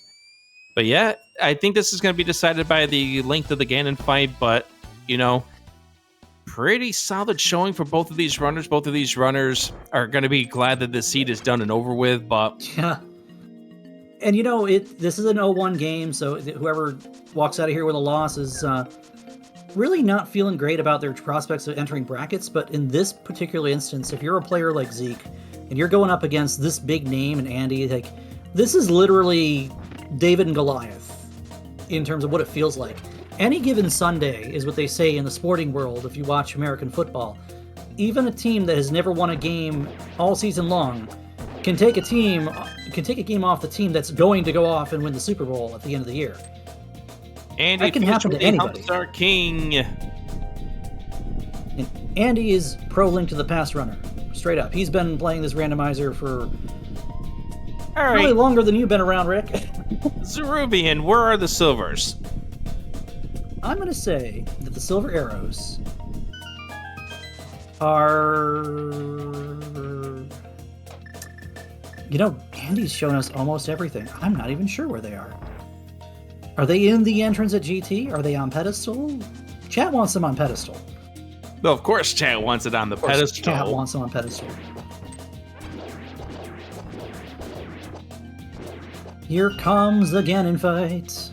But yeah, I think this is going to be decided by the length of the Ganon fight, but, you know, pretty solid showing for both of these runners. Both of these runners are going to be glad that the seed is done and over with, but... Yeah. And, you know, this is an 0-1 game, so whoever walks out of here with a loss is really not feeling great about their prospects of entering brackets, but in this particular instance, if you're a player like Zeke, and you're going up against this big name and Andy, like, this is literally David and Goliath in terms of what it feels like. Any given Sunday is what they say in the sporting world if you watch American football. Even a team that has never won a game all season long can take a game off the team that's going to go off and win the Super Bowl at the end of the year. And that can happen to anybody. Our king. And Andy is pro Link to the Past runner. Straight up. He's been playing this randomizer for probably longer than you've been around, Rick. Zerubian, where are the silvers? I'm going to say that the silver arrows are... You know, Andy's shown us almost everything. I'm not even sure where they are. Are they in the entrance at GT? Are they on pedestal? Chat wants them on pedestal. Well, of course chat wants it on the pedestal. Chat wants them on pedestal. Here comes the Ganon fight.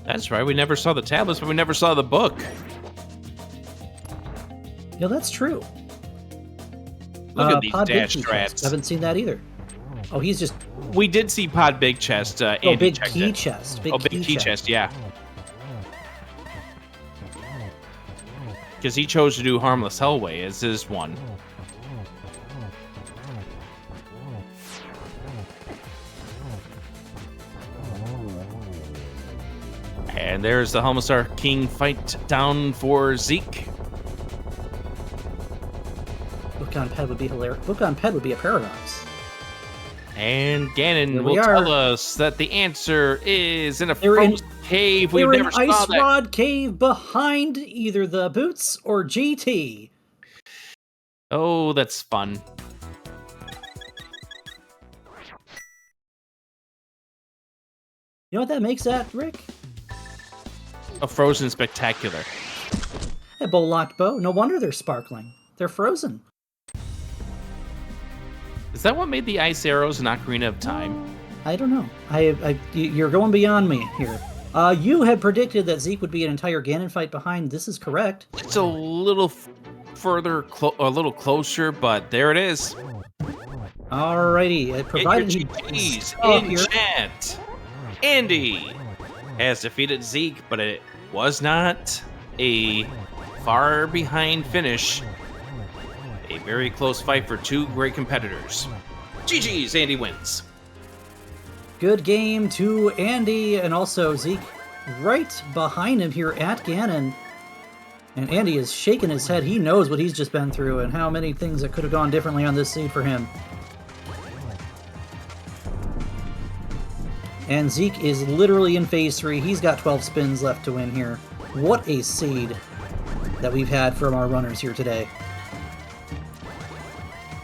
That's right, we never saw the tablets, but we never saw the book. Yeah, that's true. Look at these dash strats. Haven't seen that either. Oh, he's just... We did see Pod Big Chest. Andy big key chest. Big key chest, yeah. Because he chose to do Harmless Hellway as his one. And there's the Helmstar King fight down for Zeke. Book on Ped would be hilarious. Book on Ped would be a paradox. And Ganon will tell us that the answer is in a frozen cave. We've never saw that. Ice Rod Cave behind either the Boots or GT. Oh, that's fun. You know what that makes that, Rick? A frozen spectacular. A bow-locked bow. No wonder they're sparkling. They're frozen. Is that what made the ice arrows an Ocarina of Time? I don't know. You're going beyond me here. You had predicted that Zeke would be an entire Ganon fight behind. This is correct. It's a little further, a little closer, but there it is. Alrighty. Provided he's in chat. Andy has defeated Zeke, but it was not a far behind finish. A very close fight for two great competitors. GG's, Andy wins. Good game to Andy, and also Zeke right behind him here at Ganon. And Andy is shaking his head. He knows what he's just been through and how many things that could have gone differently on this seed for him. And Zeke is literally in phase 3. He's got 12 spins left to win here. What a seed that we've had from our runners here today.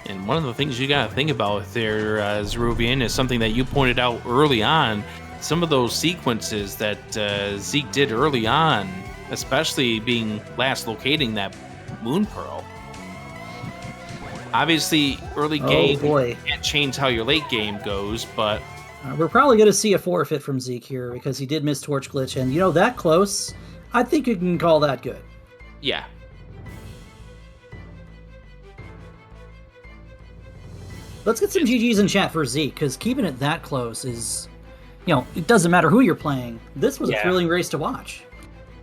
And one of the things you got to think about there, Zerubian, is something that you pointed out early on. Some of those sequences that Zeke did early on, especially being last locating that Moon Pearl. Obviously, early game can't change how your late game goes, but... we're probably going to see a forfeit from Zeke here because he did miss Torch Glitch, and, you know, that close, I think you can call that good. Yeah. Let's get some GGs in chat for Zeke, because keeping it that close is, you know, it doesn't matter who you're playing. This was a thrilling race to watch.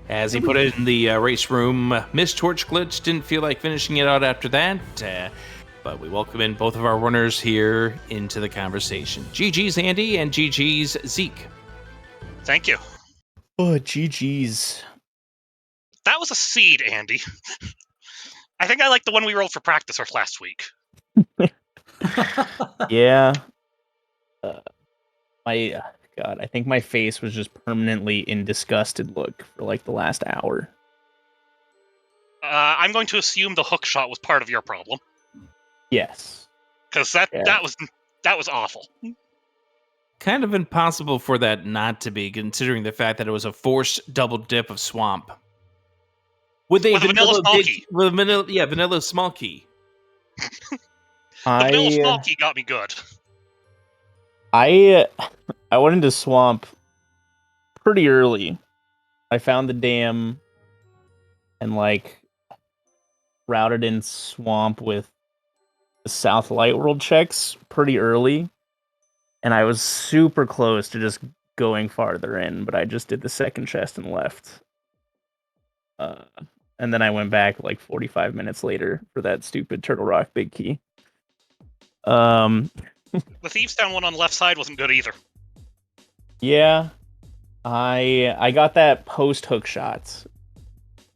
As he put it in the race room, missed Torch Glitch, didn't feel like finishing it out after that. But we welcome in both of our runners here into the conversation. GG's, Andy, and GG's, Zeke. Thank you. Oh, GG's. That was a seed, Andy. I think I like the one we rolled for practice last week. Yeah. God, I think my face was just permanently in disgusted look for like the last hour. I'm going to assume the hook shot was part of your problem. Yes. Because Yeah. that was awful. Kind of impossible for that not to be, considering the fact that it was a forced double dip of swamp. With a vanilla small key. With vanilla small key. The vanilla small key got me good. I went into swamp pretty early. I found the dam and like routed in swamp with the South Light World checks pretty early. And I was super close to just going farther in, but I just did the second chest and left. And then I went back like 45 minutes later for that stupid Turtle Rock big key. The Thieves Town one on the left side wasn't good either. Yeah. I got that post hook shot.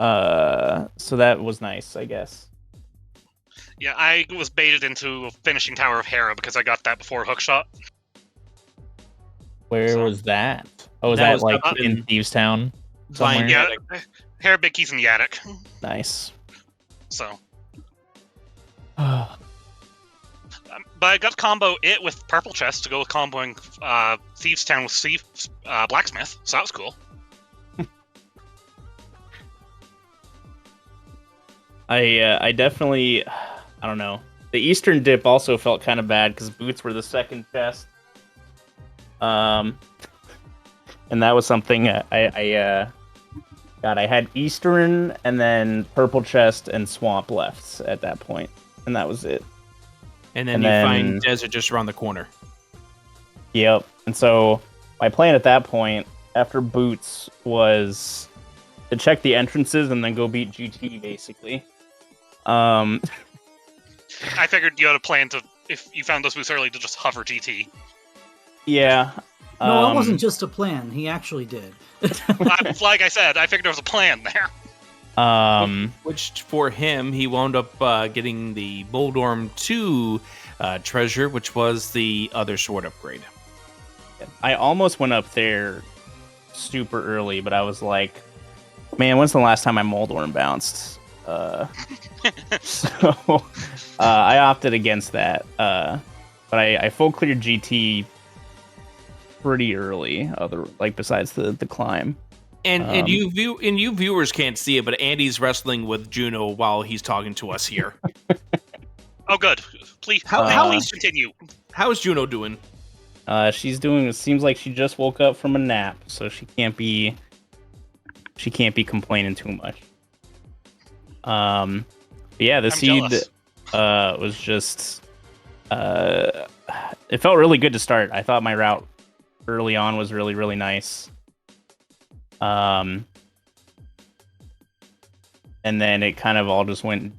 So that was nice, I guess. Yeah, I was baited into finishing Tower of Hera because I got that before hookshot. Where was that? Oh, was that like in Thieves Town somewhere? Yeah, Hera Big Key's in the attic. Nice. So. But I got to combo it with Purple Chest to go with comboing Thieves Town with Blacksmith, so that was cool. I definitely, I don't know. The Eastern dip also felt kind of bad because boots were the second chest. And that was something I had Eastern and then Purple Chest and Swamp left at that point, and that was it. And then you find Desert just around the corner. Yep. And so my plan at that point, after boots, was to check the entrances and then go beat GT, basically. I figured you had a plan to, if you found those boots early, to just hover GT. Yeah. No, it wasn't just a plan. He actually did. Like I said, I figured there was a plan there. Which for him, he wound up getting the Boldorm 2 treasure, which was the other sword upgrade. I almost went up there super early, but I was like, man, when's the last time my Moldorm bounced? So I opted against that. But I full cleared GT pretty early, besides the climb. And you viewers can't see it, but Andy's wrestling with Juno while he's talking to us here. Oh, good. Please continue. How is Juno doing? She's doing. It seems like she just woke up from a nap, so she can't be complaining too much. Yeah, the seed was just. It felt really good to start. I thought my route early on was really, really nice. And then it kind of all just went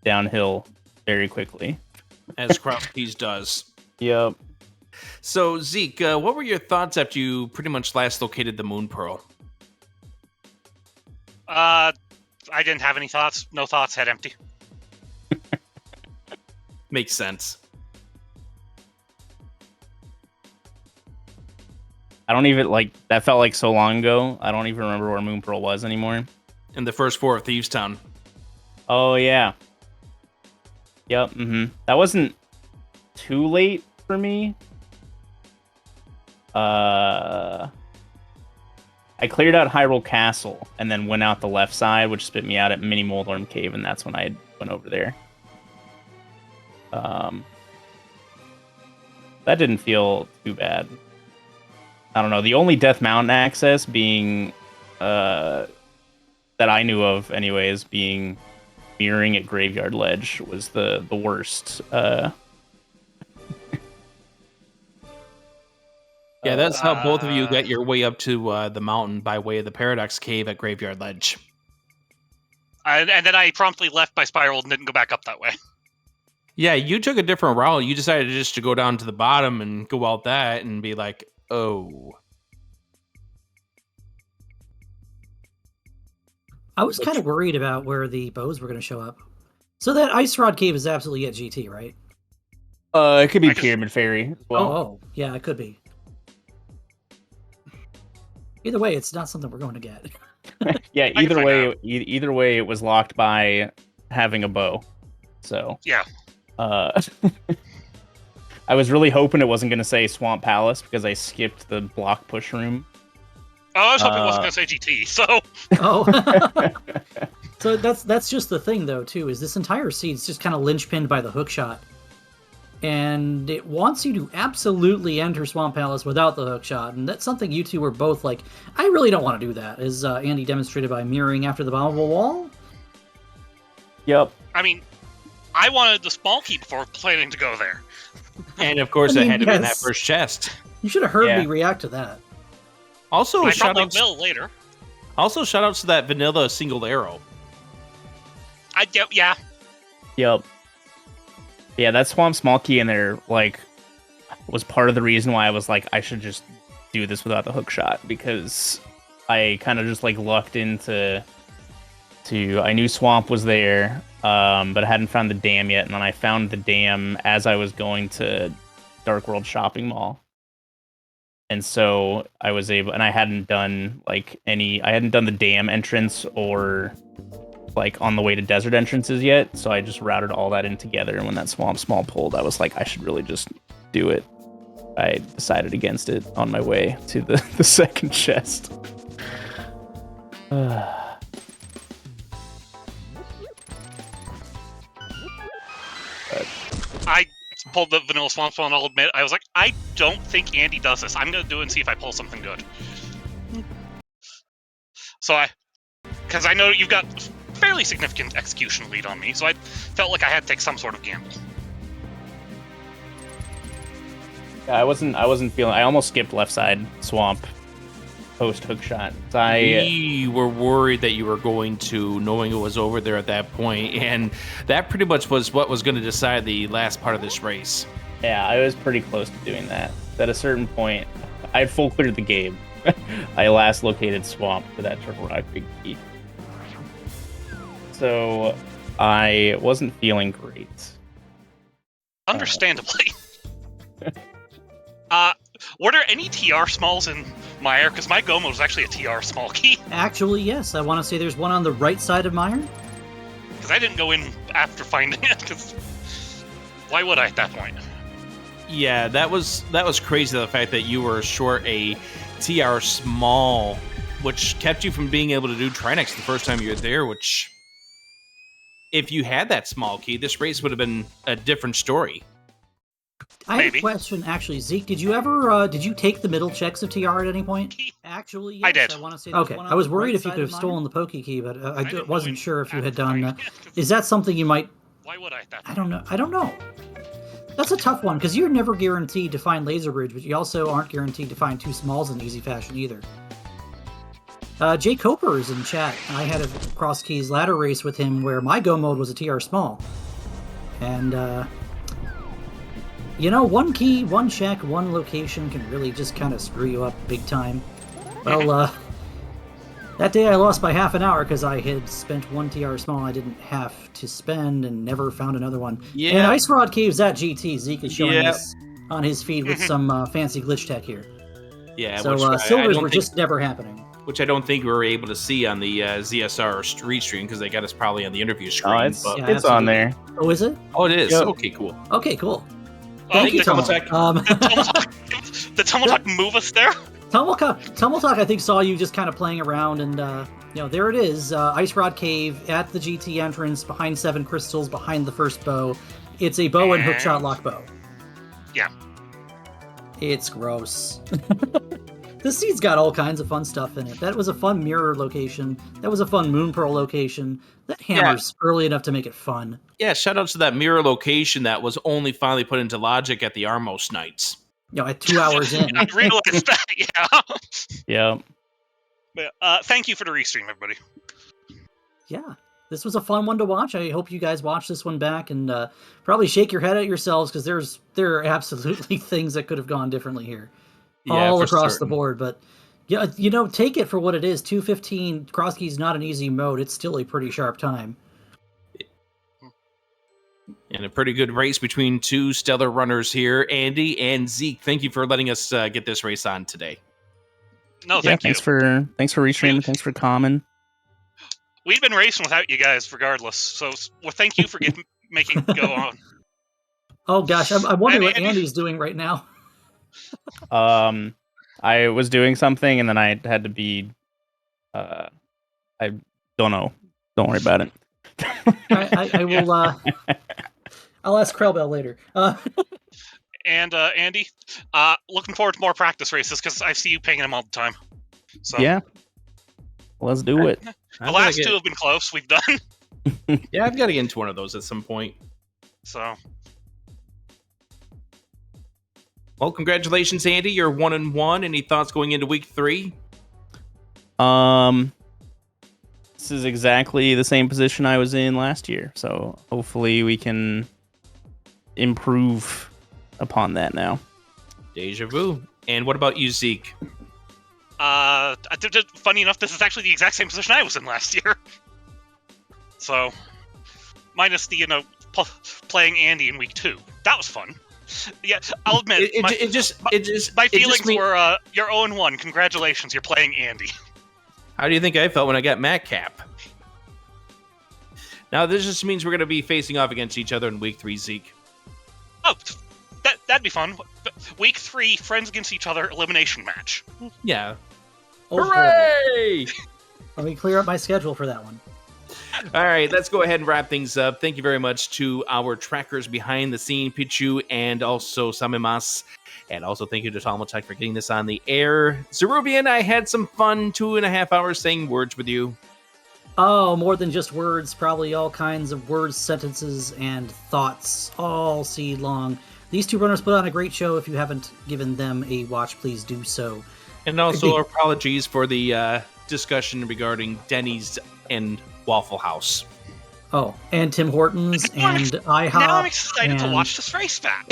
downhill very quickly. As CrossKeys does. Yep. So, Zeke, what were your thoughts after you pretty much last located the Moon Pearl? I didn't have any thoughts. No thoughts, head empty. Makes sense. I don't even that felt like so long ago. I don't even remember where Moon Pearl was anymore. In the first floor of Thieves Town. Oh yeah. Yep. That wasn't too late for me. I cleared out Hyrule Castle and then went out the left side, which spit me out at Mini Moldorm Cave, and that's when I went over there. That didn't feel too bad. I don't know. The only Death Mountain access being that I knew of, anyways, being mirroring at Graveyard Ledge was the worst. Yeah, that's how both of you got your way up to the mountain by way of the Paradox Cave at Graveyard Ledge. And then I promptly left my spiral and didn't go back up that way. Yeah, you took a different route. You decided just to go down to the bottom and go out that and be like, oh. I was kind of worried about where the bows were going to show up. So that Ice Rod Cave is absolutely at GT, right? It could be I just- Pyramid Fairy as well. Oh, yeah, it could be. Either way, it's not something we're going to get. Yeah, can either find way, out. either way, it was locked by having a bow. So Yeah. I was really hoping it wasn't going to say Swamp Palace because I skipped the block push room. Oh, I was hoping it wasn't going to say GT, so... Oh. So that's just the thing, though, too, is this entire seed's just kind of linchpinned by the hook shot. And it wants you to absolutely enter Swamp Palace without the hook shot, and that's something you two were both like, I really don't want to do that, as Andy demonstrated by mirroring after the bombable wall. Yep. I mean, I wanted the small key before planning to go there. And of course, I it mean, had to be in that yes. first chest. You should have heard Yeah. me react to that. Also, I shout probably outs. will later. Also, shout outs to that vanilla single arrow. Yeah. Yep. Yeah, that Swamp Small Key in there, like, was part of the reason why I was like, I should just do this without the hook shot, because I kind of just, like, lucked into... I knew Swamp was there, but I hadn't found the dam yet, and then I found the dam as I was going to Dark World Shopping Mall. And so I was able... And I hadn't done, like, I hadn't done the dam entrance or... like on the way to desert entrances yet, so I just routed all that in together, and when that Swamp Small pulled, I was like, I should really just do it. I decided against it on my way to the second chest. I pulled the vanilla swamp and I'll admit, I was like, I don't think Andy does this. I'm going to do it and see if I pull something good. So because I know you've got fairly significant execution lead on me, so I felt like I had to take some sort of gamble. Yeah, I wasn't feeling... I almost skipped left side Swamp post hook shot. We were worried that you were going to, knowing it was over there at that point, and that pretty much was what was going to decide the last part of this race. Yeah, I was pretty close to doing that. At a certain point, I had full cleared the game. I last located Swamp for that Turtle Rock Big Key. So I wasn't feeling great. Understandably. Were there any TR smalls in Meyer? Because my Gomo was actually a TR small key. Actually, yes. I want to say there's one on the right side of Meyer. Because I didn't go in after finding it, because why would I at that point? Yeah, that was crazy, the fact that you were short a TR small, which kept you from being able to do Trinex the first time you were there, which, if you had that small key, this race would have been a different story. I have Maybe. a question, actually. Zeke, did you ever, did you take the middle checks of TR at any point? Actually, yes. I did. I want to say Okay, I was worried if you side could of have mine. stolen the Poke Key, but I didn't wasn't know sure if you had after done... finding it, 'cause is that something you might... why would I at that I don't know. That's a tough one, because you're never guaranteed to find Laser Bridge, but you also aren't guaranteed to find two smalls in easy fashion either. Jay Coper is in chat. I had a CrossKeys ladder race with him where my go mode was a TR small. And, one key, one check, one location can really just kind of screw you up big time. Well, that day I lost by half an hour because I had spent one TR small I didn't have to spend and never found another one. Yeah. And Ice Rod Caves at GT. Zeke is showing Yeah. us on his feed with some fancy glitch tech here. Yeah, So which I silvers don't were think- just never happening. which I don't think we were able to see on the ZSR restream because they got us probably on the interview screen. Oh, it's but- Yeah, it's on there. Oh, is it? Oh, it is. Yep. Okay, cool. Okay, cool. Oh, Thank you, did Tumultuck. the Tumultuck move us there? Tumultuck, I think, saw you just kind of playing around, and there it is, Ice Rod Cave at the GT entrance, behind 7 crystals, behind the first bow. It's a bow and hookshot lock bow. Yeah. It's gross. This seed's got all kinds of fun stuff in it. That was a fun mirror location. That was a fun Moon Pearl location. That hammer's early enough to make it fun. Yeah, shout out to that mirror location that was only finally put into logic at the Armos nights. At 2 hours in. I realized that, yeah. Yeah. But, thank you for the restream, everybody. Yeah, this was a fun one to watch. I hope you guys watch this one back and probably shake your head at yourselves because there are absolutely things that could have gone differently here, Yeah, all for across certain. the board. But Yeah, take it for what it is. 2:15. CrossKeys not an easy mode. It's still a pretty sharp time. And a pretty good race between two stellar runners here, Andy and Zeke. Thank you for letting us get this race on today. No, thank you. Thanks for restreaming. Thanks for commenting. We've been racing without you guys, regardless. So, thank you for making it go on. Oh gosh, I'm wondering what Andy? Andy's doing right now. I was doing something and then I had to be. I don't know. Don't worry about it. I will. I'll ask Krellbell later. And Andy, looking forward to more practice races because I see you pinging them all the time. So Yeah. Let's do it. the last two have been close. We've done. Yeah, I've got to get into one of those at some point. So, well, congratulations, Andy. You're 1-1. Any thoughts going into week 3? This is exactly the same position I was in last year, so hopefully we can improve upon that now. Deja vu. And what about you, Zeke? funny enough, this is actually the exact same position I was in last year. So, minus the playing Andy in week 2. That was fun. Yeah, I'll admit, my feelings were you're 0-1. Congratulations, you're playing Andy. How do you think I felt when I got Matt Cap? Now, this just means we're going to be facing off against each other in week 3, Zeke. Oh, that'd be fun. Week 3, friends against each other, elimination match. Yeah. Oh, hooray! Let me clear up my schedule for that one. All right, let's go ahead and wrap things up. Thank you very much to our trackers behind the scene, Pichu and also Samimas. And also thank you to Talmotech for getting this on the air. Zerubian, I had some fun 2.5 hours saying words with you. Oh, more than just words. Probably all kinds of words, sentences, and thoughts all seed long. These two runners put on a great show. If you haven't given them a watch, please do so. And also apologies for the discussion regarding Denny's and Waffle House. Oh, and Tim Hortons and IHOP. Now I'm excited to watch this race back.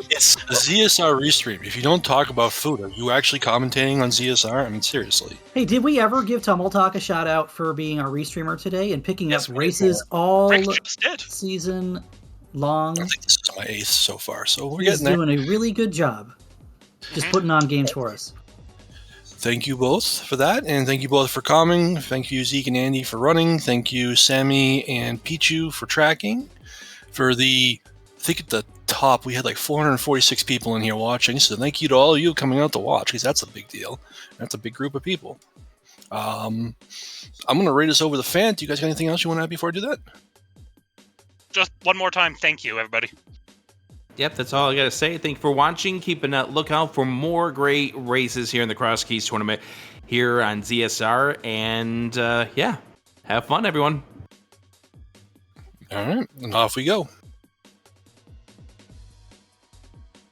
It's a ZSR restream. If you don't talk about food, are you actually commentating on ZSR? I mean, seriously. Hey, did we ever give Tumultalk a shout out for being our restreamer today and picking up races all season long? I think this is my 8th so far, so we're He's getting there. doing a really good job. Just putting on games for us. Thank you both for that, and thank you both for coming. Thank you, Zeke and Andy, for running. Thank you, Sammy and Pichu, for tracking. I think at the top, we had like 446 people in here watching, so thank you to all of you coming out to watch, because that's a big deal. That's a big group of people. I'm going to rate us over the fan. Do you guys got anything else you want to add before I do that? Just one more time, thank you, everybody. Yep, that's all I got to say. Thank you for watching. Keep a lookout for more great races here in the CrossKeys Tournament here on ZSR. And, yeah, have fun, everyone. All right, and off we go.